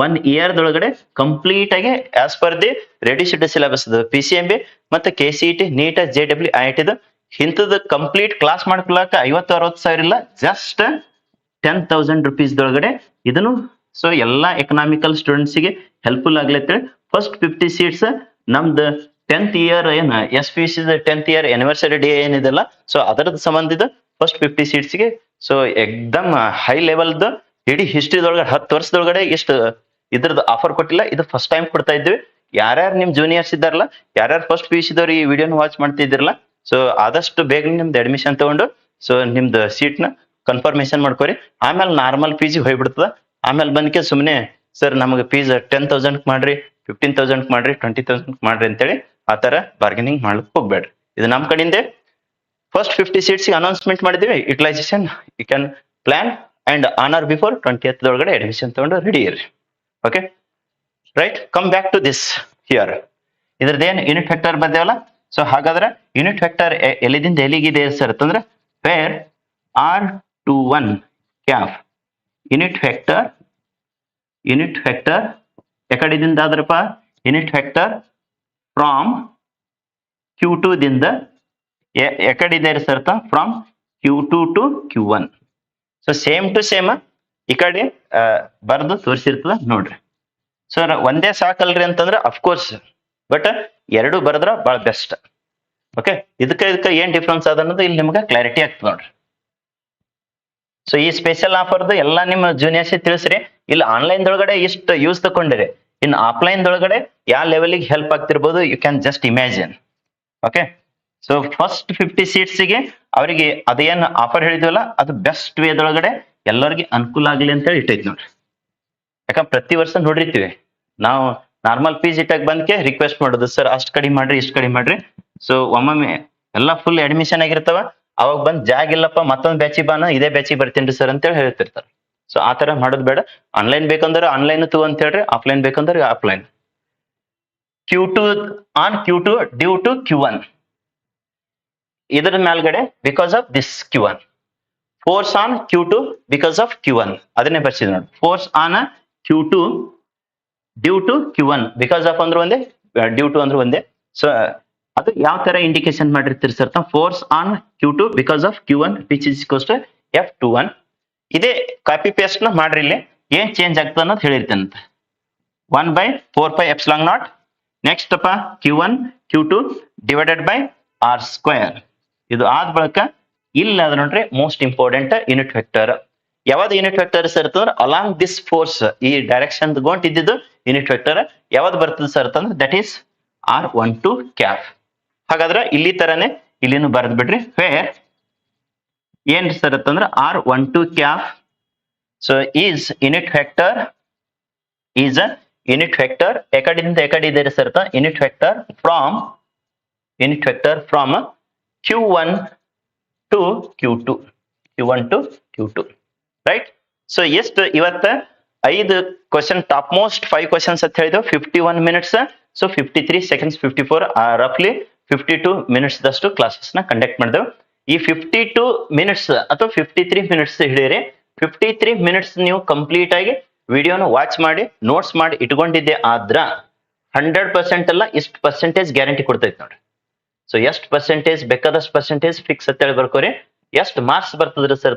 1 ಇಯರ್ ಒಳಗಡೆ ಕಂಪ್ಲೀಟ್ ಆಗಿ as per the reduced syllabus PCMB ಮತ್ತೆ KCET ನೀಟ್ JEE IIT ಇಂಥದ್ದು ಕಂಪ್ಲೀಟ್ ಕ್ಲಾಸ್ ಮಾಡ್ಕೊಳಕ 50-60 ಸಾವಿರ ಇಲ್ಲ, ಜಸ್ಟ್ 10,000 rupees ಒಳಗಡೆ ಇದನ್ನು ಸೊ ಎಲ್ಲಾ ಎಕನಾಮಿಕಲ್ ಸ್ಟೂಡೆಂಟ್ಸ್ ಗೆ ಹೆಲ್ಪ್ಫುಲ್ ಆಗ್ಲೈತೆ. ಫಸ್ಟ್ 50 ಸೀಟ್ಸ್ ನಮ್ದು 10th ಇಯರ್ ಏನ SPUC 10th year anniversary day ಏನಿದೆಲ್ಲ ಸೊ ಅದರದ ಸಂಬಂಧಿತ ಫಸ್ಟ್ 50 ಸೀಟ್ಸ್ ಗೆ ಸೊ ಎಕ್ದಮ್ ಹೈ ಲೆವೆಲ್ದ ಇಡೀ ಹಿಸ್ಟ್ರಿದೊಳಗಡೆ 10 ವರ್ಷದೊಳಗಡೆ ಇಷ್ಟು ಇದ್ರದ್ದು ಆಫರ್ ಕೊಟ್ಟಿಲ್ಲ. ಇದು ಫಸ್ಟ್ ಟೈಮ್ ಕೊಡ್ತಾ ಇದ್ವಿ. ಯಾರ್ಯಾರು ನಿಮ್ ಜೂನಿಯರ್ಸ್ ಇದ್ದಾರಲ್ಲ, ಯಾರ್ಯಾರು ಫಸ್ಟ್ PUC ದವ್ರು ಈ ವಿಡಿಯೋನ ವಾಚ್ ಮಾಡ್ತಿದ್ದಿರಲ್ಲ, ಸೊ ಆದಷ್ಟು ಬೇಗ ನಿಮ್ದು ಅಡ್ಮಿಷನ್ ತಗೊಂಡು ಸೊ ನಿಮ್ದು ಸೀಟ್ ನ ಕನ್ಫರ್ಮೇಶನ್ ಮಾಡ್ಕೋರಿ. ಆಮೇಲೆ ನಾರ್ಮಲ್ PG ಹೋಗ್ಬಿಡ್ತದ. ಆಮೇಲೆ ಬಂದ್ಕೆ ಸುಮ್ನೆ ಸರ್ ನಮಗೆ ಫೀಸ್ 10,000 ಮಾಡ್ರಿ, 15,000 ಮಾಡ್ರಿ, 20,000 ಮಾಡ್ರಿ ಅಂತೇಳಿ ಆತರ ಬಾರ್ಗೇನಿಂಗ್ ಮಾಡ್ಲಿಕ್ಕೆ ಹೋಗ್ಬೇಡ್ರಿ. ಇದು ನಮ್ ಕಡೆಯಿಂದ ಫಸ್ಟ್ 50 ಸೀಟ್ಸ್ ಅನೌನ್ಸ್ಮೆಂಟ್ ಮಾಡಿದೀವಿ. Utilization you can plan and on or before 20th ಒಳಗಡೆ ಅಡ್ಮಿಷನ್ ತಗೊಂಡು ರೆಡಿ ಇರ್ರಿ. Okay right, come back to this here. ಇದ್ರದ್ದೇನು ಯೂನಿಟ್ ವೆಕ್ಟರ್ ಬಂದೇವಲ್ಲ, ಸೊ ಹಾಗಾದ್ರೆ ಯೂನಿಟ್ ವೆಕ್ಟರ್ ಎಲ್ಲಿದಿಂದ ಎಲ್ಲಿಗಿದೆ ಸರ್ ಅಂತಂದ್ರೆ where R21 cap unit vector ಎಕಡೆದಿಂದ ಆದ್ರಪ್ಪ ಯೂನಿಟ್ ವೆಕ್ಟರ್ ಫ್ರಾಮ್ Q2 ದಿಂದ ಎಕಡೆ ಇದೆ sir from Q2 to Q1. So same to same ಈ ಕಡೆ ಬರ್ದು ತೋರಿಸಿರ್ತದ ನೋಡ್ರಿ. ಸೊ ಒಂದೇ ಸಾಕಲ್ರಿ ಅಂತಂದ್ರೆ ಅಫ್ಕೋರ್ಸ್, ಬಟ್ ಎರಡು ಬರದ್ರ ಬಹಳ ಬೆಸ್ಟ್. ಓಕೆ, ಇದಕ್ಕೆ ಏನ್ ಡಿಫ್ರೆನ್ಸ್ ಅದ ಅನ್ನೋದು ಇಲ್ಲಿ ನಿಮ್ಗೆ ಕ್ಲಾರಿಟಿ ಆಗ್ತದೆ ನೋಡ್ರಿ. ಸೊ ಈ ಸ್ಪೆಷಲ್ ಆಫರ್ದು ಎಲ್ಲ ನಿಮ್ಮ ಜೂನಿಯರ್ಸ್ ತಿಳಿಸ್ರಿ. ಇಲ್ಲಿ ಆನ್ಲೈನ್ ದೊಳಗಡೆ ಇಷ್ಟು ಯೂಸ್ ತಗೊಂಡಿರಿ, ಇನ್ ಆಫ್ಲೈನ್ ದೊಳಗಡೆ ಯಾವ ಲೆವೆಲ್ಗೆ ಹೆಲ್ಪ್ ಆಗ್ತಿರ್ಬೋದು you can just imagine. Okay, so first 50 ಸೀಟ್ಸ್ಗೆ ಅವರಿಗೆ ಅದೇನ್ ಆಫರ್ ಹೇಳಿದ್ವಲ್ಲ ಅದು ಬೆಸ್ಟ್ ವೇದೊಳಗಡೆ ಎಲ್ಲರಿಗೆ ಅನುಕೂಲ ಆಗ್ಲಿ ಅಂತ ಹೇಳಿ ಇಟ್ಟೈತಿ ನೋಡ್ರಿ. ಯಾಕಂದ್ರೆ ಪ್ರತಿ ವರ್ಷ ನೋಡಿರ್ತೀವಿ ನಾವು ನಾರ್ಮಲ್ ಫೀಸ್ ಇಟ್ಟಾಗ ಬಂದ್ಕೆ ರಿಕ್ವೆಸ್ಟ್ ಮಾಡೋದು, ಸರ್ ಅಷ್ಟ್ ಕಡಿಮೆ ಮಾಡ್ರಿ ಇಷ್ಟ್ ಕಡಿಮೆ ಮಾಡ್ರಿ. ಸೊ ಒಮ್ಮೊಮ್ಮೆ ಎಲ್ಲಾ ಫುಲ್ ಅಡ್ಮಿಷನ್ ಆಗಿರ್ತಾವ, ಅವಾಗ ಬಂದ್ ಜಾಗ ಇಲ್ಲಪ್ಪ ಮತ್ತೊಂದ್ ಬ್ಯಾಚಿ ಬಾನ ಇದೇ ಬ್ಯಾಚಿ ಬರ್ತೀನಿ ಸರ್ ಅಂತ ಹೇಳಿ ಹೇಳ್ತಿರ್ತಾರೆ. ಸೊ ಆ ತರ ಮಾಡೋದು ಬೇಡ. ಆನ್ಲೈನ್ ಬೇಕಂದ್ರೆ ಆನ್ಲೈನ್ ತಗೋ ಅಂತ ಹೇಳ್ರಿ, ಆಫ್ಲೈನ್ ಬೇಕಂದ್ರೆ offline. Q2 on Q2 due to Q1, ಇದರ ಮೇಲ್ಗಡೆ because of this Q1. Force on Q2 because of Q1, ಅದನ್ನೇ ಬರ್ಸಿದ್ ನೋಡಿ. Force on Q2 due to Q1, because of ಅಂದ್ರೆ ಒಂದೇ, ಡ್ಯೂ ಟು ಅಂದ್ರೆ ಒಂದೇ. ಸೊ ಅದು ಯಾವ ತರ ಇಂಡಿಕೇಶನ್ ಮಾಡಿರ್ತೀರಿ sir? Force on Q2 because of Q1 which is equals to F21. ಇದೇ ಕಾಪಿ ಪೇಸ್ಟ್ ನ ಮಾಡ್ರಿ. ಇಲ್ಲಿ ಏನ್ ಚೇಂಜ್ ಆಗ್ತದೆ ಅನ್ನೋದು ಹೇಳಿರ್ತೇನೆ. 1/4πε0. ನೆಕ್ಸ್ಟ್ ಅಪ್ಪ Q1 Q2 divided by R square. ಇದು ಆದ ಬಳಿಕ ಇಲ್ಲ ಅದ ನೋಡ್ರಿ ಮೋಸ್ಟ್ ಇಂಪಾರ್ಟೆಂಟ್ ಯೂನಿಟ್ ವೆಕ್ಟರ್. ಯಾವ್ದು ಯೂನಿಟ್ ವೆಕ್ಟರ್ ಸರ್ ಅಂತಂದ್ರೆ ಅಲಾಂಗ್ ದಿಸ್ ಫೋರ್ಸ್, ಈ ಡೈರೆಕ್ಷನ್ ತಗೊಂಡಿದ್ದು ಯೂನಿಟ್ ವೆಕ್ಟರ್ ಯಾವ್ದು ಬರ್ತದೆ ಸರ್ ಅಂತಂದ್ರೆ ದಟ್ ಈಸ್ R12 ಕ್ಯಾಪ್. ಹಾಗಾದ್ರೆ ಇಲ್ಲಿ ತರನೇ ಇಲ್ಲಿನೂ ಬರ್ದ್ ಬಿಡ್ರಿ. ವೇರ್ ಏನ್ ಸರ್ ಅಂತಂದ್ರೆ R12 cap so is unit vector, is a unit vector ಎಕಡಿಂದ ಎಕಡಿ ಇದೆ sir unit vector from Q1 to Q2, Q1 to Q2, right. So ಎಷ್ಟು ಇವತ್ತ 5 ಕ್ವಶನ್, ಟಾಪ್ ಮೋಸ್ಟ್ 5 ಕ್ವಶನ್ಸ್ ಅಂತ ಹೇಳಿದ್ವು. 51 ಮಿನಿಟ್ಸ್, ಸೊ 53 ಸೆಕೆಂಡ್ಸ್, 54 ರಫ್ಲಿ 52 ಮಿನಿಟ್ಸ್ ದಷ್ಟು ಕ್ಲಾಸಸ್ ನ ಕಂಡಕ್ಟ್ ಮಾಡಿದೆವು. ಈ 52 ಮಿನಿಟ್ಸ್ ಅಥವಾ 53 ಮಿನಿಟ್ಸ್ ಹಿಡಿಯಿರಿ. 53 ಮಿನಿಟ್ಸ್ ನೀವು ಕಂಪ್ಲೀಟ್ ಆಗಿ ವಿಡಿಯೋನ ವಾಚ್ ಮಾಡಿ ನೋಟ್ಸ್ ಮಾಡಿ ಇಟ್ಕೊಂಡಿದ್ದೆ ಆದ್ರ 100% ಅಲ್ಲ ಇಷ್ಟು ಪರ್ಸೆಂಟೇಜ್ ಗ್ಯಾರಂಟಿ ಕೊಡ್ತೈತಿ ನೋಡ್ರಿ. ಸೊ ಎಷ್ಟು ಪರ್ಸೆಂಟೇಜ್ ಬೇಕಾದಷ್ಟು ಪರ್ಸೆಂಟೇಜ್ ಫಿಕ್ಸ್ ಅಂತ ಹೇಳಿ ಬರ್ಕೋರಿ. ಎಷ್ಟು ಮಾರ್ಕ್ಸ್ ಬರ್ತದ್ರಿ ಸರ್?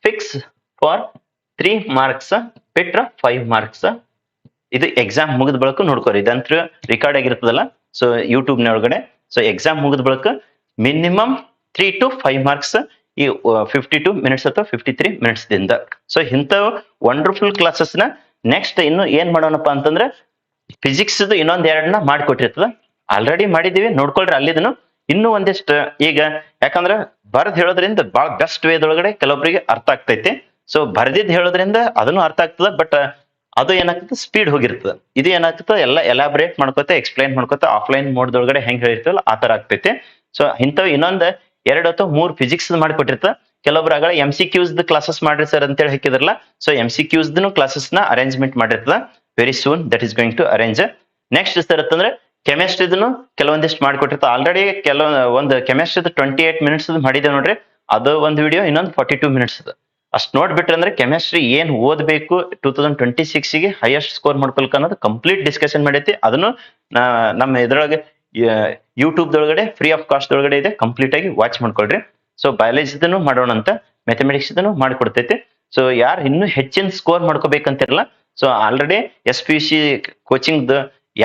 ಫಿಕ್ಸ್ ಫಾರ್ 3 ಮಾರ್ಕ್ಸ್ ಬಿಟ್ರ 5 ಮಾರ್ಕ್ಸ್. ಇದು ಎಕ್ಸಾಮ್ ಮುಗಿದ ಬಳಿಕ ನೋಡ್ಕೋರಿ. ಇದಂತ್ರ ರೆಕಾರ್ಡ್ ಆಗಿರ್ತದಲ್ಲ ಸೊ ಯೂಟ್ಯೂಬ್ ನ ಒಳಗಡೆ. ಸೊ ಎಕ್ಸಾಮ್ ಮುಗಿದ ಬಳಿಕ ಮಿನಿಮಮ್ 3 to 5 ಮಾರ್ಕ್ಸ್ ಈ 52 ಮಿನಿಟ್ಸ್ ಅಥವಾ 53 ಮಿನಿಟ್ಸ್ ದಿಂದ. ಸೊ ಇಂಥ ವಂಡರ್ಫುಲ್ ಕ್ಲಾಸಸ್ ನ ನೆಕ್ಸ್ಟ್ ಇನ್ನು ಏನ್ ಮಾಡೋಣಪ್ಪ ಅಂತಂದ್ರೆ ಫಿಸಿಕ್ಸ್ ಇನ್ನೊಂದ್ 2ನ ಮಾಡಿಕೊಟ್ಟಿರ್ತದ. ಆಲ್ರೆಡಿ ಮಾಡಿದೀವಿ, ನೋಡ್ಕೊಳ್ರಿ ಅಲ್ಲಿದನು. ಇನ್ನೂ ಒಂದಿಷ್ಟು ಈಗ ಯಾಕಂದ್ರೆ ಬರ್ದ್ ಹೇಳೋದ್ರಿಂದ ಬಹಳ ಬೆಸ್ಟ್ ವೇದೊಳಗಡೆ ಕೆಲವೊಬ್ಬರಿಗೆ ಅರ್ಥ ಆಗ್ತೈತಿ. ಸೊ ಬರ್ದಿದ್ ಹೇಳೋದ್ರಿಂದ ಅದನ್ನು ಅರ್ಥ ಆಗ್ತದ, ಬಟ್ ಅದು ಏನಾಗ್ತದೆ ಸ್ಪೀಡ್ ಹೋಗಿರ್ತದೆ. ಇದು ಏನಾಗ್ತದೆ ಎಲ್ಲ ಎಲಾಬ್ರೇಟ್ ಮಾಡ್ಕೋತ ಎಕ್ಸ್ಪ್ಲೈನ್ ಮಾಡ್ಕೋತ ಆಫ್ಲೈನ್ ಮೋಡ್ದೊಳಗಡೆ ಹೆಂಗ್ ಹೇಳಿರ್ತವಲ್ಲ ಆ ತರ ಆಗ್ತೈತಿ. ಸೊ ಇಂಥವ್ ಇನ್ನೊಂದ್ 2 ಅಥವಾ 3 ಫಿಸಿಕ್ಸ್ ಮಾಡಿಕೊಟ್ಟಿರ್ತ. ಕೆಲವೊಬ್ರು ಆಗಲ್ಲ MCQs ಕ್ಲಾಸಸ್ ಮಾಡ್ರಿ ಸರ್ ಅಂತೇಳಿ ಹಾಕಿದ್ರಲ್ಲ. ಸೊ MCQs ಕ್ಲಾಸಸ್ ನ ಅರೇಂಜ್ಮೆಂಟ್ ಮಾಡಿರ್ತದ. Very soon that is going to arrange. Next sir ಅಂತಂದ್ರೆ ಕೆಮಿಸ್ಟ್ರಿದನು ಕೆಲವೊಂದಿಷ್ಟು ಮಾಡಿಕೊಟ್ಟಿರ್ತ. ಆಲ್ರೆಡಿ ಒಂದು ಕೆಮಿಸ್ಟ್ರಿದ್ 28 ಮಿನಿಟ್ಸ್ ಮಾಡಿದೆ ನೋಡ್ರಿ. ಅದು ಒಂದು ವಿಡಿಯೋ, ಇನ್ನೊಂದು 42 ಮಿನಿಟ್ಸ್. ಅಷ್ಟು ನೋಡ್ಬಿಟ್ರೆ ಅಂದ್ರೆ ಕೆಮಿಸ್ಟ್ರಿ ಏನ್ ಓದ್ಬೇಕು 2026ಗೆ ಹೈಯೆಸ್ಟ್ ಸ್ಕೋರ್ ಮಾಡ್ಕೊಳ್ಕ ಅನ್ನೋದು ಕಂಪ್ಲೀಟ್ ಡಿಸ್ಕಷನ್ ಮಾಡೈತಿ. ಅದನ್ನು ನಮ್ಮ ಇದ್ರೊಳಗೆ ಯೂಟ್ಯೂಬ್ ದೊಳಗಡೆ ಫ್ರೀ ಆಫ್ ಕಾಸ್ಟ್ ಒಳಗಡೆ ಇದೆ, ಕಂಪ್ಲೀಟ್ ಆಗಿ ವಾಚ್ ಮಾಡ್ಕೊಳ್ರಿ. ಸೊ ಬಯಾಲಜಿದನು ಮಾಡೋಣ ಅಂತ, ಮ್ಯಾಥಮೆಟಿಕ್ಸ್ ಮಾಡಿಕೊಡ್ತೈತಿ. ಸೊ ಯಾರು ಇನ್ನೂ ಹೆಚ್ಚಿನ ಸ್ಕೋರ್ ಮಾಡ್ಕೋಬೇಕಂತಿರಲ್ಲ, so already SPC coaching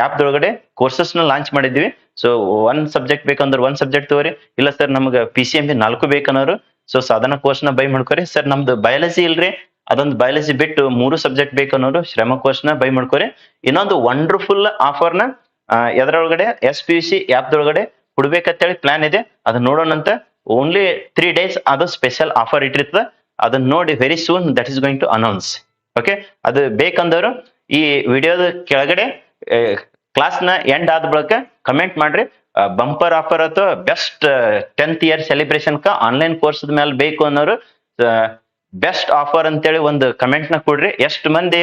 app ದೊಳಗಡೆ ಕೋರ್ಸಸ್ ನ ಲಾಂಚ್ ಮಾಡಿದ್ವಿ. ಸೊ 1 ಸಬ್ಜೆಕ್ಟ್ ಬೇಕಂದ್ರೆ 1 ಸಬ್ಜೆಕ್ಟ್ ತಗೋರಿ. ಇಲ್ಲ ಸರ್ ನಮ್ಗೆ PCMB 4 ಬೇಕನ್ನೋರು ಸೊ ಸಾಧನ ಕೋರ್ಸ್ ನ ಬೈ ಮಾಡ್ಕೋರಿ. ಸರ್ ನಮ್ದು ಬಯಾಲಜಿ ಇಲ್ರಿ, ಅದೊಂದು ಬಯಾಲಜಿ ಬಿಟ್ಟು 3 ಸಬ್ಜೆಕ್ಟ್ ಬೇಕನ್ನೋರು ಶ್ರಮ ಕೋರ್ಸ್ ನ ಬೈ ಮಾಡ್ಕೋರಿ. ಇನ್ನೊಂದು ವಂಡರ್ಫುಲ್ ಆಫರ್ ನ ಎದರೊಳಗಡೆ SPC ಆಪ್ ದೊಳಗಡೆ ಕೊಡ್ಬೇಕಂತೇಳಿ ಪ್ಲಾನ್ ಇದೆ. ಅದನ್ನ ನೋಡೋಣಂತ. ಓನ್ಲಿ 3 days ಅದು ಸ್ಪೆಷಲ್ ಆಫರ್ ಇಟ್ಟಿರ್ತದ. ಅದನ್ನ ನೋಡಿ very soon that is going to announce. Okay, ಅದು ಬೇಕಂದವರು ಈ ವಿಡಿಯೋದ ಕೆಳಗಡೆ ಕ್ಲಾಸ್ ನ ಎಂಡ್ ಆದ ಬಳಿಕ ಕಮೆಂಟ್ ಮಾಡ್ರಿ. ಬಂಪರ್ ಆಫರ್ ಅಥವಾ best 10th year celebration online course ಮೇಲೆ ಬೇಕು ಅನ್ನೋರು ಬೆಸ್ಟ್ ಆಫರ್ ಅಂತೇಳಿ ಒಂದು ಕಮೆಂಟ್ ನ ಕೊಡ್ರಿ. ಎಷ್ಟು ಮಂದಿ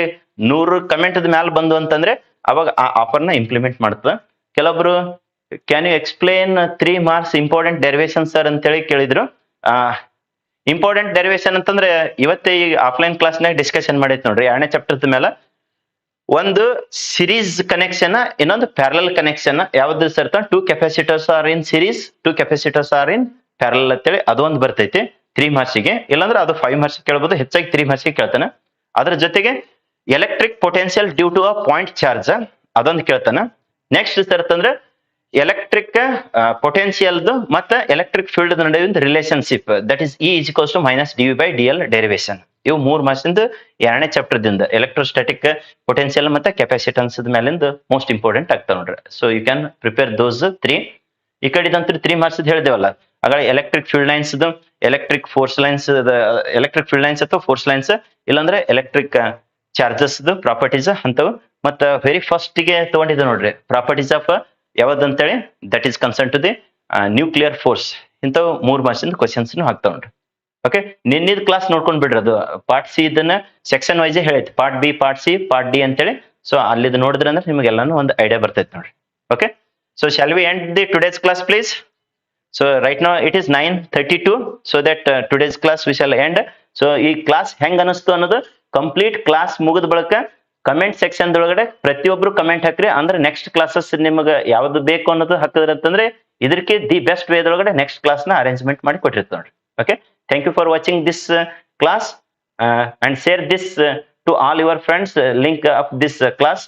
100 ಕಮೆಂಟ್ ಮ್ಯಾಲ ಬಂದು ಅಂತಂದ್ರೆ ಅವಾಗ ಆ ಆಫರ್ ನ ಇಂಪ್ಲಿಮೆಂಟ್ ಮಾಡ್ತದ. ಕೆಲವೊಬ್ರು can you explain 3 marks important derivation sir ಅಂತೇಳಿ ಕೇಳಿದ್ರು. ಇಂಪಾರ್ಟೆಂಟ್ ಡೆರಿವೇಶನ್ ಅಂತಂದ್ರೆ ಇವತ್ತೇ ಈ ಆಫ್ಲೈನ್ ಕ್ಲಾಸ್ ನಾಗ ಡಿಸ್ಕಷನ್ ಮಾಡೈತಿ ನೋಡ್ರಿ. 2ನೇ ಚಾಪ್ಟರ್ ಮೇಲೆ ಒಂದು ಸಿರೀಸ್ ಕನೆಕ್ಷನ್, ಇನ್ನೊಂದು ಪ್ಯಾರಲಲ್ ಕನೆಕ್ಷನ್. ಯಾವ್ದು sir? 2 capacitors R in series, 2 capacitors R in parallel ಅಂತೇಳಿ ಅದೊಂದು ಬರ್ತೈತಿ 3 ಮಾರ್ಕ್ಸಿಗೆ. ಇಲ್ಲಾಂದ್ರೆ ಅದು 5 ಮಾರ್ಕ್ಸ್ ಕೇಳ್ಬೋದು, ಹೆಚ್ಚಾಗಿ 3 ಮಾರ್ಕ್ಸಿಗೆ ಕೇಳ್ತಾನೆ. ಅದ್ರ ಜೊತೆಗೆ electric potential due to a point charge ಅದೊಂದು ಕೇಳ್ತಾನ. ನೆಕ್ಸ್ಟ್ ಸರ್ ಅಂತಂದ್ರೆ ಎಲೆಕ್ಟ್ರಿಕ್ ಪೊಟೆನ್ಷಿಯಲ್ದು ಮತ್ತೆ ಎಲೆಕ್ಟ್ರಿಕ್ ಫೀಲ್ಡ್ ನಡುವಿನ relationship that is E is equals to minus D V by D L derivation. ಇವು 3 ಮಾರ್ಕ್ಸಿಂದ 2ನೇ ಚಾಪ್ಟರ್ ದಿಂದ ಎಲೆಕ್ಟ್ರೋಸ್ಟಾಟಿಕ್ ಪೊಟೆನ್ಷಿಯಲ್ ಮತ್ತೆ ಕೆಪಾಸಿಟನ್ಸ್ ಮೇಲಿಂದ ಮೋಸ್ಟ್ ಇಂಪಾರ್ಟೆಂಟ್ ಆಗ್ತಾವ ನೋಡ್ರಿ. So you can prepare those 3. ಈ ಕಡೆದಂತೂ 3 ಮಾರ್ಕ್ಸ್ ಹೇಳಿದೇವಲ್ಲ ಹಾಗಾಗಿ electric field lines electric force lines electric field lines ಅಥವಾ ಫೋರ್ಸ್ ಲೈನ್ಸ್ ಇಲ್ಲಾಂದ್ರೆ ಎಲೆಕ್ಟ್ರಿಕ್ ಚಾರ್ಜಸ್ ಪ್ರಾಪರ್ಟೀಸ್ ಅಂತವು. ಮತ್ತ ವೆರಿ ಫಸ್ಟ್ ಗೆ ತಗೊಂಡಿದ್ದೆ ನೋಡ್ರಿ ಪ್ರಾಪರ್ಟೀಸ್ ಆಫ್ ಯಾವ್ದಂತೇಳಿ that is concern to the nuclear force. ಇಂಥವು 3 ಮಾರ್ಕ್ಸಿಂದ ಕ್ವಶನ್ಸ್ ಆಗ್ತಾವ ನೋಡ್ರಿ. ಓಕೆ, ನಿನ್ನಿದ್ ಕ್ಲಾಸ್ ನೋಡ್ಕೊಂಡ್ ಬಿಡ್ರಿ. ಅದು ಪಾರ್ಟ್ ಸಿ ಇದನ್ನ ಸೆಕ್ಷನ್ ವೈಸ್ ಹೇಳೈತಿ, part B, part C, part D ಅಂತೇಳಿ. ಸೊ ಅಲ್ಲಿದ್ ನೋಡಿದ್ರೆ ಅಂದ್ರೆ ನಿಮಗೆಲ್ಲಾನು ಒಂದು ಐಡಿಯಾ ಬರ್ತೈತಿ ನೋಡ್ರಿ. Okay, so shall we end the today's class please? So right now it is 9:32, so that today's class we shall end. So ಈ ಕ್ಲಾಸ್ ಹೆಂಗ್ ಅನಿಸ್ತು ಅನ್ನೋದು ಕಂಪ್ಲೀಟ್ ಕ್ಲಾಸ್ ಮುಗಿದ ಬಳಿಕ ಕಮೆಂಟ್ ಸೆಕ್ಷನ್ ದೊಳಗಡೆ ಪ್ರತಿಯೊಬ್ರು ಕಮೆಂಟ್ ಹಾಕ್ರಿ. ಅಂದ್ರೆ ನೆಕ್ಸ್ಟ್ ಕ್ಲಾಸಸ್ ನಿಮಗೆ ಯಾವ್ದು ಬೇಕು ಅನ್ನೋದು ಹಾಕಿದ್ರೆ ಅಂತಂದ್ರೆ ಇದಕ್ಕೆ ದಿ ಬೆಸ್ಟ್ ವೇ ದೊಳಗಡೆ ನೆಕ್ಸ್ಟ್ ಕ್ಲಾಸ್ ನ ಅರೇಂಜ್ಮೆಂಟ್ ಮಾಡಿ ಕೊಟ್ಟಿರ್ತೀವಿ ನೋಡ್ರಿ. Okay, thank you for watching this class and share this to all your friends, link of this class,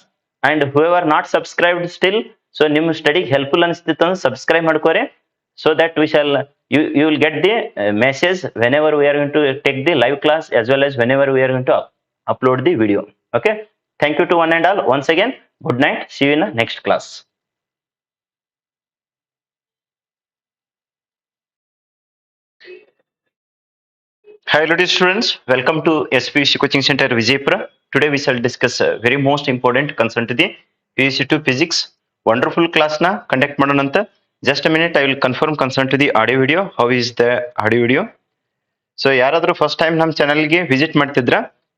and whoever not subscribed still, so ನಿಮ್ಮ ಸ್ಟಡಿಗೆ ಹೆಲ್ಪ್ಫುಲ್ ಅನಿಸ್ತಿತ್ತು ಅಂದ್ರೆ subscribe ಮಾಡ್ಕೋರಿ. So that we shall you will get the message whenever we are going to take the live class as well as whenever we are going to upload the video. Okay, thank you to one and all. Once again, good night, see you in the next class. Hi dear students, welcome to SPC Coaching Center Vijaypura. Today we shall discuss very most important concern to the PUC2 Physics. Wonderful class na conduct madananta. Just a minute, I will confirm concern to the audio video. How is the audio video? So ಯಾರಾದರೂ first time ನಮ್ಮ ಚಾನಲ್ಗೆ visit ಮಾಡ್ತಿದ್ರ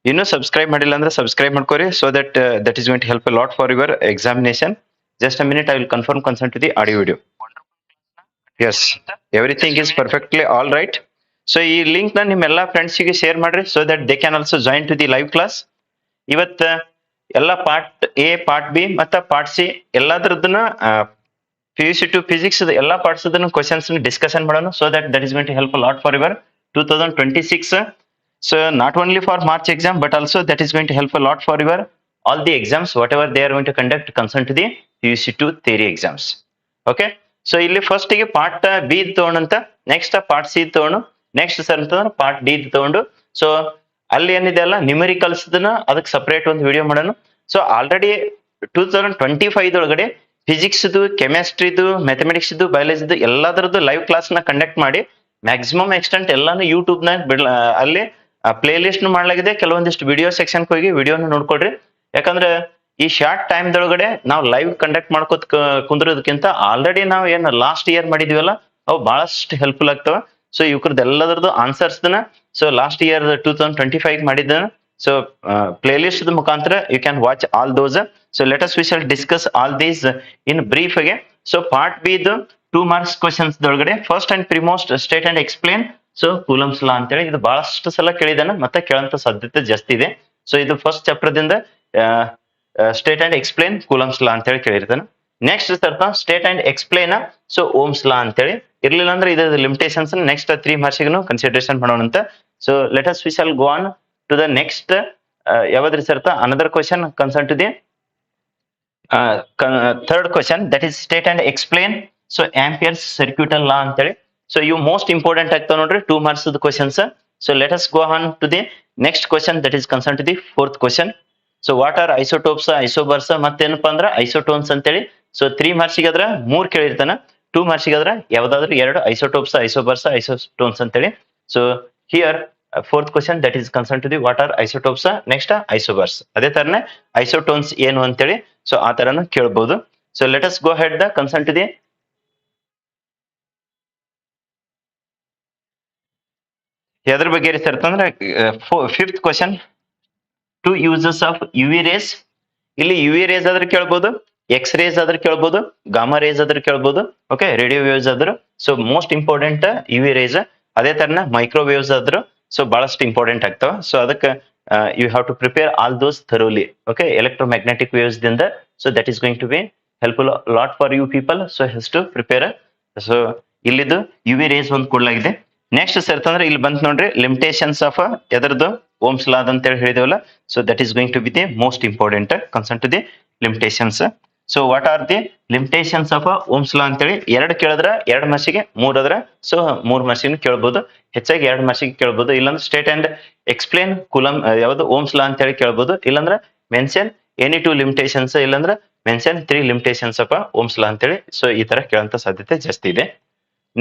ಇನ್ನೂ subscribe ಮಾಡಿಲ್ಲ ಅಂದ್ರೆ subscribe ಮಾಡ್ಕೋರಿ. So that is going to help a lot for your examination. Just a minute, I will confirm concern to the audio video. Yes, everything is perfectly all right. So ಈ link ನ ನಿಮ್ಮೆಲ್ಲ ಫ್ರೆಂಡ್ಸ್ಗೆ share ಮಾಡ್ರಿ so that they can also join to the live class. ಇವತ್ತ ಎಲ್ಲ part A, part B ಮತ್ತು part C ಎಲ್ಲದರದನ್ನ PUC2 Physics ಎಲ್ಲ ಪಾರ್ಟ್ಸ್ ಕ್ವಶನ್ಸ್ ಡಿಸ್ಕಷನ್ ಮಾಡೋಣ. So that is going to help a lot for your 2026. So not only for March exam but also that is going to help a lot for your all the exams whatever they are going to conduct concerned to the PUC2 theory exams. Okay, so ಇಲ್ಲಿ first ಗೆ part B ತಗೊಂಡಂತ next part C ತಗೊಂಡು next sir ಅಂತಂದ್ರೆ part D ತಗೊಂಡು so ಅಲ್ಲಿ ಏನಿದೆ ಅಲ್ಲ ನ್ಯೂಮೆರಿಕಲ್ಸ್ ಅದಕ್ಕೆ ಸಪರೇಟ್ ಒಂದು ವಿಡಿಯೋ ಮಾಡೋಣ. ಸೊ ಆಲ್ರೆಡಿ 2025 ಒಳಗಡೆ ಫಿಸಿಕ್ಸ್ದು, ಕೆಮಿಸ್ಟ್ರಿದು, ಮ್ಯಾಥಮೆಟಿಕ್ಸ್ದು, ಬಯಾಲಜಿದು ಎಲ್ಲದರದ್ದು ಲೈವ್ ಕ್ಲಾಸ್ ನ ಕಂಡಕ್ಟ್ ಮಾಡಿ ಮ್ಯಾಕ್ಸಿಮಮ್ ಎಕ್ಸ್ಟೆಂಟ್ ಎಲ್ಲಾನು ಯೂಟ್ಯೂಬ್ ನಾಗ ಅಲ್ಲಿ ಪ್ಲೇ ಲಿಸ್ಟ್ ಮಾಡಲಾಗಿದೆ. ಕೆಲವೊಂದಿಷ್ಟು ವಿಡಿಯೋ ಸೆಕ್ಷನ್ ಹೋಗಿ ವಿಡಿಯೋನ ನೋಡ್ಕೊಳ್ರಿ. ಯಾಕಂದ್ರೆ ಈ ಶಾರ್ಟ್ ಟೈಮ್ ದೊಳಗಡೆ ನಾವು ಲೈವ್ ಕಂಡಕ್ಟ್ ಮಾಡ್ಕೋತ ಕುಂದ್ರೋದಕ್ಕಿಂತ ಆಲ್ರೆಡಿ ನಾವು ಏನು ಲಾಸ್ಟ್ ಇಯರ್ ಮಾಡಿದ್ವಲ್ಲ ಅವು ಬಹಳಷ್ಟು ಹೆಲ್ಪ್ಫುಲ್ ಆಗ್ತವೆ. ಸೊ ಇವ್ರದ್ದು ಎಲ್ಲದರದ್ದು ಆನ್ಸರ್ಸ್ ಸೊ ಲಾಸ್ಟ್ ಇಯರ್ 2025 ಮಾಡಿದ್ದ ಸೊ ಪ್ಲೇ ಲಿಸ್ಟ್ ಮುಖಾಂತರ you can watch all those. So let us we shall discuss all these in brief ಗೆ. So part B 2 marks questions ದೊಳಗಡೆ first and foremost state and explain so Coulomb's law ಅಂತೇಳಿ ಇದು ಬಹಳಷ್ಟು ಸಲ ಕೇಳಿದಾನ ಮತ್ತೆ ಕೇಳಂತ ಸಾಧ್ಯತೆ ಜಾಸ್ತಿ ಇದೆ. ಸೊ ಇದು ಫಸ್ಟ್ ಚಾಪ್ಟರ್ ದಿಂದ state and explain Coulomb's law ಅಂತೇಳಿ ಕೇಳಿರ್ತಾನೆ. ನೆಕ್ಸ್ಟ್ ತರ್ತಾ state and explain so Ohm's law ಅಂತೇಳಿ ಇರ್ಲಿಲ್ಲ ಅಂದ್ರೆ ಇದ್ರ ಲಿಮಿಟೇಷನ್ಸ್ ನೆಕ್ಸ್ಟ್ 3 ಮಾರ್ಕ್ಸ್ಗೂ ಕನ್ಸಿಡರೇಷನ್ ಮಾಡೋಣ ಅಂತ. So let us we shall go on to the next ಯಾವ್ದ್ರಿ ಸರ್ತಾ another question concern to the third question that is state and explain so Ampere's circuital law ಅಂತೇಳಿ. So ಇವು ಮೋಸ್ಟ್ ಇಂಪಾರ್ಟೆಂಟ್ ಆಗ್ತಾವ ನೋಡ್ರಿ 2 marks questions. So let us go on to the next question that is concern to the fourth question. So what are isotopes, isobars ಮತ್ತೇನಪ್ಪಾ ಅಂದ್ರ isotones ಅಂತೇಳಿ. So 3 ಮಾರ್ಕ್ಸಿಗೆ ಆದ್ರ 3 ಕೇಳಿರ್ತಾನ, 2 ಮಾರ್ಕ್ಸಿಗೆ ಆದ್ರ ಯಾವ್ದಾದ್ರು 2 ಐಸೋಟೋಪ್ಸ್, ಐಸೋಬರ್ಸ್, ಐಸೋಟೋನ್ಸ್ ಅಂತೇಳಿ. So here fourth question that is concern to the what are isotopes, next isobars. ಅದೇ ತರನೇ isotones ಏನು ಅಂತೇಳಿ ಸೊ ಆ ತರನು ಕೇಳಬಹುದು. So let us go head the concern to the ಎದ್ರ ಬಗ್ಗೆ ಇರ್ತಂದ್ರೆ fifth question to uses of UV rays. ಇಲ್ಲಿ UV ರೇಸ್ ಆದ್ರೆ ಕೇಳ್ಬೋದು, ಎಕ್ಸ್ ರೇಸ್ ಆದ್ರೆ ಕೇಳ್ಬೋದು, ಗಾಮಾ ರೇಸ್ ಆದ್ರೆ ಕೇಳ್ಬೋದು. ಓಕೆ, ರೇಡಿಯೋ ವೇವ್ಸ್ ಆದ್ರು so most important UV rays. ಅದೇ ತರನ ಮೈಕ್ರೋವೇವ್ಸ್ ಆದ್ರು ಸೊ ಬಹಳಷ್ಟು ಇಂಪಾರ್ಟೆಂಟ್ ಆಗ್ತಾವ. ಸೊ ಅದಕ್ಕೆ you have to prepare all those thoroughly. Okay, electromagnetic waves ದಿಂದ so that is going to be helpful lot for you people. So has to prepare. So ಇಲ್ಲಿದು UV rays ಒಂದು ಕೊಡ್ಲಾಗಿದೆ. Next sir ಅಂದ್ರೆ ಇಲ್ಲಿ ಬಂತ ನೋಡ್ರಿ limitations of ಎದರದು Ohm's law ಅಂತೇಳಿ ಹೇಳಿದೇವಲ್ಲ, so that is going to be the most important concern to the limitations. So what are the limitations of Ohm's law ಅಂತೇಳಿ 2 ಕೇಳಿದ್ರ 2 ಮಾರ್ಕ್ಸಿಗೆ, 3 ಅದ್ರ ಸೊ 3 ಮಾರ್ಕ್ಸಿಗೆ ಕೇಳ್ಬೋದು, ಹೆಚ್ಚಾಗಿ 2 ಮಾರ್ಕ್ಸಿಗೆ ಕೇಳ್ಬೋದು. ಇಲ್ಲಾಂದ್ರೆ ಸ್ಟೇಟ್ ಅಂಡ್ ಎಕ್ಸ್ಪ್ಲೇನ್ ಕುಲಮ್ ಯಾವ್ದು ಓಮ್ಸ್ ಲಾ ಅಂತೇಳಿ ಕೇಳ್ಬೋದು, ಇಲ್ಲಾಂದ್ರೆ ಮೆನ್ಷನ್ ಎನಿ 2 ಲಿಮಿಟೇಷನ್ಸ್, ಇಲ್ಲಾಂದ್ರೆ mention 3 limitations of Ohm's law ಅಂತೇಳಿ ಸೊ ಈ ತರ ಕೇಳೋಂತ ಸಾಧ್ಯತೆ ಜಾಸ್ತಿ ಇದೆ.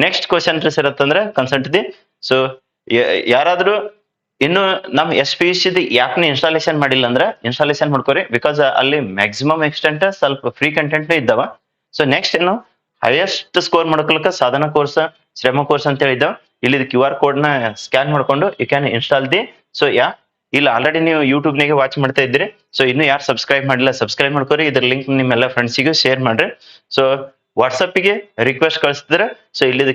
ನೆಕ್ಸ್ಟ್ ಕ್ವಶನ್ ಸರ್ ಅಂತಂದ್ರೆ ಕನ್ಸಲ್ಟ್ ದಿ, ಸೊ ಯಾರಾದ್ರೂ ಇನ್ನು ನಮ್ SPUC ಆಪ್ ನ ಇನ್ಸ್ಟಾಲೇಷನ್ ಮಾಡಿಲ್ಲ ಅಂದ್ರೆ ಇನ್ಸ್ಟಾಲೇಷನ್ ಮಾಡ್ಕೋರಿ, ಬಿಕಾಸ್ ಅಲ್ಲಿ ಮ್ಯಾಕ್ಸಿಮಮ್ ಎಕ್ಸ್ಟೆಂಟ್ ಸ್ವಲ್ಪ ಫ್ರೀ ಕಂಟೆಂಟ್ ಇದ್ದಾವ. ಸೊ ನೆಕ್ಸ್ಟ್ ಏನು ಹೈಯೆಸ್ಟ್ ಸ್ಕೋರ್ ಮಾಡ್ಕೊಳಕ ಸಾಧನ ಕೋರ್ಸ್, ಶ್ರಮ ಕೋರ್ಸ್ ಅಂತ ಹೇಳಿದ್ದಾವ. ಇಲ್ಲಿ QR ಕೋಡ್ ನ ಸ್ಕ್ಯಾನ್ ಮಾಡ್ಕೊಂಡು you can install the. So ಇಲ್ಲ ಆಲ್ರೆಡಿ ನೀವು ಯೂಟ್ಯೂಬ್ ನಾಗೆ ವಾಚ್ ಮಾಡ್ತಾ ಇದ್ದೀರಿ, ಸೊ ಇನ್ನು ಯಾರು ಸಬ್ಸ್ಕ್ರೈಬ್ ಮಾಡಿಲ್ಲ ಸಬ್ಸ್ಕ್ರೈಬ್ ಮಾಡ್ಕೋರಿ, ಇದ್ರ ಲಿಂಕ್ ನಿಮ್ಮೆಲ್ಲ ಫ್ರೆಂಡ್ಸಿಗೂ ಶೇರ್ ಮಾಡ್ರಿ. ಸೊ ವಾಟ್ಸಪ್ ಗೆ ರಿಕ್ವೆಸ್ಟ್ ಕಳಿಸಿದ್ರೆ ಸೊ ಇಲ್ಲಿ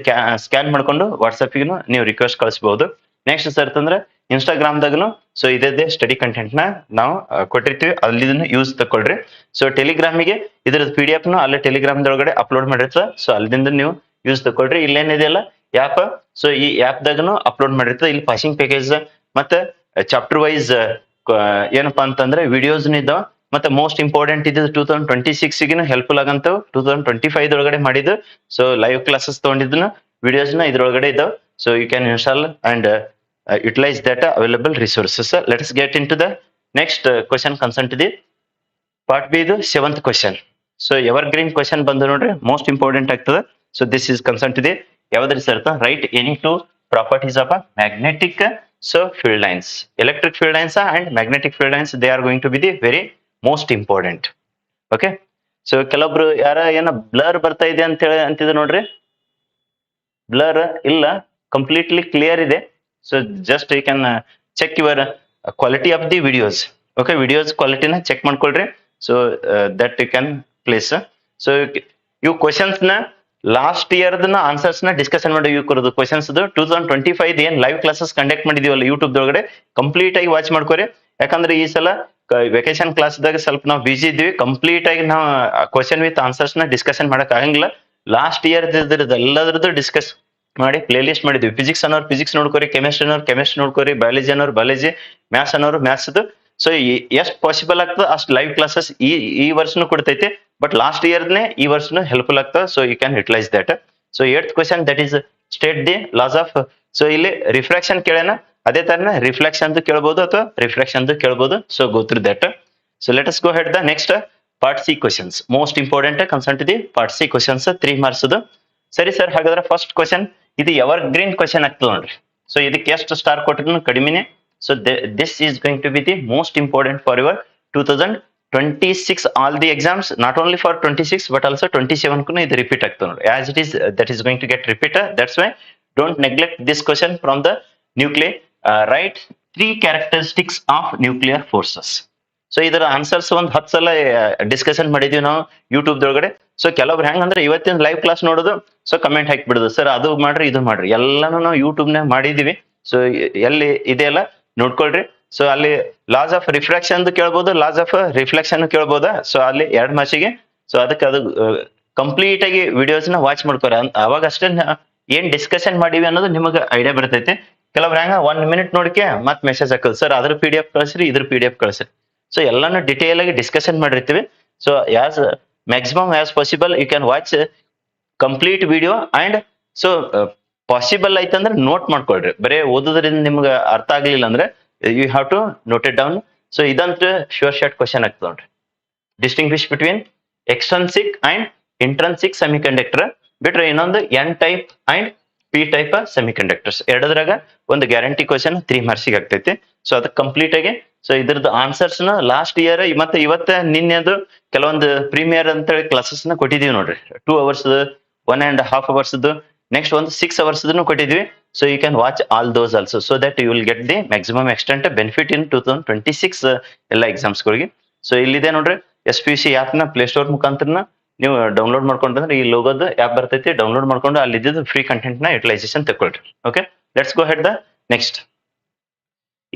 ಸ್ಕ್ಯಾನ್ ಮಾಡ್ಕೊಂಡು ವಾಟ್ಸಪ್ ಗೆ ನೀವು ರಿಕ್ವೆಸ್ಟ್ ಕಳಿಸಬಹುದು. ನೆಕ್ಸ್ಟ್ ಸರ್ ಅಂತಂದ್ರೆ ಇನ್ಸ್ಟಾಗ್ರಾಮ್ದಾಗನು ಸೊ ಇದೇ ಸ್ಟಡಿ ಕಂಟೆಂಟ್ ನ ನಾವು ಕೊಟ್ಟಿರ್ತೀವಿ, ಅಲ್ಲಿ ಯೂಸ್ ತಕೊಳ್ರಿ. ಸೊ ಟೆಲಿಗ್ರಾಮಿಗೆ ಇದ್ರ PDF ನು ಅಲ್ಲೇ ಟೆಲಿಗ್ರಾಮ್ ದೊಳಗಡೆ ಅಪ್ಲೋಡ್ ಮಾಡಿರ್ತದೆ, ಸೊ ಅಲ್ಲಿಂದ ನೀವು ಯೂಸ್ ತಕೊಳ್ರಿ. ಇಲ್ಲೇನಿದೆಯಲ್ಲ ಆ್ಯಪ್, ಸೊ ಈ ಆ್ಯಪ್ ದಾಗನು ಅಪ್ಲೋಡ್ ಮಾಡಿರ್ತದೆ. ಇಲ್ಲಿ ಪಾಸಿಂಗ್ ಪ್ಯಾಕೇಜ್ ಮತ್ತೆ ಚಾಪ್ಟರ್ ವೈಸ್ ಏನಪ್ಪಾ ಅಂತಂದ್ರೆ ವಿಡಿಯೋಸ್ ಇದಾವ. ಮತ್ತೆ ಮೋಸ್ಟ್ ಇಂಪಾರ್ಟೆಂಟ್ ಇದು 2026 ಗೆ ಹೆಲ್ಪ್ಫುಲ್ ಆಗಂತ 2025 ಒಳಗಡೆ ಮಾಡಿದ್ದು. ಸೊ ಲೈವ್ ಕ್ಲಾಸಸ್ ತಗೊಂಡಿದ್ದನ್ನ ವಿಡಿಯೋಸ್ ನ ಇದ್ರೊಳಗಡೆ ಇದಾವ. So you can install and utilize that available resources. Let us get into the next question concerned to the part B, the 7th question. So evergreen question ಬಂದು ನೋಡ್ರಿ most important ಆಗ್ತದೆ. So this is concerned to the ಯಾವ್ದ್ರಿ sir write any two properties of a magnetic so field lines. Electric field lines and magnetic field lines, they are going to be the very most important. Okay, so ಕೆಲವೊಬ್ರು ಯಾರ ಏನ blur ಬರ್ತಾ ಇದೆ ಅಂತ ಹೇಳಿ ಅಂತಿದ್ರು ನೋಡ್ರಿ, ಬ್ಲರ್ ಇಲ್ಲ, ಕಂಪ್ಲೀಟ್ಲಿ ಕ್ಲಿಯರ್ ಇದೆ. So just you can check your quality of the videos. Okay, videos quality na check ಮಾಡ್ಕೊಳ್ರಿ. So that you can place. So you questions na last year answers ನ ಡಿಸ್ಕಷನ್ ಮಾಡಿ ಇವ್ ಕೊಡೋದು questions 2025 ಏನ್ live classes conduct ಮಾಡಿದೀವಲ್ಲ YouTube ದೊಳಗಡೆ complete ಆಗಿ watch ಮಾಡ್ಕೋರಿ. ಯಾಕಂದ್ರೆ ಈ ಸಲ ವೆಕೇಶನ್ ಕ್ಲಾಸ್ ದಾಗ ಸ್ವಲ್ಪ ನಾವು ಬಿಜಿ ಇದ್ವಿ, ಕಂಪ್ಲೀಟ್ ಆಗಿ ನಾವು ಕ್ವಶನ್ ವಿತ್ ಆನ್ಸರ್ಸ್ ನ ಡಿಸ್ಕಷನ್ ಮಾಡಕ್ ಆಗಂಗಿಲ್ಲ. ಲಾಸ್ಟ್ ಇಯರ್ ಎಲ್ಲದ್ರದ್ದು ಡಿಸ್ಕಸ್ ಮಾಡಿ ಪ್ಲೇ ಲಿಸ್ಟ್ ಮಾಡಿದ್ವಿ. ಫಿಸಿಕ್ಸ್ ಅನ್ನೋರು ಫಿಸಿಕ್ಸ್ ನೋಡ್ಕೋರಿ, ಕೆಮಿಸ್ಟ್ರಿ ಅನ್ನೋರು ಕೆಮಿಸ್ಟ್ರಿ ನೋಡ್ಕೋರಿ, ಬಯಾಲಜಿ ಅನ್ನೋರು ಬಯಾಲಜಿ, ಮ್ಯಾಥ್ಸ್ ಅನ್ನೋರು ಮ್ಯಾಥ್ಸ್. ಸೊ ಎಷ್ಟು ಪಾಸಿಬಲ್ ಆಗ್ತದೆ ಅಷ್ಟು ಲೈವ್ ಕ್ಲಾಸಸ್ ಈ ವರ್ಷನು ಕೊಡ್ತೈತೆ, ಬಟ್ ಲಾಸ್ಟ್ ಇಯರ್ನೇ ಈ ವರ್ಷನು ಹೆಲ್ಪ್ಫುಲ್ ಆಗ್ತದೆ. So you can utilise that. So 8th question that is state the laws of. So ಇಲ್ಲಿ ರಿಫ್ರಾಕ್ಷನ್ ಕೇಳೋಣ, ಅದೇ ತರನ ರಿಫ್ಲೆಕ್ಷನ್ ಕೇಳಬಹುದು ಅಥವಾ ರಿಫ್ರಾಕ್ಷನ್ ಕೇಳಬಹುದು. So go through that. So let us go head the next part C questions. Most important concern to the part C questions 3 marks. ಸರಿ sir, ಹಾಗಾದ್ರೆ first question ಇದು ಎವರ್ ಗ್ರೀನ್ ಕ್ವಶನ್ ಆಗ್ತದೆ ನೋಡ್ರಿ. So ಇದಕ್ಕೆ ಎಷ್ಟು star ಕೊಟ್ಟರು ಕಡಿಮೆನೆ. So this is going to be the most important for your 2026 all the exams, not only for 26 but also 27 ಕು ಇದು ರಿಪೀಟ್ ಆಗ್ತದೆ ನೋಡಿ. As it is that is going to get repeat. That's why don't neglect this question from the nuclear. Right 3 characteristics of nuclear forces. So ಇದರ answers ಒಂದು 10 ಸಲ discussion ಮಾಡಿದೀವಿ ನಾವು YouTube ದೊಳಗಡೆ. So ಕೆಲವ್ರು ಹೆಂಗಂದ್ರೆ ಇವತ್ತಿನ ಲೈವ್ ಕ್ಲಾಸ್ ನೋಡೋದು, ಸೊ ಕಮೆಂಟ್ ಹಾಕಿಬಿಡೋದು, ಸರ್ ಅದು ಮಾಡ್ರಿ ಇದು ಮಾಡ್ರಿ, ಎಲ್ಲಾನು ನಾವು ಯೂಟ್ಯೂಬ್ ನಾಗ ಮಾಡಿದೀವಿ. ಸೊ ಎಲ್ಲಿ ಇದೆಯಲ್ಲ ನೋಡ್ಕೊಳ್ರಿ. ಸೊ ಅಲ್ಲಿ ಲಾಸ್ ಆಫ್ ರಿಫ್ರಾಕ್ಷನ್ ಕೇಳ್ಬೋದು, ಲಾಸ್ ಆಫ್ ರಿಫ್ಲೆಕ್ಷನ್ ಕೇಳ್ಬೋದಾ. ಸೊ ಅಲ್ಲಿ 2 ಮಾರ್ಕ್ಸಿಗೆ. ಸೊ ಅದಕ್ಕೆ ಅದು ಕಂಪ್ಲೀಟ್ ಆಗಿ ವಿಡಿಯೋಸ್ ನ ವಾಚ್ ಮಾಡ್ಕೋರಿ. ಅವಾಗ ಅಷ್ಟೇ ಏನ್ ಡಿಸ್ಕಷನ್ ಮಾಡಿವಿ ಅನ್ನೋದು ನಿಮಗೆ ಐಡಿಯಾ ಬರ್ತೈತೆ. ಕೆಲವ್ರು ಹೆಂಗ 1 ಮಿನಿಟ್ ನೋಡಿಕೆ ಮತ್ ಮೆಸೇಜ್ ಹಾಕೋದು, ಸರ್ ಅದ್ರ PDF ಕಳಿಸ್ರಿ, ಇದ್ರ PDF ಕಳಿಸ್ರಿ. ಸೊ ಎಲ್ಲಾನು ಡಿಟೇಲ್ ಆಗಿ ಡಿಸ್ಕಷನ್ ಮಾಡಿರ್ತೀವಿ. So as maximum as possible you can watch complete video. And so possible ಐತಂದ್ರೆ ನೋಟ್ ಮಾಡ್ಕೊಳ್ರಿ. ಬರೀ ಓದೋದ್ರಿಂದ ನಿಮ್ಗೆ ಅರ್ಥ ಆಗ್ಲಿಲ್ಲ ಅಂದ್ರೆ you have to note it down. So ಇದಂತೂ ಶೋರ್ ಶಾರ್ಟ್ ಕ್ವಶನ್ ಆಗ್ತದೆ ನೋಡ್ರಿ. Distinguish between extrinsic and intrinsic semiconductor ಬಿಟ್ರೆ ಇನ್ನೊಂದು N type and P type semiconductors. ಎರಡದ್ರಾಗ ಒಂದು ಗ್ಯಾರಂಟಿ ಕ್ವಶನ್ 3 ಮಾರ್ಕ್ಸಿಗೆ ಆಗ್ತೈತಿ. ಸೊ ಅದಕ್ಕೆ ಕಂಪ್ಲೀಟ್ ಆಗಿ ಸೊ ಇದ್ರದ್ದು ಆನ್ಸರ್ಸ್ ನ ಲಾಸ್ಟ್ ಇಯರ್ ಮತ್ತೆ ಇವತ್ತ ನಿನ್ನೆದು ಕೆಲವೊಂದು ಪ್ರೀಮಿಯರ್ ಅಂತ ಹೇಳಿ ಕ್ಲಾಸಸ್ ನ ಕೊಟ್ಟಿದೀವಿ ನೋಡ್ರಿ. 2 hours 1.5 hours ನೆಕ್ಸ್ಟ್ ಒಂದು 6 hours ಕೊಟ್ಟಿದ್ವಿ. So you can watch all those also, so that you will get the maximum extent benefit in 2026 ಎಲ್ಲ ಎಕ್ಸಾಮ್ಸ್ ಗಳಿಗೆ. ಸೊ ಇಲ್ಲಿದೆ ನೋಡ್ರಿ SPUC ಆಪ್ ನ ಪ್ಲೇ ಸ್ಟೋರ್ ಮುಖಾಂತರ ನೀವು ಡೌನ್ಲೋಡ್ ಮಾಡ್ಕೊಂಡ್ರೆ ಈ ಲೋಗೋದ ಆಪ್ ಬರ್ತೈತಿ. ಡೌನ್ಲೋಡ್ ಮಾಡ್ಕೊಂಡು ಅಲ್ಲಿ ಇದ್ದಿದ್ದು ಫ್ರೀ ಕಂಟೆಂಟ್ ನ ಯುಟಿಲೈಸೇಷನ್ ತಗೊಳ್ರಿ. Okay, let's go head the next.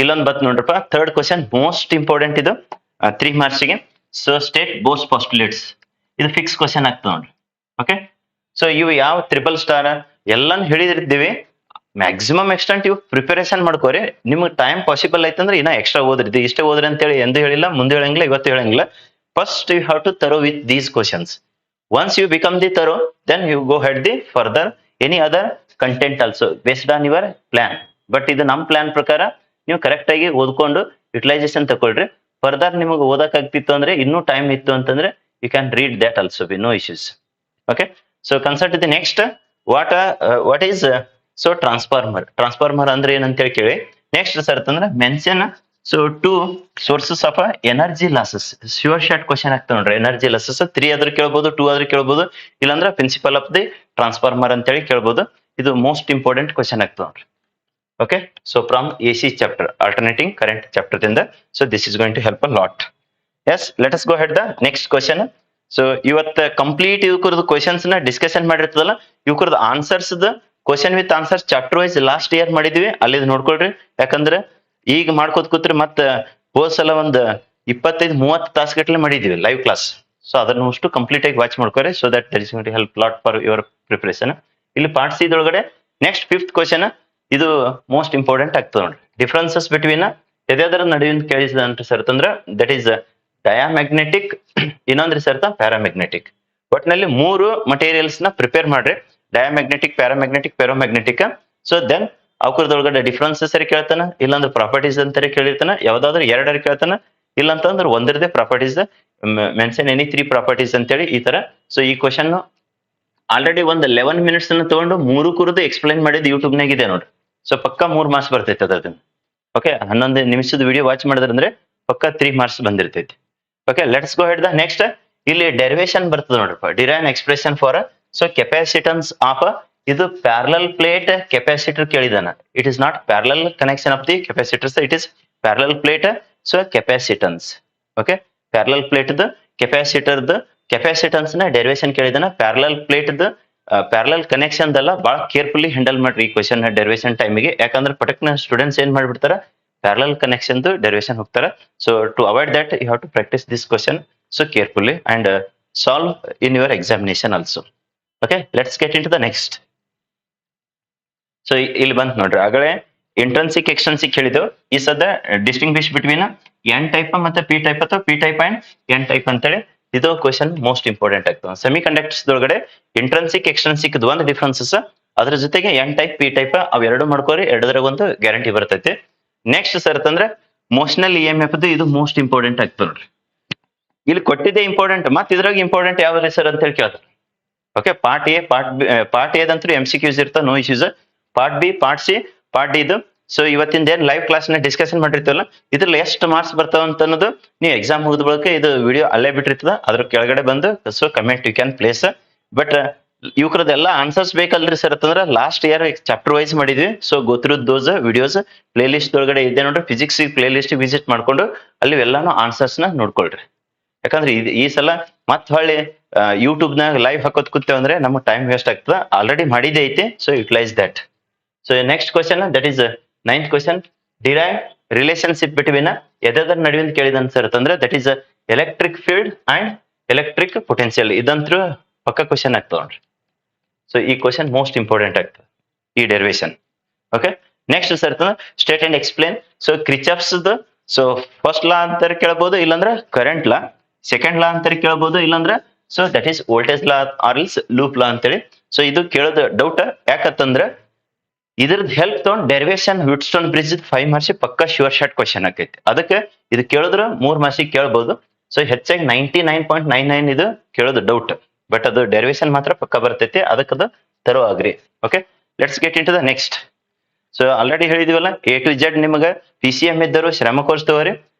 ಇಲ್ಲೊಂದು ಬತ್ ನೋಡ್ರಪ್ಪ 3rd ಕ್ವಶನ್ ಮೋಸ್ಟ್ ಇಂಪಾರ್ಟೆಂಟ್ ಇದು 3 ಮಾರ್ಕ್ಸಿಗೆ. ಸೊ ಸ್ಟೇಟ್ ಬೋಸ್ ಪಾಸ್ಟುಲೇಟ್ಸ್, ಇದು ಫಿಕ್ಸ್ ಕ್ವಶನ್ ಆಗ್ತದೆ ನೋಡ್ರಿ. ಓಕೆ, ಸೊ ಇವು ಯಾವ 3 ಸ್ಟಾರ್ ಎಲ್ಲಾನು ಹೇಳಿದಿರ್ತೀವಿ. ಮ್ಯಾಕ್ಸಿಮಮ್ ಎಕ್ಸ್ಟೆಂಟ್ ಇವ್ ಪ್ರಿಪರೇಷನ್ ಮಾಡ್ಕೋರಿ. ನಿಮ್ಗೆ ಟೈಮ್ ಪಾಸಿಬಲ್ ಐತಂದ್ರೆ ಇನ್ನ ಎಕ್ಸ್ಟ್ರಾ ಓದ್ರಿ. ಇದು ಇಷ್ಟೇ ಓದ್ರಿ ಅಂತೇಳಿ ಎಂದು ಹೇಳಿಲ್ಲ, ಮುಂದೆ ಹೇಳಂಗಿಲ್ಲ, ಇವತ್ತು ಹೇಳಂಗಿಲ್ಲ. ಫಸ್ಟ್ ಯು ಹ್ಯಾವ್ ಟು ತರೋ with these questions. Once you become the thorough, then you go ahead the further any other content also based on your plan. But ಇದು ನಮ್ಮ ಪ್ಲಾನ್ ಪ್ರಕಾರ ನೀವು ಕರೆಕ್ಟ್ ಆಗಿ ಓದ್ಕೊಂಡು ಯುಟಿಲೈಸೇಷನ್ ತಗೊಳ್ರಿ. ಫರ್ದರ್ ನಿಮಗೆ ಓದಕ್ ಆಗ್ತಿತ್ತು ಅಂದ್ರೆ, ಇನ್ನೂ ಟೈಮ್ ಇತ್ತು ಅಂತಂದ್ರೆ, you can read that also be no issues. Okay, so consult the next what is so transformer ಅಂದ್ರೆ ಏನಂತೇಳಿ ಕೇಳಿ. ನೆಕ್ಸ್ಟ್ ಸರ್ ಅಂತಂದ್ರೆ mention so 2 sources of energy losses. Sure short question ಆಗ್ತಾವ ನೋಡ್ರಿ. ಎನರ್ಜಿ ಲಾಸಸ್ 3 ಆದ್ರೂ ಕೇಳ್ಬೋದು, 2 ಆದ್ರೂ ಕೇಳ್ಬೋದು, ಇಲ್ಲಾಂದ್ರೆ ಪ್ರಿನ್ಸಿಪಲ್ ಆಫ್ ದಿ ಟ್ರಾನ್ಸ್ಫಾರ್ಮರ್ ಅಂತೇಳಿ ಕೇಳ್ಬೋದು. ಇದು ಮೋಸ್ಟ್ ಇಂಪಾರ್ಟೆಂಟ್ ಕ್ವಶನ್ ಆಗ್ತಾವ ನೋಡ್ರಿ. Okay, so from AC chapter, alternating current chapter ದಿಂದ. So this is going to help a lot. Yes, let us go head the next question. So ಇವತ್ತು complete ಇವಕರದು questions ನ discussion ಮಾಡಿರ್ತದಲ್ಲ, ಇವಕರದು answers question with answers chapter wise last year ಮಾಡಿದ್ವಿ, ಅಲ್ಲಿ ನೋಡ್ಕೊಳ್ರಿ. ಯಾಕಂದ್ರೆ ಈಗ ಮಾಡ್ಕೋತ ಕೂತ್ರಿ ಮತ್ತ ಹೋದ್ ಸಲ ಒಂದ್ 25-30 ತಾಸುಗಟ್ಟಲೆ ಮಾಡಿದ್ವಿ ಲೈವ್ ಕ್ಲಾಸ್. ಸೊ ಅದನ್ನು ಅಷ್ಟು ಕಂಪ್ಲೀಟ್ ಆಗಿ ವಾಚ್ ಮಾಡ್ಕೋರಿ. So that that is going to help lot for your preparation. ಇಲ್ಲಿ ಪಾರ್ಟ್ ಸಿ ದೊಳಗಡೆ ನೆಕ್ಸ್ಟ್ 5th ಕ್ವಶನ್, ಇದು ಮೋಸ್ಟ್ ಇಂಪಾರ್ಟೆಂಟ್ ಆಗ್ತದೆ ನೋಡ್ರಿ. ಡಿಫ್ರೆನ್ಸಸ್ ಬಿಟ್ವೀನ್ ಎದೆದರ ನಡುವಿನ ಕೇಳಿಸಿದ ಅಂತ ಸರ್ ಅಂತಂದ್ರೆ ದಟ್ ಈಸ್ ಡಯಾಮ್ಯಾಗ್ನೆಟಿಕ್, ಇನ್ನೊಂದ್ರಿ ಸರ್ತ ಪ್ಯಾರಾಮ್ಯಾಗ್ನೆಟಿಕ್. ಒಟ್ನಲ್ಲಿ 3 ಮಟೀರಿಯಲ್ಸ್ ನ ಪ್ರಿಪೇರ್ ಮಾಡ್ರಿ. Diamagnetic, paramagnetic, ferromagnetic. So then ಅವಕರದೊಳಗಡೆ ಡಿಫ್ರೆನ್ಸಸ್ ಸರಿ ಕೇಳ್ತಾನ, ಇಲ್ಲಾಂದ್ರೆ ಪ್ರಾಪರ್ಟೀಸ್ ಅಂತಾರೆ ಕೇಳಿರ್ತಾನ, ಯಾವ್ದಾದ್ರು 2 ಕೇಳ್ತಾನ, ಇಲ್ಲ ಅಂತಂದ್ರೆ ಒಂದರದೇ ಪ್ರಾಪರ್ಟೀಸ್ ಮೆನ್ಷನ್ ಎನಿ 3 ಪ್ರಾಪರ್ಟೀಸ್ ಅಂತೇಳಿ ಈ ತರ. ಸೊ ಈ ಕ್ವಶನ್ ಆಲ್ರೆಡಿ ಒಂದು 11 minutes ಅನ್ನ ತಗೊಂಡು 3 ಕುರಿದು ಎಕ್ಸ್ಪ್ಲೈನ್ ಮಾಡಿದ್ದು ಯೂಟ್ಯೂಬ್ ನಾಗ ಇದೆ ನೋಡ್ರಿ. ಸೊ ಪಕ್ಕ 3 ಮಾರ್ಕ್ಸ್ ಬರ್ತೈತೆ ಅದನ್ನ. ಓಕೆ, 11 ನಿಮಿಷದ ವಿಡಿಯೋ ವಾಚ್ ಮಾಡಿದ್ರಂದ್ರೆ ಪಕ್ಕ 3 ಮಾರ್ಕ್ಸ್ ಬಂದಿರ್ತೈತಿ. Okay, let's go head the next. ಇಲ್ಲಿ ಡೆರಿವೇಶನ್ ಬರ್ತದೆ ನೋಡ್ರಪ್ಪ, derive expression for so capacitance of ಇದು ಪ್ಯಾರಲಲ್ ಪ್ಲೇಟ್ ಕೆಪಾಸಿಟರ್ ಕೇಳಿದಾನ. It is not parallel connection of the capacitors, it is parallel plate. So capacitance, okay, parallel plate capacitor capacitance ನ derivation ಕೇಳಿದಾನ. Parallel plate parallel connection ದಲ್ಲ ಬಹಳ carefully handle ಮಾಡ್ರಿ ಈ question derivation ಟೈಮಿಗೆ. ಯಾಕಂದ್ರೆ ಪಟಕ್ನ ಸ್ಟೂಡೆಂಟ್ಸ್ ಏನ್ ಮಾಡ್ಬಿಡ್ತಾರ, ಪ್ಯಾರಲಲ್ ಕನೆಕ್ಷನ್ ಡೆರಿವೇಶನ್ ಹೋಗ್ತಾರ. So to avoid that you have to practise this question so carefully and solve in your examination also. Okay, let's get into the next. So ಇಲ್ಲಿ ಬಂತ ನೋಡ್ರಿ, ಆಗಲೇ ಇಂಟ್ರೆನ್ಸಿಕ್ ಎಕ್ಸ್ಟ್ರೆನ್ಸಿಕ್ ಹೇಳಿದೆವು. ಈ ಸದ ಡಿಸ್ಟಿಂಗ್ವಿಶ್ ಬಿಟ್ವೀನ್ ಎನ್ ಟೈಪ್ ಮತ್ತೆ P type ಅಥವಾ P type and N type ಅಂತೇಳಿ ಇದು ಕ್ವಶನ್ ಮೋಸ್ಟ್ ಇಂಪಾರ್ಟೆಂಟ್ ಆಗ್ತದೆ. ಸೆಮಿ ಕಂಡಕ್ಟರ್ಸ್ ಒಳಗಡೆ ಇಂಟ್ರೆನ್ಸಿಕ್ ಎಕ್ಸ್ಟ್ರೆನ್ಸಿಕ್ ಒಂದು ಡಿಫ್ರೆನ್ಸಸ್, ಅದ್ರ ಜೊತೆಗೆ ಎನ್ ಟೈಪ್ ಪಿ ಟೈಪ್ ಅವೆರಡು ಮಾಡ್ಕೋರಿ, ಎರಡರಾಗ ಒಂದು ಗ್ಯಾರಂಟಿ ಬರ್ತೈತಿ. ನೆಕ್ಸ್ಟ್ ಸರ್ ಅಂತಂದ್ರೆ ಮೋಷನಲ್ EMF ಇದು ಮೋಸ್ಟ್ ಇಂಪಾರ್ಟೆಂಟ್ ಆಗ್ತದೆ ನೋಡ್ರಿ. ಇಲ್ಲಿ ಕೊಟ್ಟಿದ್ದೆ ಇಂಪಾರ್ಟೆಂಟ್, ಮತ್ತೆ ಇದ್ರಾಗ ಇಂಪಾರ್ಟೆಂಟ್ ಯಾವ್ದು ಸರ್ ಅಂತ ಹೇಳಿ ಕೇಳ್ತಾರೆ. ಓಕೆ, ಪಾರ್ಟ್ ಎ ಪಾರ್ಟ್ ಎದಂತೂ MCQs ಇರ್ತಾವ, no issues. Part B, part C, part D ಇದು. ಸೊ ಇವತ್ತಿಂದ ಏನ್ ಲೈವ್ ಕ್ಲಾಸ್ ನ ಡಿಸ್ಕಷನ್ ಮಾಡಿರ್ತೀವಲ್ಲ, ಇದ್ರಲ್ಲಿ ಎಷ್ಟು ಮಾರ್ಕ್ಸ್ ಬರ್ತಾವ ಅಂತ ಅನ್ನೋದು ನೀವು ಎಕ್ಸಾಮ್ ಮುಗಿದ ಬಳಿಕ ಇದು ವಿಡಿಯೋ ಅಲ್ಲೇ ಬಿಟ್ಟಿರ್ತದ, ಅದ್ರ ಕೆಳಗಡೆ ಬಂದು so comment you can place. But ಇವ್ರದ್ದೆಲ್ಲ ಆನ್ಸರ್ಸ್ ಬೇಕಲ್ರಿ ಸರ್ ಅಂತಂದ್ರೆ ಲಾಸ್ಟ್ ಇಯರ್ ಚಾಪ್ಟರ್ ವೈಸ್ ಮಾಡಿದ್ವಿ. ಸೊ ಗೊತ್ತಿರೋ ದೋಸ್ ವಿಡಿಯೋಸ್ ಪ್ಲೇ ಲಿಸ್ಟ್ ಒಳಗಡೆ ಇದೆ ನೋಡ್ರಿ. ಫಿಸಿಕ್ಸ್ ಪ್ಲೇ ಲಿಸ್ಟ್ ವಿಸಿಟ್ ಮಾಡ್ಕೊಂಡು ಅಲ್ಲಿ ಎಲ್ಲಾನು ಆನ್ಸರ್ಸ್ ನ ನೋಡ್ಕೊಳ್ರಿ. ಯಾಕಂದ್ರೆ ಈ ಸಲ ಮತ್ ಹೊಳ್ಳಿ ಯೂಟ್ಯೂಬ್ ನಾಗ ಲೈವ್ ಹಾಕೋದ್ ಕೂತೇವೆ ಅಂದ್ರೆ ನಮ್ಗೆ ಟೈಮ್ ವೇಸ್ಟ್ ಆಗ್ತದ. ಆಲ್ರೆಡಿ ಮಾಡಿದೆ ಐತಿ, so utilise that. So next question, that is 9th question. Derive relationship between ಎದರ ನಡುವಿನ ಕೇಳಿದ ಸರ್ ಅಂತಂದ್ರೆ that is electric field and electric potential. ಇದಂತೂ ಪಕ್ಕ ಕ್ವಶನ್ ಆಗ್ತದ ನೋಡ್ರಿ. ಸೊ ಈ ಕ್ವಶನ್ ಮೋಸ್ಟ್ ಇಂಪಾರ್ಟೆಂಟ್ ಆಗ್ತದೆ, ಈ derivation. Okay, next sir state and explain. So Kirchhoff's so first law ಅಂತಾರೆ ಕೇಳಬಹುದು, ಇಲ್ಲಾಂದ್ರೆ ಕರೆಂಟ್ ಲಾ. ಸೆಕೆಂಡ್ ಲಾ ಅಂತಾರೆ ಕೇಳಬಹುದು, ಇಲ್ಲಾಂದ್ರೆ so that is voltage law or else loop law ಅಂತೇಳಿ. ಸೊ ಇದು ಕೇಳೋದು ಡೌಟ್. ಯಾಕಂತಂದ್ರೆ ಇದ್ರದ್ದು ಹೆಲ್ಪ್ ತಗೊಂಡ್ ಡೆರಿವೇಶನ್ ವಿಟ್ಸ್ಟೋನ್ ಬ್ರಿಡ್ಜ್ 5 ಮಾರ್ಕ್ಸ್ ಪಕ್ಕ ಶ್ಯೂರ್ ಶಾರ್ಟ್ ಕ್ವಶನ್ ಆಕೈತಿ. ಅದಕ್ಕೆ ಇದು ಕೇಳಿದ್ರೆ 3 ಮಾರ್ಕ್ಸ್ ಕೇಳಬಹುದು. ಸೊ ಹೆಚ್ಚಾಗಿ 99.99 ಇದು ಕೇಳೋದು ಡೌಟ್, ಬಟ್ ಅದು ಡೆರಿವೇಶನ್ ಮಾತ್ರ ಪಕ್ಕ ಬರ್ತೈತಿ. ಅದಕ್ಕದು ತರೋ ಆಗ್ರಿ. Okay, let's get in to the next. So already ಹೇಳಿದಿವಲ್ಲ, A to Z ನಿಮಗೆ PCM ಇದ್ದರು ಶ್ರಮ ಕೋರ್ಸ್ ತಗೋರಿ.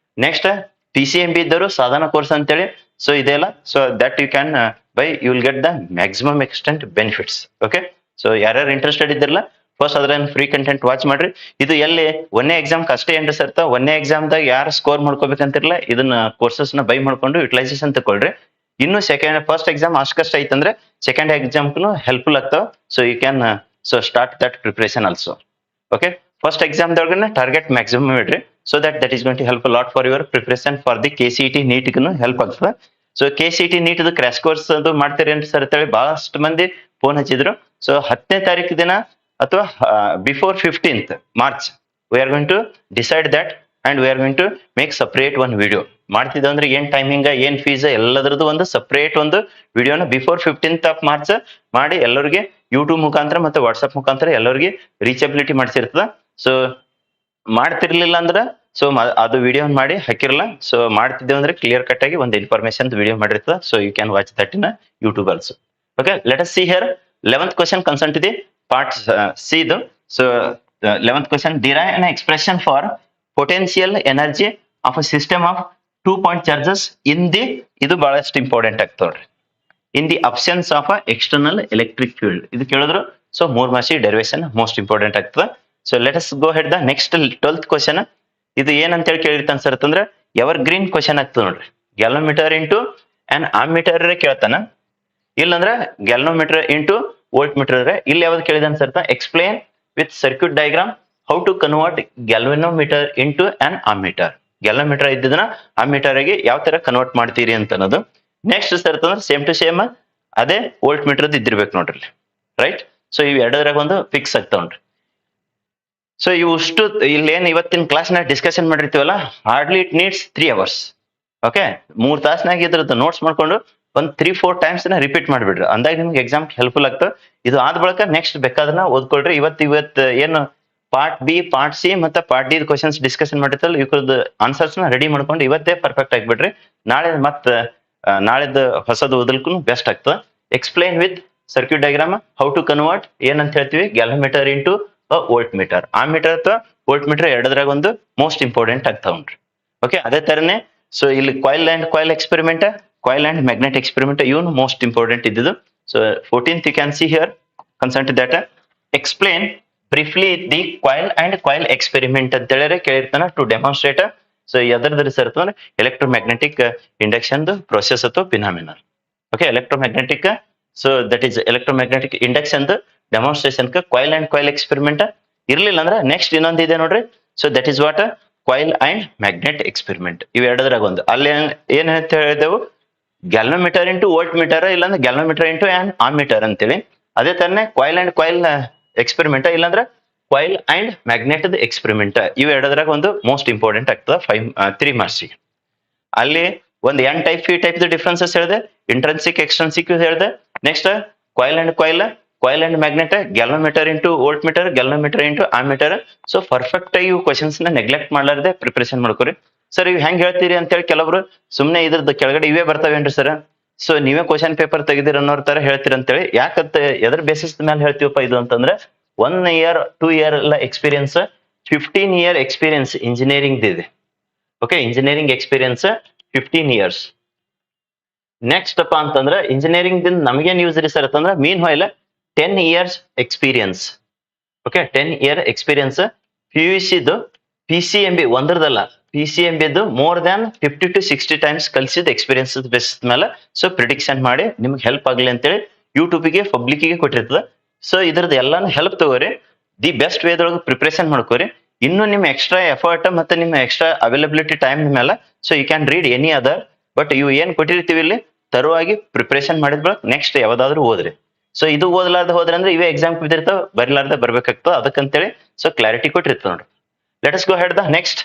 ನೆಕ್ಸ್ಟ್ PCMB ಇದ್ದರು ಸಾಧನ ಕೋರ್ಸ್ ಅಂತೇಳಿ. ಸೊ ಇದೆಲ್ಲ so that you can buy, you will get the maximum extent benefits. Okay, so ಯಾರ್ಯಾರು ಇಂಟ್ರೆಸ್ಟೆಡ್ ಇದ್ದಿರಲ್ಲ ಫಸ್ಟ್ ಅದ್ರ ಫ್ರೀ ಕಂಟೆಂಟ್ ವಾಚ್ ಮಾಡ್ರಿ. ಇದು ಎಲ್ಲಿ ಒಂದೇ ಎಕ್ಸಾಮ್ ಅಷ್ಟೇ ಎಂಟ್ರೆಸ್ ಇರ್ತ, ಒಂದೇ ಎಕ್ಸಾಮ್ದಾಗ ಯಾರು ಸ್ಕೋರ್ ಮಾಡ್ಕೋಬೇಕಂತಿರಲ್ಲ, ಇದನ್ನ ಕೋರ್ಸಸ್ ನ ಬೈ ಮಾಡ್ಕೊಂಡು ಯುಟಿಲೈಸೇಷನ್ ತಗೊಳ್ರಿ. ಇನ್ನು ಫಸ್ಟ್ ಎಕ್ಸಾಮ್ ಅಷ್ಟಕಷ್ಟ ಐತಂದ್ರೆ ಸೆಕೆಂಡ್ ಎಕ್ಸಾಮ್ಗೂ ಹೆಲ್ಪ್ಫುಲ್ ಆಗ್ತಾವ. So you can so start that preparation also. Okay, first ಎಕ್ಸಾಮ್ದೊಳಗನೆ ಟಾರ್ಗೆಟ್ ಮ್ಯಾಕ್ಸಿಮಮ್ ಇಡ್ರಿ. So that is going to help lot for your preparation for the KCET ನೀಟ್ಗೂ ಹೆಲ್ಪ್ ಆಗ್ತದೆ. So KCET NEET crash course ಅದು ಮಾಡ್ತೀರಿ ಅಂತ sir ಅಂತೇಳಿ ಬಹಳಷ್ಟು ಮಂದಿ ಫೋನ್ ಹಚ್ಚಿದ್ರು. ಸೊ 10ನೇ ತಾರೀಕು ದಿನ ಅಥವಾ before 15th March we are going to decide that and we are going to make separate ಒಂದು ವಿಡಿಯೋ ಮಾಡ್ತಿದ್ದೆ ಅಂದ್ರೆ ಏನ್ ಟೈಮಿಂಗ್ ಏನ್ ಫೀಸ್ ಎಲ್ಲದರದ್ದು ಒಂದು ಸಪರೇಟ್ ಒಂದು ವಿಡಿಯೋನ ಬಿಫೋರ್ 15th ಆಫ್ ಮಾರ್ಚ್ ಮಾಡಿ ಎಲ್ಲರಿಗೆ ಯೂಟ್ಯೂಬ್ ಮುಖಾಂತರ ಮತ್ತೆ ವಾಟ್ಸ್ಆಪ್ ಮುಖಾಂತರ ಎಲ್ಲರಿಗೆ ರೀಚಬಿಲಿಟಿ ಮಾಡಿಸಿರ್ತದ. ಸೊ ಮಾಡ್ತಿರ್ಲಿಲ್ಲ ಅಂದ್ರೆ ಸೊ ಅದು ವಿಡಿಯೋ ಮಾಡಿ ಹಾಕಿರಲ್ಲ. ಸೊ ಮಾಡ್ತಿದ್ದೇವೆ ಅಂದ್ರೆ ಕ್ಲಿಯರ್ ಕಟ್ ಆಗಿ ಒಂದು ಇನ್ಫಾರ್ಮೇಶನ್ ವಿಡಿಯೋ ಮಾಡಿರ್ತದ. So you can watch that in YouTube also. Okay, let us see here 11th question concerned to the part C. So 11th question, derive an expression for potential energy of a system of 2-point charges in the ಇದು ಬಹಳಷ್ಟು important ಆಗ್ತವ್ರಿ in the absence of a external electric field. ಇದು ಕೇಳಿದ್ರು so 3 marks derivation most important ಆಗ್ತದೆ. So let us go head the next 12th question. ಇದು ಏನಂತ ಹೇಳಿ ಕೇಳಿರ್ತಾನೆ sir ಅಂತಂದ್ರೆ ಎವರ್ ಗ್ರೀನ್ ಕ್ವಶನ್ ಆಗ್ತದೆ ನೋಡ್ರಿ. ಗ್ಯಾಲೋಮೀಟರ್ ಇಂಟು ಅಂಡ್ ಆಮೀಟರ್ ಕೇಳ್ತಾನ, ಇಲ್ಲಂದ್ರೆ ಗ್ಯಾಲೋಮೀಟರ್ ಇಂಟು ವೋಲ್ಟ್ ಮೀಟರ್. ಇಲ್ಲಿ ಯಾವ್ದು ಕೇಳಿದಾನೆ sir, explain with circuit diagram how to convert galvanometer into an ammeter. Galvanometer ಇದ್ದಿದ್ದನ್ನ ಆಮೀಟರ್ ಆಗಿ ಯಾವ ತರ ಕನ್ವರ್ಟ್ ಮಾಡ್ತೀರಿ ಅಂತ ಅನ್ನೋದು. ನೆಕ್ಸ್ಟ್ ಸರ್ ಅಂತಂದ್ರೆ ಸೇಮ್ ಟು ಸೇಮ್ ಅದೇ ವೋಲ್ಟ್ ಮೀಟರ್ ಇದ್ದಿರ್ಬೇಕು ನೋಡ್ರಿ, ರೈಟ್. ಸೊ ಇವ್ ಎರಡರಾಗ ಒಂದು ಫಿಕ್ಸ್ ಆಗ್ತಾವ ನೋಡ್ರಿ. ಸೊ ಇಷ್ಟು ಇಲ್ಲೇನ್ ಇವತ್ತಿನ ಕ್ಲಾಸ್ ನಾಗ ಡಿಸ್ಕಷನ್ ಮಾಡಿರ್ತೀವಲ್ಲ, hardly it needs 3 hours. Okay, 3 ತಾಸ್ನಾಗ ಇದ್ರದ್ದು ನೋಟ್ಸ್ ಮಾಡ್ಕೊಂಡು ಒಂದ್ 3-4 ಟೈಮ್ಸ್ ರಿಪೀಟ್ ಮಾಡ್ಬಿಡ್ರಿ, ಅಂದಾಗ ನಿಮ್ಗೆ ಎಕ್ಸಾಮ್ ಹೆಲ್ಪ್ಫುಲ್ ಆಗ್ತದೆ. ಇದು ಆದ ಬಳಿಕ ನೆಕ್ಸ್ಟ್ ಬೇಕಾದನ್ನ ಓದ್ಕೊಳ್ರಿ. ಇವತ್ತು ಏನು ಪಾರ್ಟ್ ಬಿ, ಪಾರ್ಟ್ ಸಿ ಮತ್ತೆ ಪಾರ್ಟ್ ಡಿ ಕ್ವಶನ್ಸ್ ಡಿಸ್ಕಷನ್ ಮಾಡಿರ್ತಲ್ಲ, ಇವ್ರದ್ದು ಆನ್ಸರ್ಸ್ ನ ರೆಡಿ ಮಾಡ್ಕೊಂಡು ಇವತ್ತೇ ಪರ್ಫೆಕ್ಟ್ ಆಗಿಬಿಡ್ರಿ. ನಾಳೆದು ಹೊಸದು ಓದಲ್ಕು ಬೆಸ್ಟ್ ಆಗ್ತದೆ. Explain with circuit diagram how to convert ಏನಂತ ಹೇಳ್ತೀವಿ, galvanometer into voltmeter. Ammeter ಅಥವಾ ವೋಲ್ಟ್ ಮೀಟರ್ ಎರಡದ್ರಾಗ ಒಂದು ಮೋಸ್ಟ್ ಇಂಪಾರ್ಟೆಂಟ್ ಆಗ್ತಾವ್ರಿ. ಓಕೆ, ಅದೇ ತರನೇ ಸೊ ಇಲ್ಲಿ coil and coil experiment, coil and magnet experiment ಇವನು ಮೋಸ್ಟ್ ಇಂಪಾರ್ಟೆಂಟ್ ಇದ್ದಿದ್ದು. So 14th you can see here concerned to that. Explain briefly the coil and coil experiment ಅಂತ ಹೇಳಿದ್ರೆ ಕೇಳಿರ್ತಾನ ಟು ಡೆಮಾನ್ಸ್ಟ್ರೇಟ್. ಸೊ ಎದರದ್ರಿ ಸರ್ ಅಂತಂದ್ರೆ electromagnetic induction process ಅಥವಾ phenomena. Okay, electromagnetic, so that is electromagnetic induction demonstration coil and coil experiment ಇರ್ಲಿಲ್ಲ ಅಂದ್ರೆ next ಇನ್ನೊಂದು ಇದೆ ನೋಡ್ರಿ. So that is what coil and magnet experiment. ಇವ್ ಎರಡದ್ರಾಗ ಒಂದು. ಅಲ್ಲಿ ಏನ್ ಅಂತ ಹೇಳಿದೆವು, ಗ್ಯಾಲೋಮೀಟರ್ ಇಂಟು ವೋಲ್ಟ್ ಮೀಟರ್, ಇಲ್ಲಾಂದ್ರೆ ಗ್ಯಾಲೋಮೀಟರ್ ಇಂಟು ಆನ್ ಆಮೀಟರ್ ಅಂತೇಳಿ. ಅದೇ ತರನೇ ಕಾಯಿಲ್ ಅಂಡ್ ಕಾಯಿಲ್ ಎಕ್ಸ್ಪೆರಿಮೆಂಟ್, ಇಲ್ಲಾಂದ್ರೆ ಕಾಯಿಲ್ ಅಂಡ್ ಮ್ಯಾಗ್ನೆಟ್ ಎಕ್ಸ್ಪೆರಿಮೆಂಟ್. ಇವ್ ಎರಡದ್ರಾಗ ಒಂದು ಮೋಸ್ಟ್ ಇಂಪಾರ್ಟೆಂಟ್ ಆಗ್ತದೆ 3 ಮಾರ್ಕ್ಸ್. ಅಲ್ಲಿ ಒಂದು N type P type differences ಹೇಳಿದೆ, ಇಂಟ್ರೆನ್ಸಿಕ್ ಎಕ್ಸ್ಟ್ರೆನ್ಸಿಕ್ ಹೇಳಿದೆ. Next coil and coil, coil and magnet, galvanometer into volt meter, galvanometer into ammeter. So perfect ಆಗಿ ಇವು ಕ್ವಶನ್ಸ್ ನ ನೆಗ್ಲೆಕ್ಟ್ ಮಾಡಲಾರದೆ ಪ್ರಿಪರೇಷನ್ ಮಾಡ್ಕೊರಿ. ಸರ್ ಇವ್ ಹೆಂಗ್ ಹೇಳ್ತೀರಿ ಅಂತ ಹೇಳಿ ಕೆಲವರು ಸುಮ್ನೆ ಇದ್ರದ್ದು ಕೆಳಗಡೆ ಇವೇ ಬರ್ತಾವೇನ್ರಿ ಸರ್, ಸೊ ನೀವೇ ಕ್ವಶನ್ ಪೇಪರ್ ತೆಗೆದಿರ ಅನ್ನೋರ್ ತರ ಹೇಳ್ತೀರಿ ಅಂತೇಳಿ. ಯಾಕಂತ ಎದ್ರ ಬೇಸಿಸ್ ಮೇಲೆ ಹೇಳ್ತೀವಪ್ಪ ಇದು ಅಂತಂದ್ರೆ 1 year 2 year ಎಲ್ಲ ಎಕ್ಸ್ಪೀರಿಯನ್ಸ್, 15 year ಎಕ್ಸ್ಪೀರಿಯನ್ಸ್ ಇಂಜಿನಿಯರಿಂಗ್ ಇದೆ. Okay, engineering experience 15 years. Next ಅಪ್ಪ ಅಂತಂದ್ರೆ ಇಂಜಿನಿಯರಿಂಗ್ ದಿಂದ ನಮಗೇನ್ ಯೂಸ್ ರೀ ಸರ್ ಅಂತಂದ್ರೆ mean while 10 years experience. Okay, 10 year experience. PUCದು PCMB ಒಂದರದಲ್ಲ, PCMBದು ಮೋರ್ ದ್ಯಾನ್ 50 to 60 ಟೈಮ್ಸ್ ಕಲಿಸಿದ ಎಕ್ಸ್ಪೀರಿಯನ್ಸ್ ಬೇಸಿಸ್ ಮೇಲೆ ಸೊ ಪ್ರಿಡಿಕ್ಷನ್ ಮಾಡಿ ನಿಮ್ಗೆ ಹೆಲ್ಪ್ ಆಗಲಿ ಅಂತೇಳಿ ಯೂಟ್ಯೂಬ್ಗೆ ಪಬ್ಲಿಕ್ಗೆ ಕೊಟ್ಟಿರ್ತದೆ. ಸೊ ಇದ್ರದ್ದು ಎಲ್ಲಾನು ಹೆಲ್ಪ್ ತಗೋರಿ, ದಿ ಬೆಸ್ಟ್ ವೇದೊಳಗೆ ಪ್ರಿಪರೇಷನ್ ಮಾಡ್ಕೋರಿ. ಇನ್ನು ನಿಮ್ಮ ಎಕ್ಸ್ಟ್ರಾ ಎಫರ್ಟ್ ಮತ್ತೆ ನಿಮ್ಮ ಎಕ್ಸ್ಟ್ರಾ ಅವೈಲಬಿಲಿಟಿ ಟೈಮ್ ಮೇಲೆ so you can read any other, but ಇವು ಏನ್ ಕೊಟ್ಟಿರ್ತೀವಿ ಇಲ್ಲಿ ತರುವಾಗಿ ಪ್ರಿಪರೇಷನ್ ಮಾಡಿದ ಬಳಿಕ ನೆಕ್ಸ್ಟ್ ಯಾವ್ದಾದ್ರು ಓದ್ರಿ. ಸೊ ಇದು ಓದಲಾರ್ದ ಹೋದ್ರೆ ಅಂದ್ರೆ ಇವೇ ಎಕ್ಸಾಮ್ ಬಿದ್ದಿರ್ತಾವ, ಬರಿಲಾರ್ದ ಬರ್ಬೇಕಾಗ್ತದೆ. ಅದಕ್ಕಂತೇಳಿ ಸೊ ಕ್ಲಾರಿಟಿ ಕೊಟ್ಟಿರ್ತದೆ ನೋಡ್ರಿ. Let us go head the next.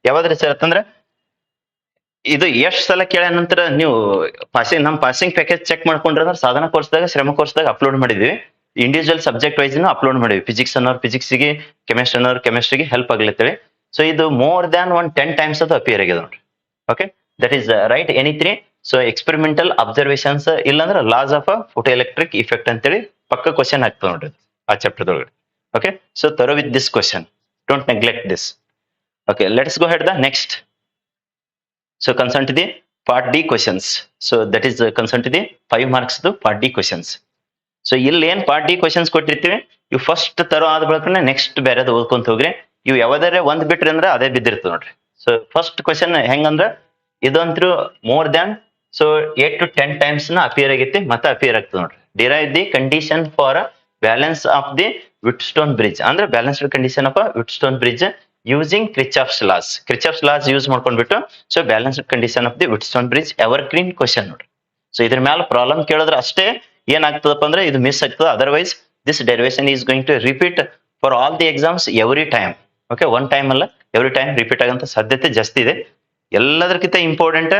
ಯಾವ್ದ್ರಿ ಸರ್ ಅಂತಂದ್ರೆ ಇದು ಎಷ್ಟ್ ಸಲ ಕೇಳ ನಂತರ ನೀವು ಪಾಸಿಂಗ್ ಪ್ಯಾಕೇಜ್ ಚೆಕ್ ಮಾಡ್ಕೊಂಡ್ರೆ ಅಂದ್ರೆ ಸಾಧನ ಕೋರ್ಸ್ದಾಗ ಶ್ರಮ ಕೋರ್ಸ್ದಾಗ ಅಪ್ಲೋಡ್ ಮಾಡಿದ್ವಿ. ಇಂಡಿವಿಜುವಲ್ ಸಬ್ಜೆಕ್ಟ್ ವೈಸ್ ಅಪ್ಲೋಡ್ ಮಾಡಿದ್ವಿ. ಫಿಸಿಕ್ಸ್ ಅನ್ನೋರು ಫಿಸಿಕ್ಸ್ಗೆ, ಕೆಮಿಸ್ಟ್ರಿ ಅನ್ನೋರು ಕೆಮಿಸ್ಟ್ರಿಗೆ ಹೆಲ್ಪ್ ಆಗ್ಲತ್ತೇಳಿ. ಸೊ ಇದು ಮೋರ್ ದ್ಯಾನ್ 10 times ಅದು ಅಪಿಯರ್ ಆಗಿದೆ ನೋಡ್ರಿ. Okay, that is right any 3. So experimental observations ಇಲ್ಲಾಂದ್ರೆ laws of photoelectric effect ಅಂತೇಳಿ ಪಕ್ಕ ಕ್ವಶನ್ ಆಗ್ತದೆ ನೋಡ್ರಿ ಆ ಚಾಪ್ಟರ್ ಒಳಗಡೆ. Okay, so thorough with this question, don't neglect this. Okay, let's go ahead the next. So concerned to the part D questions. So that is concerned to the 5 marks to part D questions. So ಇಲ್ಲಿ ಏನ್ part D questions ಕೊಟ್ಟಿರ್ತೀವಿ, ಇವು first ತರೋ ಆದ ಬಳಿಕ next ಬೇರೆದು ಓದ್ಕೊಂತ ಹೋಗ್ರಿ. ಇವು ಯಾವ್ದಾರೆ ಒಂದ್ ಬಿಟ್ರಿ ಅಂದ್ರೆ ಅದೇ ಬಿದ್ದಿರ್ತದೆ ನೋಡ್ರಿ. ಸೊ ಫಸ್ಟ್ ಕ್ವಶನ್ ಹೆಂಗಂದ್ರ ಇದಂತ್ರು more than so 8 to 10 times ನ ಅಪಿಯರ್ ಆಗೈತಿ ಮತ್ತೆ ಅಪಿಯರ್ ಆಗ್ತದೆ ನೋಡ್ರಿ. Derive the condition for balance of the Wheatstone bridge, ಅಂದ್ರೆ balanced condition of Wheatstone bridge using Kirchhoff's laws. Kirchhoff's laws use ಮಾಡ್ಕೊಂಡ್ಬಿಟ್ಟು so balanced condition of the Wheatstone bridge evergreen question ನೋಡ್ರಿ. So ಇದ್ರ ಮೇಲೆ problem ಕೇಳಿದ್ರೆ ಅಷ್ಟೇ ಏನಾಗ್ತದಪ್ಪ ಅಂದ್ರೆ ಇದು miss ಆಗ್ತದೆ, otherwise this derivation is going to repeat for all the exams every time. Okay, one time ಅಲ್ಲ, ಎವ್ರಿ ಟೈಮ್ ರಿಪೀಟ್ ಆಗಂತ ಸಾಧ್ಯತೆ ಜಾಸ್ತಿ ಇದೆ. ಎಲ್ಲದಕ್ಕಿಂತ ಇಂಪಾರ್ಟೆಂಟ್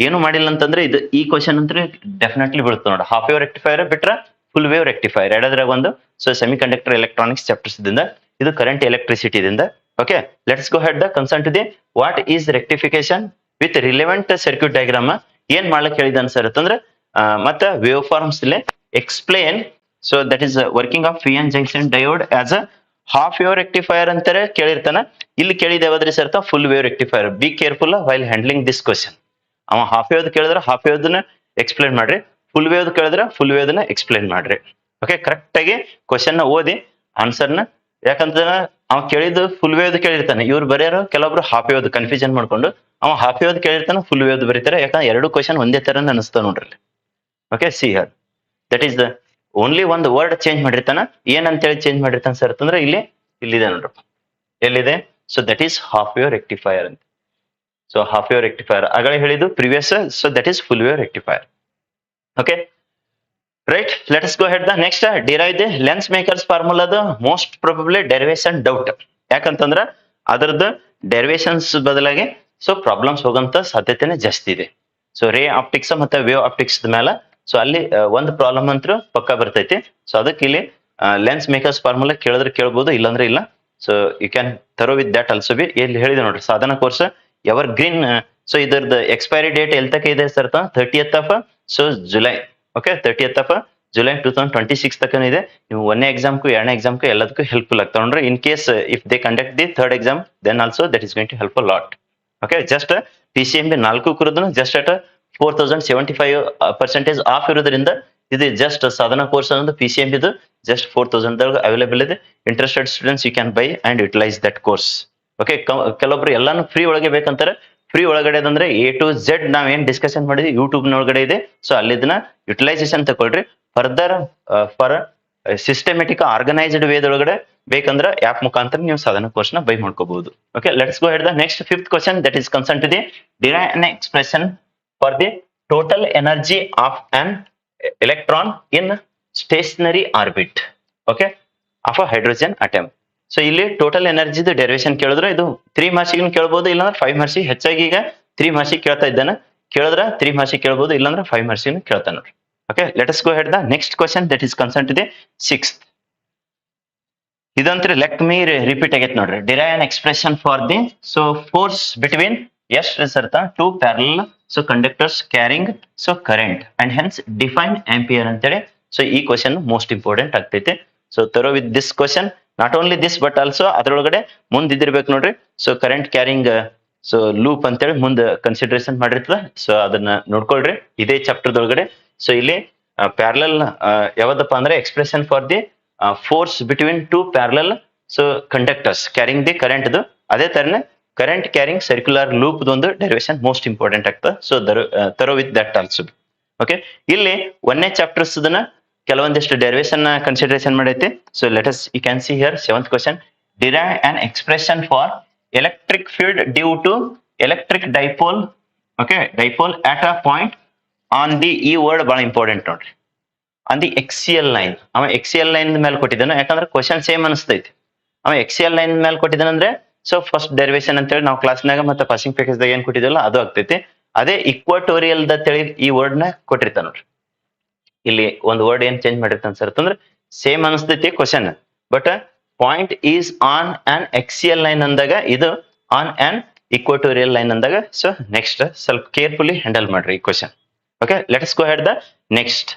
ಏನು ಮಾಡಿಲ್ಲ ಅಂತಂದ್ರೆ ಇದು ಈ ಕ್ವಶನ್ ಅಂದ್ರೆ ಡೆಫಿನೆಟ್ಲಿ ಬೀಳುತ್ತೆ ನೋಡಿ. ಹಾಫ್ ವೇವ್ ರೆಕ್ಟಿಫೈರ್ ಬಿಟ್ರೆ ಫುಲ್ ವೇವ್ ರೆಕ್ಟಿಫೈರ್ ಎರಡದ್ರಾಗ ಒಂದು. So semiconductor electronics chapters ದಿಂದ, ಇದು ಕರೆಂಟ್ ಎಲೆಕ್ಟ್ರಿಸಿಟಿ ದಿಂದ. Okay, let's go head the concern to the what is rectification with relevant circuit diagram. ಏನ್ ಮಾಡ್ಲಿಕ್ಕೆ ಹೇಳಿದ ಸರ್ ಅಂತಂದ್ರೆ ಮತ್ತೆ ವೇವ್ ಫಾರ್ಮ್ಸ್ ಇಲ್ಲಿ explain. So that is working of P N junction diode as a half wave rectifier ಅಂತಾರೆ ಕೇಳಿರ್ತಾನ. ಇಲ್ಲಿ ಕೇಳಿದ ಯಾವ್ದ್ರಿ sir full wave rectifier. Be careful while handling this question. ಅವ ಹಾಫ್ ವೇವ್ ಕೇಳಿದ್ರೆ ಹಾಫ್ ವೇವ್ನ ಎಕ್ಸ್ಪ್ಲೇನ್ ಮಾಡ್ರಿ, full wave ಕೇಳಿದ್ರೆ full ವೇವ್ನ explain ಮಾಡ್ರಿ. ಓಕೆ, ಕರೆಕ್ಟ್ ಆಗಿ ಕ್ವಶನ್ ನ ಓದಿ ಆನ್ಸರ್ನ, ಯಾಕಂತಂದ್ರೆ ಅವ ಕೇಳಿದ್ದು ಫುಲ್ ವೇವ್ ಕೇಳಿರ್ತಾನೆ, ಇವ್ರು ಬರೆಯೋರು ಕೆಲವೊಬ್ರು ಹಾಫ್ ವೇವ್ ಕನ್ಫ್ಯೂಷನ್ ಮಾಡ್ಕೊಂಡು ಅವ ಹಾಫ್ ವೇವ್ ಕೇಳಿರ್ತಾನೆ ಫುಲ್ ವೇವ್ ಬರೀತಾರೆ. ಯಾಕಂದ್ರೆ ಎರಡು ಕ್ವಶನ್ ಒಂದೇ ತರ ಅನಿಸ್ತಾವ ನೋಡ್ರಿ. Okay, see here that is the only ಒಂದು ವರ್ಡ್ ಚೇಂಜ್ ಮಾಡಿರ್ತಾನ. ಏನಂತೇಳಿ ಚೇಂಜ್ ಮಾಡಿರ್ತಾನ ಸರ್ ಅಂತಂದ್ರೆ ಇಲ್ಲಿದೆ ನೋಡ್ರಪ್ಪ, ಎಲ್ಲಿದೆ? So that is half wave rectifier ಅಂತ. ಸೊ ಹಾಫ್ ವೇವ್ ರೆಕ್ಟಿಫೈರ್ ಆಗಲೇ ಹೇಳಿದ್ದು previous. So that is full wave rectifier. Okay right, let us go head the next derive the lens makers ಫಾರ್ಮುಲಾದ most probably derivation doubt. ಯಾಕಂತಂದ್ರ ಅದರದ್ದು derivations ಬದಲಾಗಿ so problems ಹೋಗಂತ ಸಾಧ್ಯತೆನೆ ಜಾಸ್ತಿ ಇದೆ. So ರೇ optics ಮತ್ತೆ ವೇವ್ ಆಪ್ಟಿಕ್ಸ್ ಮೇಲೆ ಸೊ ಅಲ್ಲಿ ಒಂದು ಪ್ರಾಬ್ಲಮ್ ಅಂತೂ ಪಕ್ಕ ಬರ್ತೈತಿ. ಸೊ ಅದಕ್ಕೆ ಇಲ್ಲಿ ಲೆನ್ಸ್ ಮೇಕರ್ಸ್ ಫಾರ್ಮುಲಾ ಕೇಳಿದ್ರೆ ಕೇಳ್ಬೋದು, ಇಲ್ಲಾಂದ್ರೆ ಇಲ್ಲ. So you can thorough with that also be. ಇಲ್ಲಿ ಹೇಳಿದೆ ನೋಡ್ರಿ, Sadhana course evergreen. So ಇದರದ್ದು ಎಕ್ಸ್ಪೈರಿ ಡೇಟ್ ಎಲ್ಲಿ ತನಕ ಇದೆ sir? 30th of so July. Okay, 30th of July 2026 ತನಕ ಇದೆ. ನೀವು ಒಂದೇ ಎಕ್ಸಾಮ್ಗೂ ಎರಡನೇ ಎಕ್ಸಾಮ್ಗೂ ಎಲ್ಲದಕ್ಕೂ ಹೆಲ್ಪ್ಫುಲ್ ಆಗ್ತಾವ ನೋಡ್ರಿ. In case if they conduct the third exam then also that is going to help a lot. Okay, just PCMB 4 ಕುರಿದ್ರು ಜಸ್ಟ್ ಅಟ್ 4075% ಆಫ್ ಇರೋದ್ರಿಂದ ಇದು ಜಸ್ಟ್ ಸಾಧನ ಕೋರ್ಸ್ ಅನ್ನೋದು PCMB ಇದು ಜಸ್ಟ್ 4000 ಅವೈಲೇಬಲ್ ಇದೆ. Interested students you can buy and utilise that course. Okay, ಕೆಲವೊಬ್ರು ಎಲ್ಲಾನು free ಒಳಗೆ ಬೇಕಂತಾರೆ. Free ಒಳಗಡೆ ಅಂದ್ರೆ A to Z ನಾವೇನ್ ಡಿಸ್ಕಷನ್ ಮಾಡಿದ್ವಿ ಯೂಟ್ಯೂಬ್ ಒಳಗಡೆ ಇದೆ. ಸೊ ಅಲ್ಲಿ ಇದನ್ನ ಯುಟಿಲೈಸೇಷನ್ ತಗೊಳ್ರಿ. ಫರ್ದರ್ ಫಾರ್ ಸಿಸ್ಟಮೆಟಿಕ್ ಆರ್ಗನೈಸ್ಡ್ ವೇದೊಳಗಡೆ ಬೇಕಂದ್ರೆ ಆಪ್ ಮುಖಾಂತರ ನೀವು ಸಾಧನ ಕೋರ್ಸ್ ನ ಬೈ ಮಾಡ್ಕೋಬಹುದು. Okay, let's go head the next fifth question that is concern to the derive an expression for the total energy of an electron in stationary orbit. Okay, of a hydrogen atom. So ಇಲ್ಲಿ total ಎನರ್ಜಿದು derivation ಕೇಳಿದ್ರೆ ಇದು 3 ಮಾರ್ಕ್ಸಿಗೆ ಕೇಳ್ಬೋದು, ಇಲ್ಲಾಂದ್ರೆ 5 ಮಾರ್ಕ್ಸಿಗೆ. ಹೆಚ್ಚಾಗಿ ಈಗ 3 ಮಾರ್ಕ್ಸಿಗೆ ಕೇಳ್ತಾ ಇದ್ದಾನೆ. ಕೇಳಿದ್ರೆ 3 ಮಾರ್ಕ್ಸಿಗೆ ಕೇಳ್ಬೋದು, ಇಲ್ಲಾಂದ್ರೆ 5 ಮಾರ್ಕ್ಸಿಗೆ ಕೇಳ್ತಾನೆ ನೋಡ್ರಿ. Okay, let us go head the next question that is concern to the 6th. ಇದಂದ್ರೆ ಲೆಟ್ ಮೀ ರಿಪೀಟ್ ಆಗೈತೆ ನೋಡ್ರಿ. Derive an expression for the so force between ಎಷ್ಟು sir? 2 parallel so conductors carrying so current and hence define ampere ಅಂತೇಳಿ. So ಈ question most important ಆಗ್ತೈತೆ. So thorough with this question, not only this but also ಅದರೊಳಗಡೆ ಮುಂದಿದ್ದಿರ್ಬೇಕು ನೋಡ್ರಿ. So current carrying so loop ಅಂತೇಳಿ ಮುಂದೆ consideration ಮಾಡಿರ್ತದ. So ಅದನ್ನ ನೋಡ್ಕೊಳ್ರಿ ಇದೇ ಚಾಪ್ಟರ್ದೊಳಗಡೆ. ಸೊ ಇಲ್ಲಿ ಪ್ಯಾರಲಲ್ ಯಾವ್ದಪ್ಪ ಅಂದ್ರೆ expression for the force between 2 parallel so conductors carrying the current. ಅದೇ ತರನೇ ಕರೆಂಟ್ ಕ್ಯಾರಿಂಗ್ ಸರ್ಕ್ಯುಲರ್ ಲೂಪ್ ಒಂದು ಡೆರಿವೇಶನ್ ಮೋಸ್ಟ್ ಇಂಪಾರ್ಟೆಂಟ್ ಆಗ್ತದೆ. So thorough with that also. Okay, ಇಲ್ಲಿ ಒಂದೇ ಚಾಪ್ಟರ್ಸ್ ಕೆಲವೊಂದಿಷ್ಟು ಡೆರಿವೇಶನ್ ಕನ್ಸಿಡರೇಷನ್ ಮಾಡೈತಿ. So let us you can see here 7th question. Derive an expression for electric field due to electric dipole. Okay, dipole at a point on the, ಈ word ಬಹಳ important ನೋಡ್ರಿ, on the XCL line. ಅವ XCL line ಮೇಲೆ ಕೊಟ್ಟಿದ್ದಾನೆ, ಯಾಕಂದ್ರೆ question same ಅನಿಸ್ತೈತಿ. ಅವ XCL line ಮೇಲೆ ಕೊಟ್ಟಿದ್ದಾನಂದ್ರೆ ಸೊ ಫಸ್ಟ್ ಡೆರಿವೇಶನ್ ಅಂತೇಳಿ ನಾವು ಕ್ಲಾಸ್ನಾಗ ಮತ್ತೆ ಪಾಸಿಂಗ್ ಪ್ಯಾಕೇಜ್ದಾಗ ಏನ್ ಕೊಟ್ಟಿದ್ವಲ್ಲ ಅದು ಆಗ್ತೈತಿ. ಅದೇ ಇಕ್ವಾಟೋರಿಯಲ್ ಅಂತೇಳಿ ಈ ವರ್ಡ್ ನ ಕೊಟ್ಟಿರ್ತಾನ ನೋಡ್ರಿ. ಇಲ್ಲಿ ಒಂದು ವರ್ಡ್ ಏನ್ ಚೇಂಜ್ ಮಾಡಿರ್ತಾನ ಸರ್ ಅಂತಂದ್ರೆ ಸೇಮ್ ಅನಿಸ್ತೈತಿ question, but point is on on XCL line ಅಂದಾಗ ಇದು ಆನ್ ಆನ್ ಇಕ್ವಾಟೋರಿಯಲ್ ಲೈನ್ ಅಂದಾಗ. ಸೊ ನೆಕ್ಸ್ಟ್ ಸ್ವಲ್ಪ ಕೇರ್ಫುಲಿ ಹ್ಯಾಂಡಲ್ ಮಾಡ್ರಿ ಈ question. Okay, let's go head the next.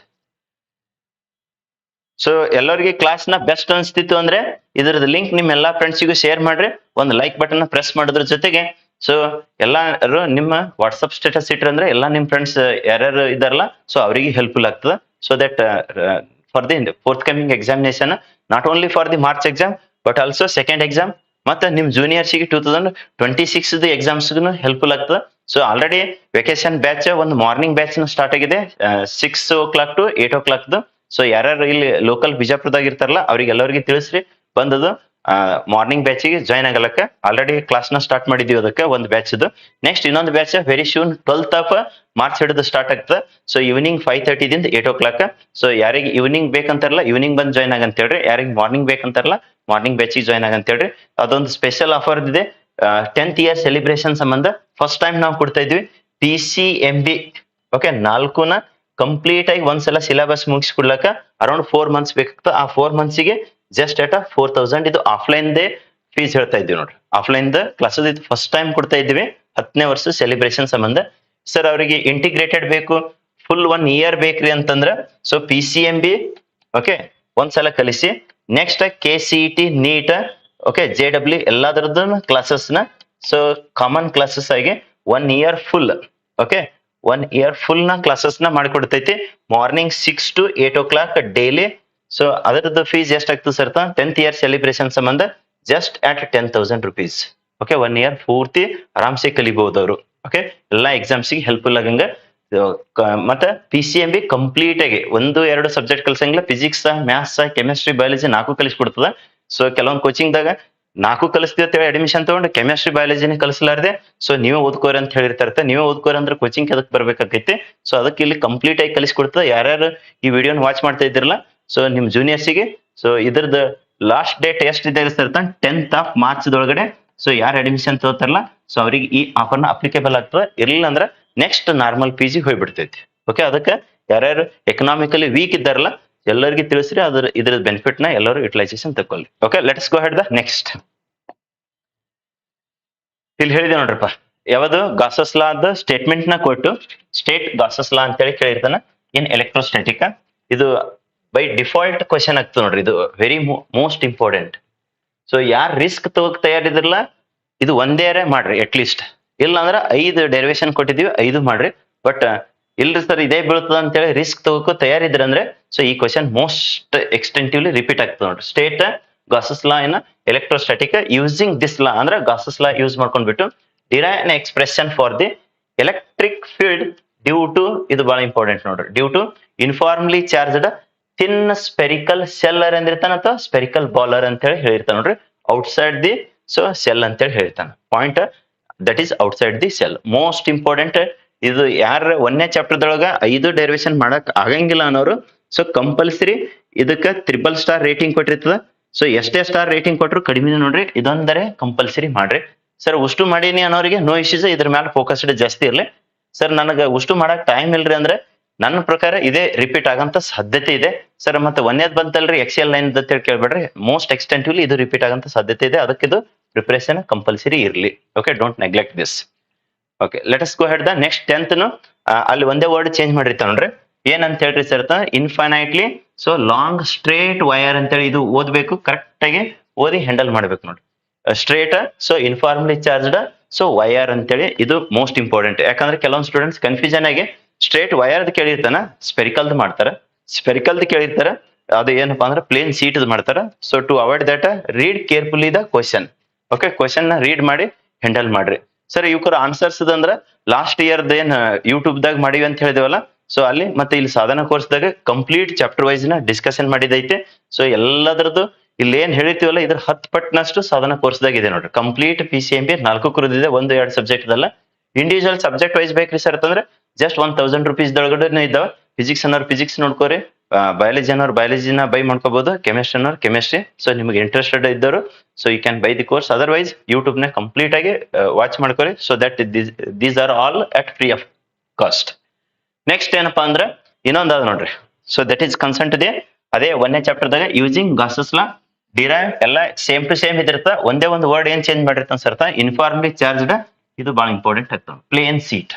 So ಎಲ್ಲರಿಗೆ ಕ್ಲಾಸ್ ನ ಬೆಸ್ಟ್ ಅನ್ಸ್ತಿತ್ತು ಅಂದ್ರೆ ಇದರದ ಲಿಂಕ್ ನಿಮ್ ಎಲ್ಲಾ ಫ್ರೆಂಡ್ಸಿಗೂ ಶೇರ್ ಮಾಡ್ರಿ. ಒಂದು ಲೈಕ್ ಬಟನ್ ಪ್ರೆಸ್ ಮಾಡೋದ್ರ ಜೊತೆಗೆ ಸೊ ಎಲ್ಲಾರು ನಿಮ್ಮ ವಾಟ್ಸಪ್ ಸ್ಟೇಟಸ್ ಇಟ್ರೆ ಅಂದ್ರೆ ಎಲ್ಲಾ ನಿಮ್ ಫ್ರೆಂಡ್ಸ್ ಯಾರ್ಯಾರು ಇದಾರಲ್ಲ ಸೊ ಅವರಿಗೆ ಹೆಲ್ಪ್ಫುಲ್ ಆಗ್ತದೆ. So that for the fourth coming examination, not only for the March exam but also second exam ಮತ್ತೆ ನಿಮ್ ಜೂನಿಯರ್ಸಿಗೆ 2026 ಎಕ್ಸಾಮ್ಸ್ಗೂ ಹೆಲ್ಪ್ಫುಲ್ ಆಗ್ತದೆ. ಸೊ ಆಲ್ರೆಡಿ ವೆಕೇಶನ್ ಬ್ಯಾಚ್ ಒಂದು ಮಾರ್ನಿಂಗ್ ಬ್ಯಾಚ್ ಸ್ಟಾರ್ಟ್ ಆಗಿದೆ 6 o'clock to 8 o'clock. ಸೊ ಯಾರ್ಯಾರು ಇಲ್ಲಿ local ಬಿಜಾಪುರದಾಗ ಇರ್ತಾರಲ್ಲ ಅವ್ರಿಗೆ ಎಲ್ಲರಿಗೆ ತಿಳಿಸ್ರಿ ಬಂದದು ಮಾರ್ನಿಂಗ್ ಬ್ಯಾಚಿಗೆ ಜಾಯ್ನ್ ಆಗಲಕ್ಕ ಆಲ್ರೆಡಿ ಕ್ಲಾಸ್ನ ಸ್ಟಾರ್ಟ್ ಮಾಡಿದೀವಿ ಅದಕ್ಕೆ ಒಂದು ಬ್ಯಾಚ್ ಇದು. ನೆಕ್ಸ್ಟ್ ಇನ್ನೊಂದು batch very soon 12th of March ಹಿಡಿದು ಸ್ಟಾರ್ಟ್ ಆಗ್ತದೆ. ಸೊ ಈವ್ನಿಂಗ್ 5:30 ದಿಂದ 8 o'clock. ಸೊ ಯಾರಿಗೆ ಈವ್ನಿಂಗ್ ಬೇಕಂತಾರಲ್ಲ ಈವ್ನಿಂಗ್ ಬಂದು ಜಾಯ್ನ್ ಆಗಂತ ಹೇಳ್ರಿ, ಯಾರಿಗೆ ಮಾರ್ನಿಂಗ್ ಬೇಕಂತಾರಲ್ಲ ಮಾರ್ನಿಂಗ್ ಬ್ಯಾಚಿಗೆ ಜಾಯ್ನ್ ಆಗಂತ ಹೇಳ್ರಿ. ಅದೊಂದು ಸ್ಪೆಷಲ್ ಆಫರ್ ಇದೆ 10th ಇಯರ್ ಸೆಲಿಬ್ರೇಷನ್ ಸಂಬಂಧ ಫಸ್ಟ್ ಟೈಮ್ ನಾವು ಕೊಡ್ತಾ ಇದ್ವಿ PCMB. ಓಕೆ, 4ನ ಕಂಪ್ಲೀಟ್ ಆಗಿ ಒಂದ್ಸಲ ಸಿಲೆಬಸ್ ಮುಗಿಸ್ಕೊಡ್ಲಕ್ಕ ಅರೌಂಡ್ 4 months ಬೇಕಾಗ್ತದೆ. ಆ 4 monthsಗೆ ಜಸ್ಟ್ ಅಟ್ 4000 ಇದು ಆಫ್ಲೈನ್ ದೇ ಫೀಸ್ ಹೇಳ್ತಾ ಇದ್ವಿ ನೋಡ್ರಿ. ಆಫ್ಲೈನ್ ದ ಕ್ಲಾಸಸ್ ಇದು ಫಸ್ಟ್ ಟೈಮ್ ಕೊಡ್ತಾ ಇದ್ವಿ 10ನೇ ವರ್ಷ ಸೆಲಿಬ್ರೇಷನ್ ಸಂಬಂಧ. ಸರ್ ಅವರಿಗೆ ಇಂಟಿಗ್ರೇಟೆಡ್ ಬೇಕು, ಫುಲ್ 1 year ಬೇಕ್ರಿ ಅಂತಂದ್ರ ಸೊ PCMB ಓಕೆ ಒಂದ್ಸಲ ಕಲಿಸಿ. Next KCET NEET okay JW ಎಲ್ಲದರದ್ದು ಕ್ಲಾಸಸ್ನ ಸೊ ಕಾಮನ್ ಕ್ಲಾಸಸ್ ಆಗಿ 1 year full okay 1 year full ನ ಕ್ಲಾಸಸ್ ನ ಮಾಡಿಕೊಡ್ತೈತಿ. Morning 6 to 8 o'clock daily. So ಅದರದ್ದು ಫೀಸ್ ಎಷ್ಟಾಗ್ತದೆ ಸರ್ 10th ಇಯರ್ ಸೆಲಿಬ್ರೇಷನ್ ಸಂಬಂಧ just at 10,000 rupees. Okay 1 year ಪೂರ್ತಿ ಆರಾಮ್ಸೆ ಕಲಿಬಹುದು ಅವರು. ಓಕೆ ಎಲ್ಲಾ ಎಕ್ಸಾಮ್ಸ್ಗೆ ಹೆಲ್ಪ್ಫುಲ್ ಆಗಂಗ. ಮತ್ತೆ PCMB ಕಂಪ್ಲೀಟ್ ಆಗಿ 1-2 ಸಬ್ಜೆಕ್ಟ್ ಕಲ್ಸಂಗಿಲ್ಲ, ಫಿಸಿಕ್ಸ್ ಮ್ಯಾಥ್ಸ್ ಕೆಮಿಸ್ಟ್ರಿ ಬಯಾಲಜಿ 4 ಕಲಿಸ್ಕೊಡ್ತದ. ಸೊ ಕೆಲವೊಂದು ಕೋಚಿಂಗ್ ದಾಗ 4 ಕಲಿಸ್ತೀವಿ ಅಂತ ಹೇಳಿ ಅಡ್ಮಿಷನ್ ತಗೊಂಡು ಕೆಮಿಸ್ಟ್ರಿ ಬಯಾಲಜಿನೇ ಕಲಿಸಲಾರ್ದೆ ಸೊ ನೀವೇ ಓದ್ಕೋರಿ ಅಂತ ಹೇಳಿರ್ತಾರತ್ತೆ. ನೀವೇ ಓದ್ಕೋರಿ ಅಂದ್ರೆ ಕೋಚಿಂಗ್ ಅದಕ್ಕೆ ಬರ್ಬೇಕಾಗೈತಿ. ಸೊ ಅದಕ್ಕೆ ಇಲ್ಲಿ ಕಂಪ್ಲೀಟ್ ಆಗಿ ಕಲಿಸ್ಕೊಡ್ತದೆ. ಯಾರ್ಯಾರು ಈ ವಿಡಿಯೋನ ವಾಚ್ ಮಾಡ್ತಾ ಇದ್ದಿರಲ್ಲ ಸೊ ನಿಮ್ ಜೂನಿಯರ್ಸಿಗೆ ಸೊ ಇದ್ರದ್ದು ಲಾಸ್ಟ್ ಡೇಟ್ ಎಷ್ಟಿದೆ ಸರ್ 10th ಆಫ್ ಮಾರ್ಚ್ ಒಳಗಡೆ. ಸೊ ಯಾರು ಅಡ್ಮಿಷನ್ ತಗೋತಾರಲ್ಲ ಸೊ ಅವ್ರಿಗೆ ಈ ಆಫರ್ನ ಅಪ್ಲಿಕೇಬಲ್ ಆಗ್ತದೆ. ಇರ್ಲಿಲ್ಲ ಅಂದ್ರೆ ನೆಕ್ಸ್ಟ್ ನಾರ್ಮಲ್ PG ಹೋಗ್ಬಿಡ್ತೈತಿ. ಓಕೆ ಅದಕ್ಕೆ ಯಾರ್ಯಾರು ಎಕನಾಮಿಕಲಿ ವೀಕ್ ಇದ್ದಾರಲ್ಲ ಎಲ್ಲರಿಗೂ ತಿಳಿಸ್ರಿ, ಇದ್ರ ಬೆನಿಫಿಟ್ ನ ಎಲ್ಲರೂ ಯುಟಿಲೈಸೇಷನ್ ತಗೊಳ್ಳಿ. Okay let's go head the next. ಇಲ್ಲಿ ಹೇಳಿದೆ ನೋಡ್ರಪ್ಪ ಯಾವುದು ಗಾಸಸ್ ಲಾ ದ ಸ್ಟೇಟ್ಮೆಂಟ್ ನ ಕೊಟ್ಟು ಸ್ಟೇಟ್ ಗಾಸಸ್ ಲಾ ಅಂತೇಳಿ ಕೇಳಿರ್ತಾನ ಇನ್ ಎಲೆಕ್ಟ್ರೋಸ್ಟಾಟಿಕ್. ಇದು ಬೈ ಡಿಫಾಲ್ಟ್ ಕ್ವಶನ್ ಆಗ್ತದೆ ನೋಡ್ರಿ, ಇದು ವೆರಿ ಮೋಸ್ಟ್ ಇಂಪಾರ್ಟೆಂಟ್. ಸೊ ಯಾರು ರಿಸ್ಕ್ ತಗೋಕ್ ತಯಾರಿದ್ರಲ್ಲ ಇದು ಒಂದೇ ಮಾಡ್ರಿ ಅಟ್ ಲೀಸ್ಟ್. ಇಲ್ಲ ಅಂದ್ರೆ 5 ಡೆರಿವೇಶನ್ ಕೊಟ್ಟಿದೀವಿ 5 ಮಾಡ್ರಿ. ಬಟ್ ಇಲ್ರಿ ಸರ್ ಇದೇ ಬೀಳ್ತದ ಅಂತೇಳಿ ರಿಸ್ಕ್ ತಗೋಕೋ ತಯಾರಿದ್ರಂದ್ರೆ ಸೊ ಈ ಕ್ವಶನ್ ಮೋಸ್ಟ್ ಎಕ್ಸ್ಟೆಂಟಿವ್ಲಿ ರಿಪೀಟ್ ಆಗ್ತದೆ ನೋಡ್ರಿ. State Gauss's law in electrostatic using this law ಅಂದ್ರೆ ಗಾಸಸ್ ಲಾ ಯೂಸ್ ಮಾಡ್ಕೊಂಡ್ಬಿಟ್ಟು derive an expression for the electric field due to, ಇದು ಬಹಳ ಇಂಪಾರ್ಟೆಂಟ್ ನೋಡ್ರಿ, due to uniformly charged thin spherical shell ಅಂದಿರ್ತಾನ ಅಥವಾ spherical bowler ಅಂತ ಹೇಳಿ ಹೇಳಿರ್ತಾನ ನೋಡ್ರಿ. ಔಟ್ಸೈಡ್ ದಿ ಸೊ ಸೆಲ್ ಅಂತೇಳಿ ಹೇಳ್ತಾನ. Point that is outside the cell. Most important ಇದು. ಯಾರ 1ನೇ ಚಾಪ್ಟರ್ದೊಳಗ 5 ಡೆರಿವೇಶನ್ ಮಾಡಕ್ ಆಗಂಗಿಲ್ಲ ಅನ್ನೋರು ಸೊ ಕಂಪಲ್ಸರಿ ಇದಕ್ಕೆ 3 ಸ್ಟಾರ್ ರೇಟಿಂಗ್ ಕೊಟ್ಟಿರ್ತದ. ಸೊ ಎಷ್ಟೇ ಸ್ಟಾರ್ ರೇಟಿಂಗ್ ಕೊಟ್ಟರು ಕಡಿಮೆ ನೋಡ್ರಿ, ಇದೊಂದರೆ ಕಂಪಲ್ಸರಿ ಮಾಡ್ರಿ. ಸರ್ ಉಷ್ಟು ಮಾಡೀನಿ ಅನ್ನೋರಿಗೆ ನೋ ಇಶ್ಯೂಸ್, ಇದ್ರ ಮೇಲೆ ಫೋಕಸ್ಡ್ ಜಾಸ್ತಿ ಇರ್ಲಿ. ಸರ್ ನನಗೆ ಉಷ್ಟು ಮಾಡಕ್ ಟೈಮ್ ಇಲ್ರಿ ಅಂದ್ರೆ ನನ್ನ ಪ್ರಕಾರ ಇದೇ ರಿಪೀಟ್ ಆಗಂತ ಸಾಧ್ಯತೆ ಇದೆ ಸರ್. ಮತ್ತೆ 1ನೇದ್ ಬಂತಲ್ರಿ XL ಲೈನ್ ಅಂತ ಹೇಳಿ ಕೇಳ್ಬೇಡ್ರಿ, ಮೋಸ್ಟ್ ಎಕ್ಸ್ಟೆಂಟಿವ್ಲಿ ಇದು ರಿಪೀಟ್ ಆಗಂತ ಸಾಧ್ಯತೆ ಇದೆ. ಅದಕ್ಕೆ ಇದು ಪ್ರಿಪರೇಷನ್ ಕಂಪಲ್ಸರಿ ಇರ್ಲಿ. Okay don't neglect this. Okay let us go head the next 10th ಅಲ್ಲಿ ಒಂದೇ ವರ್ಡ್ ಚೇಂಜ್ ಮಾಡಿರ್ತಾವ ನೋಡ್ರಿ. ಏನಂತ ಹೇಳ್ರಿ sir infinitely so long straight wire ಅಂತೇಳಿ ಇದು ಓದ್ಬೇಕು, ಕರೆಕ್ಟ್ ಆಗಿ ಓದಿ ಹ್ಯಾಂಡಲ್ ಮಾಡ್ಬೇಕು ನೋಡ್ರಿ. Straight so uniformly charged so wire ಅಂತೇಳಿ ಇದು ಮೋಸ್ಟ್ ಇಂಪಾರ್ಟೆಂಟ್. ಯಾಕಂದ್ರೆ ಕೆಲವೊಂದು ಸ್ಟೂಡೆಂಟ್ಸ್ ಕನ್ಫ್ಯೂಷನ್ ಆಗಿ ಸ್ಟ್ರೇಟ್ ವೈರ್ದ್ ಕೇಳಿರ್ತಾನ ಸ್ಪೆರಿಕಲ್ದ್ ಮಾಡ್ತಾರ, ಸ್ಪೆರಿಕಲ್ದ್ ಕೇಳಿರ್ತಾರ ಅದು ಏನಪ್ಪಾ ಅಂದ್ರೆ ಪ್ಲೇನ್ ಸೀಟ್ ಮಾಡ್ತಾರ. So to avoid that read carefully the question. Okay question ನ ರೀಡ್ ಮಾಡಿ ಹ್ಯಾಂಡಲ್ ಮಾಡ್ರಿ. ಸರ್ ಇವಕ್ಕರ ಆನ್ಸರ್ಸ್ ಅಂದ್ರೆ ಲಾಸ್ಟ್ ಇಯರ್ದ ಏನ್ ಯೂಟ್ಯೂಬ್ ದಾಗ ಮಾಡಿವಿ ಅಂತ ಹೇಳಿದೇವಲ್ಲ ಸೊ ಅಲ್ಲಿ ಮತ್ತೆ ಇಲ್ಲಿ ಸಾಧನ ಕೋರ್ಸ್ದಾಗ ಕಂಪ್ಲೀಟ್ ಚಾಪ್ಟರ್ ವೈಸ್ ನ ಡಿಸ್ಕಷನ್ ಮಾಡಿದೈತೆ. ಸೊ ಎಲ್ಲದರದ್ದು ಇಲ್ಲಿ ಏನ್ ಹೇಳಿರ್ತೀವಲ್ಲ ಇದ್ರ 10 ಪಟ್ನಷ್ಟು ಸಾಧನ ಕೋರ್ಸ್ದಾಗ ಇದೆ ನೋಡ್ರಿ. ಕಂಪ್ಲೀಟ್ PCMB 4 ಕುರಿದಿದೆ, 1-2 ಸಬ್ಜೆಕ್ಟ್ ಅಲ್ಲ. ಇಂಡಿವಿಜುವಲ್ ಸಬ್ಜೆಕ್ಟ್ ವೈಸ್ ಬೇಕ್ರಿ ಸರ್ ಅಂತಂದ್ರೆ ಜಸ್ಟ್ 1000 rupees ದೊಳಗಡೆ ಇದಾವ. ಫಿಸಿಕ್ಸ್ ಅನ್ನೋರು ಫಿಸಿಕ್ಸ್ ನೋಡ್ಕೋರಿ, ಬಯಾಲಜಿ ಅನ್ನೋರು ಬಯಾಲಜಿನ ಬೈ ಮಾಡ್ಕೋಬಹುದು, ಕೆಮಿಸ್ಟ್ರಿ ಅನ್ನೋರು ಕೆಮಿಸ್ಟ್ರಿ. ಸೊ ನಿಮಗೆ ಇಂಟ್ರೆಸ್ಟೆಡ್ ಇದ್ದವರು so you can buy the course. Otherwise YouTube ನ ಕಂಪ್ಲೀಟ್ ಆಗಿ ವಾಚ್ ಮಾಡ್ಕೋರಿ. So that these are all at free of cost. Next ಏನಪ್ಪಾ ಅಂದ್ರೆ ಇನ್ನೊಂದ್ ಅದ ನೋಡ್ರಿ. So that is concern to the ಅದೇ 1ನೇ ಚಾಪ್ಟರ್ದಾಗ ಯೂಸಿಂಗ್ ಗಾಸಸ್ ಲಾ ಡಿರೈವ್ ಎಲ್ಲ ಸೇಮ್ ಟು ಸೇಮ್ ಇದಿರ್ತ. ಒಂದೇ ಒಂದು ವರ್ಡ್ ಏನ್ ಚೇಂಜ್ ಮಾಡಿರ್ತಾನ ಸರ್ ಇನ್ಫಾರ್ಮ್ಲಿ ಚಾರ್ಜ್ಡ್. ಇದು ಬಹಳ ಇಂಪಾರ್ಟೆಂಟ್ ಆಗ್ತದೆ. Plane sheet,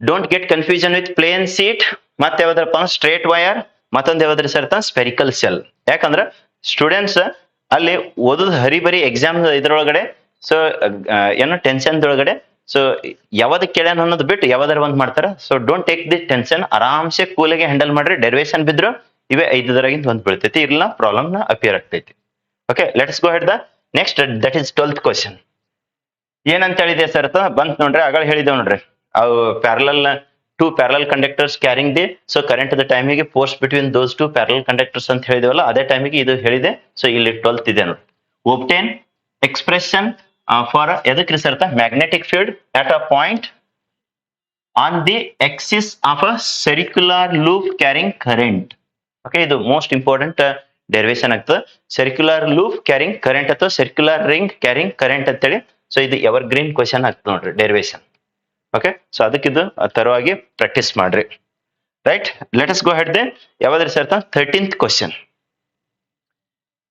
don't get confusion with plane sheet. ಮತ್ತೆ ಯಾವ್ದಪ್ಪ ಸ್ಟ್ರೇಟ್ ವೈರ್, ಮತ್ತೊಂದು ಯಾವ್ದ್ರಿ ಸರ್ ಸ್ಪೆರಿಕಲ್ ಸೆಲ್. ಯಾಕಂದ್ರೆ ಸ್ಟೂಡೆಂಟ್ಸ್ ಅಲ್ಲಿ ಓದೋದು ಹರಿಬರಿ ಎಕ್ಸಾಮ್ ಇದ್ರೊಳಗಡೆ ಸೊ ಏನೋ ಟೆನ್ಷನ್ ಒಳಗಡೆ ಸೊ ಯಾವ್ದು ಕೇಳ್ಯಾನ ಅನ್ನೋದು ಬಿಟ್ಟು ಯಾವ್ದಾರ ಒಂದ್ ಮಾಡ್ತಾರ. So don't take the tension, ಆರಾಮ್ಸೆ ಕೂಲಾಗಿ ಹ್ಯಾಂಡಲ್ ಮಾಡ್ರಿ. ಡೆರಿವೇಶನ್ ಬಿದ್ರು ಇವೇ 5 ಒಂದ್ ಬೀಳ್ತೈತಿ, ಇಲ್ಲ ಪ್ರಾಬ್ಲಮ್ ನ ಅಪಿಯರ್ ಆಗ್ತೈತಿ. Okay let's go head the next. That is 12th question. ಏನಂತ ಹೇಳಿದೆ ಸರ್ ಬಂತ್ ನೋಡ್ರಿ. ಆಗ ಹೇಳಿದೇವ್ ನೋಡ್ರಿ ಅವು two parallel conductors carrying the so current the time ಗೆ force between those two parallel conductors ಅಂತ ಹೇಳಿದೇವಲ್ಲ ಅದೇ ಟೈಮಿಗೆ ಇದು ಹೇಳಿದೆ. ಸೊ ಇಲ್ಲಿ 12th ಇದೆ ನೋಡಿ. obtain expression for ಎದಕ್ಕೆ ರೀ sir magnetic field at a point on the axis of a circular loop carrying current. Okay, ಇದು ಮೋಸ್ಟ್ ಇಂಪಾರ್ಟೆಂಟ್ ಡೆರಿವೇಶನ್ ಆಗ್ತದೆ. ಸರ್ಕ್ಯುಲರ್ ಲೂಪ್ ಕ್ಯಾರಿಂಗ್ ಕರೆಂಟ್ ಅಥವಾ ಸರ್ಕ್ಯುಲರ್ ರಿಂಗ್ ಕ್ಯಾರಿಂಗ್ ಕರೆಂಟ್ ಅಂತೇಳಿ. So ಇದು evergreen question ಆಗ್ತದೆ ನೋಡ್ರಿ derivation. Okay, so ಅದಕ್ಕಿದು ತರವಾಗಿ practice ಮಾಡ್ರಿ. Right, let us go head the ಯಾವ್ದ್ರಿ sir 13th question.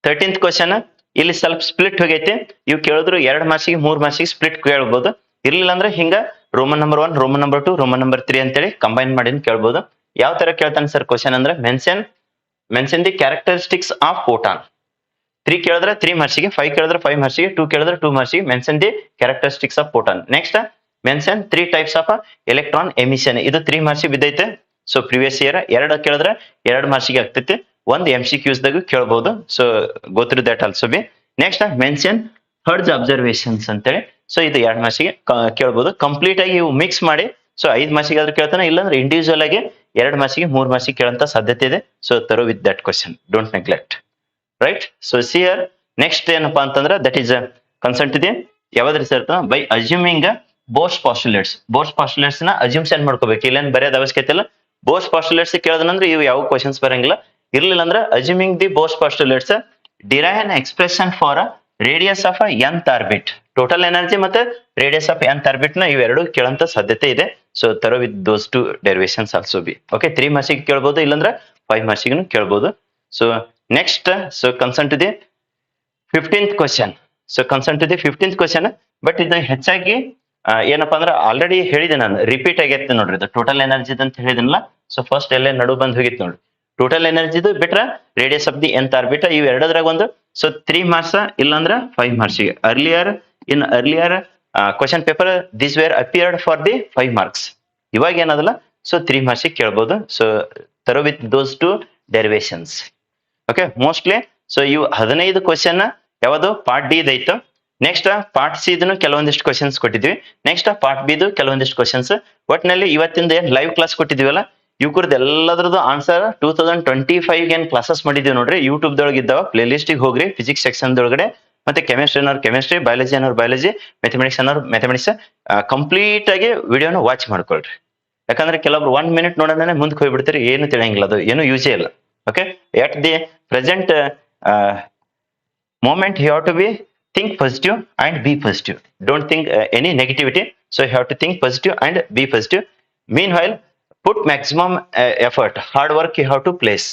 13th question ಇಲ್ಲಿ ಸ್ವಲ್ಪ ಸ್ಪ್ಲಿಟ್ ಹೋಗೈತಿ. ಇವು ಕೇಳಿದ್ರು 2 ಮಾರ್ಕ್ಸಿಗೆ 3 ಮಾರ್ಕ್ಸಿಗೆ ಸ್ಪ್ಲಿಟ್ ಕೇಳ್ಬೋದು. ಇರ್ಲಿಲ್ಲ ಅಂದ್ರೆ ಹಿಂಗ Roman number 1, Roman number 2, Roman number 3 ಅಂತೇಳಿ ಕಂಬೈನ್ ಮಾಡಿ ಕೇಳ್ಬೋದು. ಯಾವ ತರ ಕೇಳ್ತಾನೆ ಸರ್ ಕ್ವಶನ್ ಅಂದ್ರೆ mention the characteristics of photon. 3 ಕೇಳಿದ್ರೆ 3 ಮಾರ್ಕ್ಸಿಗೆ, 5 ಕೇಳಿದ್ರೆ 5 ಮಾರ್ಕ್ಸಿಗೆ, 2 ಕೇಳಿದ್ರೆ 2 ಮಾರ್ಕ್ಸಿಗೆ mention the characteristics of photon. Next mention 3 types of electron emission. ಇದು 3 ಮಾರ್ಕ್ಸಿಗೆ ಬಿದ್ದೈತೆ. ಸೊ ಪ್ರಿವಿಯಸ್ ಇಯರ್ 2 ಕೇಳಿದ್ರೆ 2 ಮಾರ್ಕ್ಸಿಗೆ ಆಗ್ತೈತಿ. ಒಂದು MCQs ದಾಗ ಕೇಳಬಹುದು. So go through that also B. Next mention Hertz's observations ಅಂತೇಳಿ. ಸೊ ಇದು 2 ಮಾರ್ಕ್ಸಿಗೆ ಕೇಳಬಹುದು. ಕಂಪ್ಲೀಟ್ ಆಗಿ ಇವು ಮಿಕ್ಸ್ ಮಾಡಿ ಸೊ 5 ಮಾರ್ಕ್ಸಿಗೆ ಆದ್ರೂ ಕೇಳ್ತಾನೆ, ಇಲ್ಲಾಂದ್ರೆ ಇಂಡಿವಿಜುವಲ್ ಆಗಿ 2 ಮಾರ್ಕ್ಸಿಗೆ 3 ಮಾರ್ಕ್ಸಿಗೆ ಕೇಳಂತ ಸಾಧ್ಯತೆ ಇದೆ. So thorough with that question, don't neglect. Right, so ಸಿಯರ್ ನೆಕ್ಸ್ಟ್ ಏನಪ್ಪಾ ಅಂತಂದ್ರೆ that is concern to the ಯಾವ್ದ್ರಿ sir by assuming Bohr's postulates. Bohr's postulates ನ ಅಸ್ಯೂಮ್ಷನ್ ಮಾಡ್ಕೋಬೇಕು. ಇಲ್ಲೇನ್ ಬರೆಯೋದ್ ಅವಶ್ಯಕತೆ ಇಲ್ಲ. ಬೋರ್ಸ್ ಪಾಸ್ಟುಲೇಟ್ಸ್ ಕೇಳೋದಂದ್ರೆ ಇವು ಯಾವ ಕ್ವಶನ್ಸ್ ಬರಂಗಿಲ್ಲ. ಇರ್ಲಿಲ್ಲ ಅಂದ್ರೆ assuming the Bohr's postulates derive an expression for radius of nth orbit. Total energy ಮತ್ತೆ ರೇಡಿಯಸ್ ಆಫ್ nth ಆರ್ಬಿಟ್ ನ ಇವೆರಡು ಕೇಳಂತ ಸಾಧ್ಯತೆ ಇದೆ. So thorough with those 2 derivations also be. Okay, 3 ಮಾರ್ಕ್ಸಿಗೆ ಕೇಳ್ಬೋದು, ಇಲ್ಲಾಂದ್ರೆ 5 ಮಾರ್ಕ್ಸಿಗೂ ಕೇಳ್ಬೋದು. So next concern to the 15th question. So concern to the 15th question, but ಇದು ಹೆಚ್ಚಾಗಿ ಏನಪ್ಪಾ ಅಂದ್ರೆ ಆಲ್ರೆಡಿ ಹೇಳಿದೆ ನಾನು, ರಿಪೀಟ್ ಆಗೈತೆ ನೋಡ್ರಿ. ಇದು ಟೋಟಲ್ ಎನರ್ಜಿ ಅಂತ ಹೇಳಿದಿನಲ್ಲ. ಸೊ ಫಸ್ಟ್ ಎಲ್ಲೇ ನಡು ಬಂದ್ ಹೋಗಿತ್ತು ನೋಡ್ರಿ. ಟೋಟಲ್ ಎನರ್ಜಿದು ಬಿಟ್ರ radius of the nth orbit ಇವ್ ಎರಡದ್ರಾಗ ಒಂದು. ಸೊ 3 ಮಾರ್ಕ್ಸ್ ಇಲ್ಲಾಂದ್ರೆ 5 ಮಾರ್ಕ್ಸಿಗೆ. Earlier question paper this were appeared for the 5 marks. ಇವಾಗ ಏನದಲ್ಲ, ಸೊ 3 ಮಾರ್ಕ್ಸಿಗೆ ಕೇಳ್ಬೋದು. So thorough with those 2 derivations. Okay, mostly so ಇವು 15 ಕ್ವಶನ್ ಯಾವುದು ಪಾರ್ಟ್ ಡಿ ಇದೈತು. ನೆಕ್ಸ್ಟ್ ಪಾರ್ಟ್ ಸಿ ಇದನ್ನು ಕೆಲವೊಂದಿಷ್ಟು ಕ್ವಶನ್ಸ್ ಕೊಟ್ಟಿದ್ವಿ. ನೆಕ್ಸ್ಟ್ ಪಾರ್ಟ್ ಬಿ ಕೆಲವೊಂದಿಷ್ಟು ಕ್ವಶನ್ಸ್. ಒಟ್ಟಿನಲ್ಲಿ ಇವತ್ತಿಂದ ಏನ್ ಲೈವ್ ಕ್ಲಾಸ್ ಕೊಟ್ಟಿದ್ವಲ್ಲ, ಇವ್ರದ್ದು ಎಲ್ಲದ್ರದ್ದು ಆನ್ಸರ್ 2025 ಏನ್ ಕ್ಲಾಸಸ್ ಮಾಡಿದೀವಿ ನೋಡ್ರಿ. ಯೂಟ್ಯೂಬ್ ದೊಳಗೆ ಇದ್ದಾವ, ಪ್ಲೇ ಲಿಸ್ಟಿಗೆ ಹೋಗ್ರಿ. ಫಿಸಿಕ್ಸ್ ಸೆಕ್ಷನ್ ದೊಳಗಡೆ, ಮತ್ತೆ ಕೆಮಿಸ್ಟ್ರಿ ಅನ್ನೋರು ಕೆಮಿಸ್ಟ್ರಿ, ಬಯಾಲಜಿ ಅನ್ನೋರು ಬಯಾಲಜಿ, ಮ್ಯಾಥಮೆಟಿಕ್ಸ್ ಅನ್ನೋರು ಮ್ಯಾಥಮೆಟಿಕ್ಸ್ ಕಂಪ್ಲೀಟ್ ಆಗಿ ವಿಡಿಯೋನ ವಾಚ್ ಮಾಡ್ಕೊಳ್ರಿ. ಯಾಕಂದ್ರೆ ಕೆಲವೊಬ್ರು 1 ಮಿನಿಟ್ ನೋಡೋದೇ ಮುಂದಕ್ಕೆ ಹೋಗ್ಬಿಡ್ತೀರಿ, ಏನು ತಿಳಿಯಂಗಿಲ್ಲ, ಅದು ಏನು ಯೂಸೇ ಇಲ್ಲ. Okay, at the present moment you have to be think positive and be positive. Don't think any negativity. So you have to think positive and be positive. Meanwhile, put maximum effort. Hard work you have to place.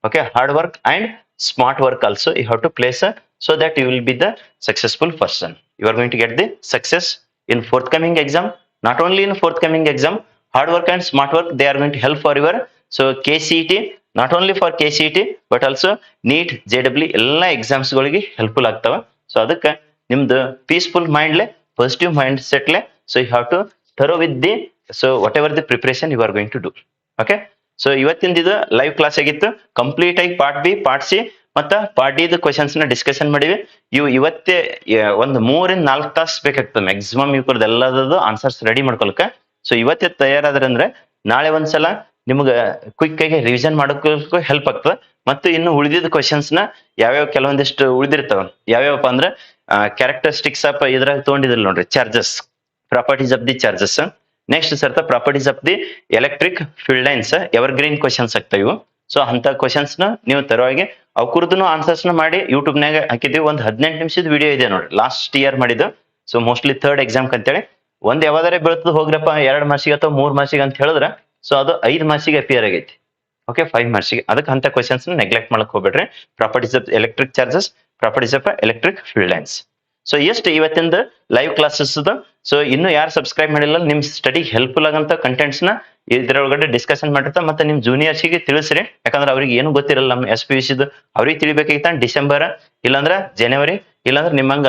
Okay, hard work and smart work also you have to place so that you will be the successful person. You are going to get the success in forthcoming exam. Not only in forthcoming exam, hard work and smart work, they are going to help for your so KCET. Not only for KCET but also NEET, JEE ಎಲ್ಲ exams ಗಳಿಗೆ helpful ಆಗ್ತಾವ. So ಅದಕ್ಕೆ ನಿಮ್ದು peaceful ಮೈಂಡ್ಲೆ, positive mind ಸೆಟ್ಲೆ, so you have to thorough with the so whatever the preparation you are going to do. Okay, so ಇವತ್ತಿಂದ ಇದು live class ಆಗಿತ್ತು. ಕಂಪ್ಲೀಟ್ ಆಗಿ ಪಾರ್ಟ್ ಬಿ, ಪಾರ್ಟ್ ಸಿ ಮತ್ತೆ ಪಾರ್ಟ್ ಡಿ ಕ್ವಶನ್ಸ್ ನ discussion ಮಾಡಿವಿ. ಇವು ಇವತ್ತೇ ಒಂದು 3 ರಿಂದ 4 ತಾಸು ಬೇಕಾಗ್ತದೆ ಮ್ಯಾಕ್ಸಿಮಮ್ ಇವ್ರದ್ದು ಎಲ್ಲದದ್ದು ಆನ್ಸರ್ಸ್ ರೆಡಿ ಮಾಡ್ಕೊಳಕ. ಸೊ ಇವತ್ತೇ ತಯಾರಾದ್ರಂದ್ರೆ ನಾಳೆ ಒಂದ್ಸಲ ನಿಮ್ಗೆ ಕ್ವಿಕ್ ಆಗಿ ರಿವಿಷನ್ ಮಾಡೋಕ್ಕೂ ಹೆಲ್ಪ್ ಆಗ್ತದೆ. ಮತ್ತು ಇನ್ನು ಉಳಿದಿದ್ದ ಕ್ವಶನ್ಸ್ ನ ಯಾವ್ಯಾವ ಕೆಲವೊಂದಿಷ್ಟು ಉಳಿದಿರ್ತಾವ, ಯಾವ್ಯಾವಪ್ಪ ಅಂದ್ರೆ ಕ್ಯಾರೆಕ್ಟರಿಸ್ಟಿಕ್ಸ್ ಆಫ್ ಇದ್ರಾಗ ತಗೊಂಡಿದ್ರಲ್ಲ ನೋಡ್ರಿ, charges, properties of the charges. Next ಸರ್ತ properties of the electric field lines, evergreen questions ಆಗ್ತಾವ ಇವು. ಸೊ ಅಂತ ಕ್ವಶನ್ಸ್ ನ ನೀವು ತರವಾಗಿ ಅವ್ಕುರ್ದು ಆನ್ಸರ್ಸ್ ನ ಮಾಡಿ ಯೂಟ್ಯೂಬ್ ನಾಗ ಹಾಕಿದ್ವಿ. ಒಂದು 18 ನಿಮಿಷದ ವಿಡಿಯೋ ಇದೆ ನೋಡ್ರಿ, ಲಾಸ್ಟ್ ಇಯರ್ ಮಾಡಿದ್ದು. ಸೊ ಮೋಸ್ಟ್ಲಿ 3rd ಎಕ್ಸಾಮ್ ಅಂತೇಳಿ ಒಂದ್ ಯಾವ್ದಾರೆ ಬೀಳ್ತದ ಹೋಗ್ರಪ್ಪ 2 ಮಾರ್ಕ್ಸಿಗೆ ಅಥವಾ 3 ಮಾರ್ಕ್ಸಿಗೆ ಅಂತ ಹೇಳಿದ್ರೆ, ಸೊ ಅದು 5 ಮಾರ್ಕ್ಸಿಗೆ ಅಪಿಯರ್ ಆಗೈತಿ. ಓಕೆ, 5 ಮಾರ್ಕ್ಸಿಗೆ. ಅದಕ್ಕೆ ಅಂತ ಕ್ವಶನ್ಸ್ ನೆಗ್ಲೆಕ್ಟ್ ಮಾಡಕ್ ಹೋಗ್ಬೇಡ್ರಿ. Properties of electric charges, properties of electric field lines. So ಎಷ್ಟು ಇವತ್ತಿಂದ ಲೈವ್ ಕ್ಲಾಸಸ್. ಸೊ ಇನ್ನು ಯಾರು ಸಬ್ಸ್ಕ್ರೈಬ್ ಮಾಡಿಲ್ಲ, ನಿಮ್ ಸ್ಟಡಿಗೆ ಹೆಲ್ಪ್ಫುಲ್ ಆಗಂತ ಕಂಟೆಂಟ್ಸ್ ನ ಇದ್ರೊಳಗಡೆ ಡಿಸ್ಕಷನ್ ಮಾಡಿರ್ತಾ. ಮತ್ತೆ ನಿಮ್ ಜೂನಿಯರ್ಸಿಗೆ ತಿಳಿಸ್ರಿ, ಯಾಕಂದ್ರೆ ಅವ್ರಿಗೆ ಏನು ಗೊತ್ತಿರಲ್ಲ. ನಮ್ಮ SPUC ಅವ್ರಿಗೆ ತಿಳಿಬೇಕಾಗಿತ್ತ ಡಿಸೆಂಬರ್ ಇಲ್ಲಾಂದ್ರೆ ಜನವರಿ ಇಲ್ಲಾಂದ್ರೆ ನಿಮ್ಮಂಗ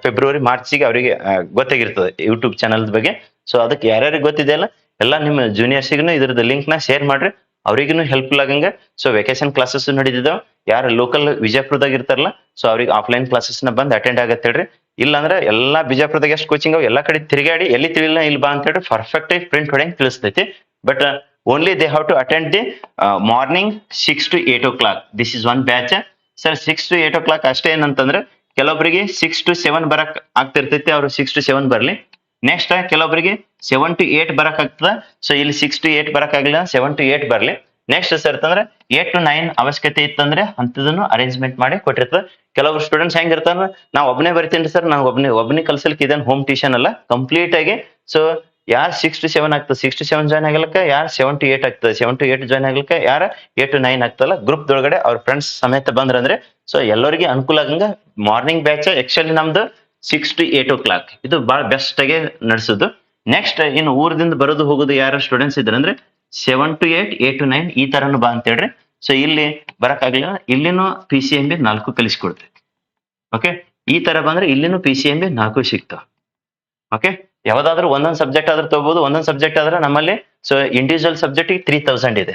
ಫೆಬ್ರವರಿ ಮಾರ್ಚ್ಗೆ ಅವರಿಗೆ ಗೊತ್ತಾಗಿರ್ತದೆ ಯೂಟ್ಯೂಬ್ ಚಾನಲ್ ಬಗ್ಗೆ. ಸೊ ಅದಕ್ಕೆ ಯಾರ್ಯಾರಿಗೆ ಗೊತ್ತಿದೆ ಅಲ್ಲ ಎಲ್ಲ ನಿಮ್ಮ ಜೂನಿಯರ್ಸಿಗೂ ಇದ್ರದ್ದು ಲಿಂಕ್ ನ ಶೇರ್ ಮಾಡ್ರಿ, ಅವ್ರಿಗೂ ಹೆಲ್ಪ್ಫುಲ್ ಆಗಂಗ. ಸೊ ವೆಕೇಶನ್ ಕ್ಲಾಸಸ್ ನಡೀತಿದಾವ. ಯಾರು ಲೋಕಲ್ ವಿಜಯಪುರದಾಗ ಇರ್ತಾರಲ್ಲ, ಸೊ ಅವ್ರಿಗೆ ಆಫ್ಲೈನ್ ಕ್ಲಾಸಸ್ ನ ಬಂದ್ ಅಟೆಂಡ್ ಆಗತ್ತೆ ಹೇಳ್ರಿ. ಇಲ್ಲಾಂದ್ರೆ ಎಲ್ಲಾ ಬಿಜಾಪುರದಾಗ ಎಷ್ಟು ಕೋಚಿಂಗ್ ಅವ್ ಎಲ್ಲಾ ಕಡೆ ತಿರುಗಾಡಿ ಎಲ್ಲಿ ತಿಳಿಲ್ಲ ಇಲ್ಲಿ ಬಾ ಅಂತ ಹೇಳಿ ಪರ್ಫೆಕ್ಟ್ ಆಗಿ ಪ್ರಿಂಟ್ ಹೊಡೆಯಂಗ್ ತಿಳಿಸ್ತೈತಿ. But only they have to attend the morning 6 to 8 o'clock. This is one batch sir. 6 to 8 o'clock ಅಷ್ಟೇ. ಏನಂತಂದ್ರೆ ಕೆಲವೊಬ್ಬರಿಗೆ 6 to 7 ಬರಕ್ ಆಗ್ತಿರ್ತೈತಿ, ಅವ್ರು 6 to 7 ಬರ್ಲಿ. ನೆಕ್ಸ್ಟ್ ಕೆಲವೊಬ್ಬರಿಗೆ 7 to 8 ಬರಕ್ ಆಗ್ತದ, ಸೊ ಇಲ್ಲಿ 6 to 8 ಬರಕ್ ಆಗಿಲ್ಲ, 7 to 8 ಬರ್ಲಿ. ನೆಕ್ಸ್ಟ್ ಸರ್ ಅಂತಂದ್ರೆ 8 to 9 ಅವಶ್ಯಕತೆ ಇತ್ತಂದ್ರೆ ಅಂತದನ್ನು ಅರೇಂಜ್ಮೆಂಟ್ ಮಾಡಿ ಕೊಟ್ಟಿರ್ತದೆ. ಕೆಲವರು ಸ್ಟೂಡೆಂಟ್ಸ್ ಹೆಂಗಿರ್ತಾರ, ನಾವು ಒಬ್ಬನೇ ಬರ್ತೀನಿ ಸರ್, ನಾವು ಒಬ್ಬನೇ ಕಲ್ಸಲಿಕ್ಕೆ ಇದೇನು ಹೋಮ್ ಟ್ಯೂಷನ್ ಅಲ್ಲ, ಕಂಪ್ಲೀಟ್ ಆಗಿ. ಸೊ ಯಾರು 6 to 7 ಆಗ್ತದೆ 6 to 7 ಜಾಯ್ನ್ ಆಗ್ಲಿಕ್ಕೆ, ಯಾರು 7 to 8 ಆಗ್ತದೆ 7 to 8 ಜಾಯ್ನ್ ಆಗ್ಲಿಕ್ಕೆ, ಯಾರು 8 to 9 ಆಗ್ತಲ್ಲ, ಗ್ರೂಪ್ ದೊಳಗಡೆ ಅವ್ರ ಫ್ರೆಂಡ್ಸ್ ಸಮೇತ ಬಂದ್ರಂದ್ರೆ ಸೊ ಎಲ್ಲರಿಗೆ ಅನುಕೂಲ ಆಗಂಗ ಮಾರ್ನಿಂಗ್ ಬ್ಯಾಚ್ ಆಕ್ಚುಲಿ ನಮ್ದು 6 to 8 o'clock ಇದು ಬಹಳ ಬೆಸ್ಟ್ ಆಗಿ ನಡೆಸೋದು. ನೆಕ್ಸ್ಟ್ ಇನ್ನು ಊರದಿಂದ ಬರೋದು ಹೋಗೋದು ಯಾರು ಸ್ಟೂಡೆಂಟ್ಸ್ ಇದ್ರಂದ್ರೆ 7 to 8, 8 to 9 ಈ ತರನು ಬಾ ಅಂತ ಹೇಳ್ರಿ. ಸೊ ಇಲ್ಲಿ ಬರಕ್ಕಾಗ್ಲಿಲ್ಲ, ಇಲ್ಲಿನೂ PCMB 4 ಕಲಿಸ್ಕೊಡ್ತೈತಿ. ಓಕೆ, ಈ ತರ ಬಂದ್ರೆ ಇಲ್ಲಿನೂ PCMB 4 ಸಿಗ್ತಾವ. ಓಕೆ, ಯಾವ್ದಾದ್ರು ಒಂದೊಂದು ಸಬ್ಜೆಕ್ಟ್ ಆದ್ರೂ ತಗೋಬಹುದು, ಒಂದೊಂದು ಸಬ್ಜೆಕ್ಟ್ ಆದ್ರೆ ನಮ್ಮಲ್ಲಿ ಸೊ ಇಂಡಿವಿಜುವಲ್ ಸಬ್ಜೆಕ್ಟ್ 3000 ಇದೆ.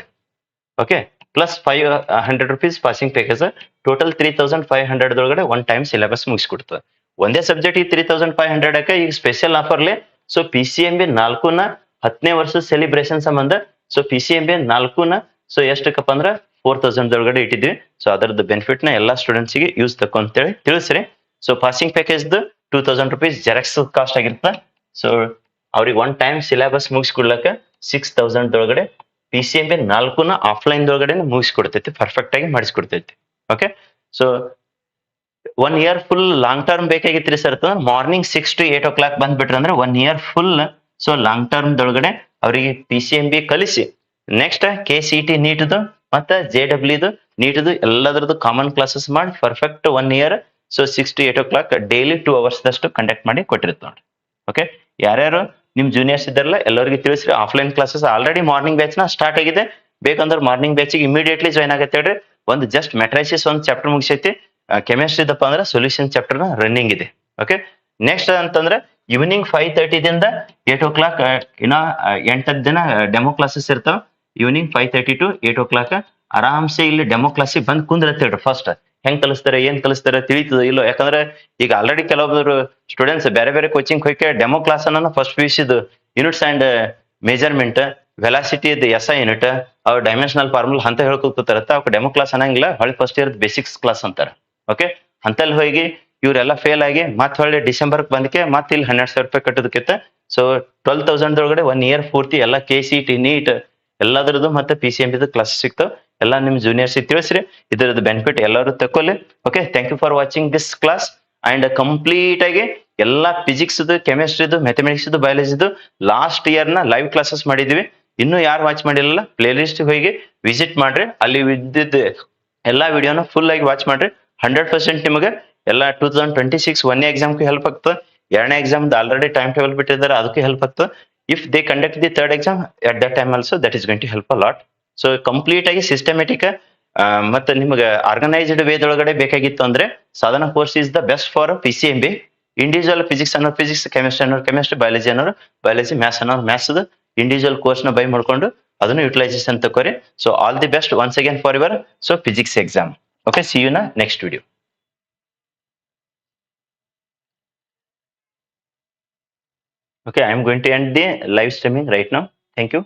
Okay, plus 500 rupees passing package, total 3500 ಒಳಗಡೆ ಒನ್ ಟೈಮ್ ಸಿಲೆಬಸ್ ಮುಗಿಸ್ಕೊಡ್ತದೆ. ಒಂದೇ ಸಬ್ಜೆಕ್ಟ್ 3500 ಈಗ ಸ್ಪೆಷಲ್ ಆಫರ್ಲಿ ಸೊ PCMB 4ನ 10ನೇ ವರ್ಷ ಸೆಲಿಬ್ರೇಷನ್ ಸಂಬಂಧ ಸೊ PCMB 4ನ ಸೊ ಎಷ್ಟಕ್ಕಪ್ಪ ಅಂದ್ರೆ 4000 ಒಳಗಡೆ ಇಟ್ಟಿದ್ವಿ. ಸೊ ಅದರದ್ದು ಬೆನಿಫಿಟ್ ನ ಎಲ್ಲಾ ಸ್ಟೂಡೆಂಟ್ಸ್ ಗೆ ಯೂಸ್ ತಕೊಂತೇಳಿ ತಿಳಿಸ್ರಿ. So passing package 2000 rupees xerox cost ಆಗಿರುತ್ತೆ. ಸೊ ಅವ್ರಿಗೆ ಒನ್ ಟೈಮ್ ಸಿಲೆಬಸ್ ಮುಗಿಸ್ಕೊಡ್ಲಕ್ಕ 6000 ಒಳಗಡೆ PCMB 4ನ ಆಫ್ಲೈನ್ ಒಳಗಡೆ ಮುಗಿಸ್ಕೊಡ್ತೈತಿ, ಪರ್ಫೆಕ್ಟ್ ಆಗಿ ಮಾಡಿಸ್ಕೊಡ್ತೈತಿ. Okay, so 1 year full long term ಬೇಕಾಗಿತ್ರಿ ಸರ್, ಮಾರ್ನಿಂಗ್ 6 to 8 o'clock ಬಂದ್ಬಿಟ್ರೆ ಅಂದ್ರೆ 1 year full so long term ದೊಳಗಡೆ ಅವರಿಗೆ PCMB ಕಲಿಸಿ ನೆಕ್ಸ್ಟ್ KCET ನೀಟ್ದು ಮತ್ತೆ JEE ನೀಟ್ದು ಎಲ್ಲದರದ್ದು ಕಾಮನ್ ಕ್ಲಾಸಸ್ ಮಾಡಿ perfect 1 year so 6 to 8 o'clock daily 2 hours ದಷ್ಟು conduct ಮಾಡಿ ಕೊಟ್ಟಿರುತ್ತೆ ನೋಡ್ರಿ. ಓಕೆ, ಯಾರ್ಯಾರು ನಿಮ್ ಜೂನಿಯರ್ಸ್ ಇದ್ದಾರಲ್ಲ ಎಲ್ಲರಿಗೂ ತಿಳಿಸ್ರಿ, offline classes already morning batch ನ ಸ್ಟಾರ್ಟ್ ಆಗಿದೆ. ಬೇಕಂದ್ರೆ ಮಾರ್ನಿಂಗ್ ಬ್ಯಾಚ್ ಇಮಿಡಿಯೇಟ್ಲಿ ಜಾಯ್ನ್ ಆಗತ್ತೆ ಹೇಳ್ರಿ. ಒಂದು ಜಸ್ಟ್ ಮೆಟ್ರೈಸಿಸ್ ಒಂದು ಚಾಪ್ಟರ್ ಮುಗಿಸೈತಿ, ಕೆಮಿಸ್ಟ್ರಿ ದಪ್ಪ ಅಂದ್ರೆ ಸೊಲ್ಯೂಷನ್ ಚಾಪ್ಟರ್ ನ ರನ್ನಿಂಗ್ ಇದೆ. ಓಕೆ, ನೆಕ್ಸ್ಟ್ ಅಂತಂದ್ರೆ ಈವ್ನಿಂಗ್ 5:30 ದಿಂದ 8 o'clock ಇನ್ನ 8 ದಿನ ಡೆಮೋ ಕ್ಲಾಸಸ್ ಇರ್ತಾವ. ಈವ್ನಿಂಗ್ 5:30 to 8 o'clock ಆರಾಮ್ಸೆ ಇಲ್ಲಿ ಡೆಮೋ ಕ್ಲಾಸಿಗೆ ಬಂದ್ ಕುಂದ್ರತ್ತೆ ಹೇಳ್ರಿ. ಫಸ್ಟ್ ಹೆಂಗ್ ಕಲಿಸ್ತಾರೆ ಏನ್ ಕಲಿಸ್ತಾರೆ ತಿಳಿತದ ಇಲ್ಲೋ, ಯಾಕಂದ್ರೆ ಈಗ ಆಲ್ರೆಡಿ ಕೆಲವೊಬ್ರು ಸ್ಟೂಡೆಂಟ್ಸ್ ಬೇರೆ ಬೇರೆ ಕೋಚಿಂಗ್ ಹೋಗಿ ಡೆಮೋ ಕ್ಲಾಸ್ ಅನ್ನ first PUC units and measurement velocity SI unit ಅವ್ರ ಡೈಮೆನ್ಷನಲ್ ಫಾರ್ಮುಲಾ ಅಂತ ಹೇಳ್ಕೊತಾರತ್ತ, ಅವ್ಕ ಡೆಮೋ ಕ್ಲಾಸ್ ಅನ್ನಂಗಿಲ್ಲ, ಹೊಳ್ಳಿ ಫಸ್ಟ್ ಇಯರ್ ಬೇಸಿಕ್ಸ್ ಕ್ಲಾಸ್ ಅಂತಾರ. ಓಕೆ, ಅಂತಲ್ಲಿ ಹೋಗಿ ಇವರೆಲ್ಲ ಫೇಲ್ ಆಗಿ ಮತ್ತೆ ಹೊಳ್ಳಿ ಡಿಸೆಂಬರ್ ಬಂದಕ್ಕೆ ಮತ್ತೆ ಇಲ್ಲಿ 12,000 ರೂಪಾಯಿ ಕಟ್ಟೋದಕ್ಕಿಂತ ಸೊ 12,000 ಒಳಗಡೆ 1 year ಪೂರ್ತಿ ಎಲ್ಲ KCET ನೀಟ್ ಎಲ್ಲದರದ್ದು ಮತ್ತೆ PCMB ಕ್ಲಾಸಸ್ ಸಿಗ್ತಾವ. ಎಲ್ಲ ನಿಮ್ ಜೂನಿಯರ್ಸ್ ತಿಳಿಸ್ರಿ, ಇದರದ್ದು ಬೆನಿಫಿಟ್ ಎಲ್ಲರೂ ತಕೊಳ್ಳಿ. Okay, thank you for watching this class and complete ಆಗಿ ಎಲ್ಲಾ ಫಿಸಿಕ್ಸ್ ಕೆಮಿಸ್ಟ್ರಿದು ಮ್ಯಾಥಮೆಟಿಕ್ಸ್ ಬಯಾಲಜಿದು ಲಾಸ್ಟ್ ಇಯರ್ ನ ಲೈವ್ ಕ್ಲಾಸಸ್ ಮಾಡಿದ್ವಿ. ಇನ್ನು ಯಾರು ವಾಚ್ ಮಾಡಿಲ್ಲ ಪ್ಲೇ ಲಿಸ್ಟ್ ಹೋಗಿ ವಿಸಿಟ್ ಮಾಡ್ರಿ, ಅಲ್ಲಿ ಇದ್ದಿದ್ದು ಎಲ್ಲಾ ವಿಡಿಯೋನ ಫುಲ್ ಆಗಿ ವಾಚ್ ಮಾಡ್ರಿ. 100% ನಿಮಗೆ ಎಲ್ಲ 2026 1ನೇ ಎಕ್ಸಾಮ್ಗೂ ಹೆಲ್ಪ್ ಆಗ್ತದೆ, 2ನೇ ಎಕ್ಸಾಮ್ ಆಲ್ರೆಡಿ ಟೈಮ್ ಟೇಬಲ್ ಬಿಟ್ಟಿದ್ದಾರೆ ಅದಕ್ಕೂ ಹೆಲ್ಪ್ ಆಗ್ತದೆ. If they conduct the 3rd exam at that time also that is going to help a lot. So complete ಆಗಿ ಸಿಸ್ಟಮೆಟಿಕ್ ಮತ್ತೆ ನಿಮಗೆ ಆರ್ಗನೈಸ್ಡ್ ವೇದೊಳಗಡೆ ಬೇಕಾಗಿತ್ತು ಅಂದ್ರೆ Sadhana course is the best for PCMB. Individual physics ಅನ್ನೋರು ಫಿಸಿಕ್ಸ್, ಕೆಮಿಸ್ಟ್ರಿ ಅನ್ನೋರು chemistry, biology ಅನ್ನೋರು biology, maths ಅನ್ನೋರು ಮ್ಯಾಥ್ಸ್ ಇಂಡಿವಿಜುವಲ್ ಕೋರ್ಸ್ ನ ಬೈ ಮಾಡ್ಕೊಂಡು ಅದನ್ನು ಯುಟಿಲೈಸೇಷನ್ ತಕೋರಿ. So all the best once again for your so physics exam. Okay, see you ನ next video. Okay, I am going to end the live streaming right now. Thank you.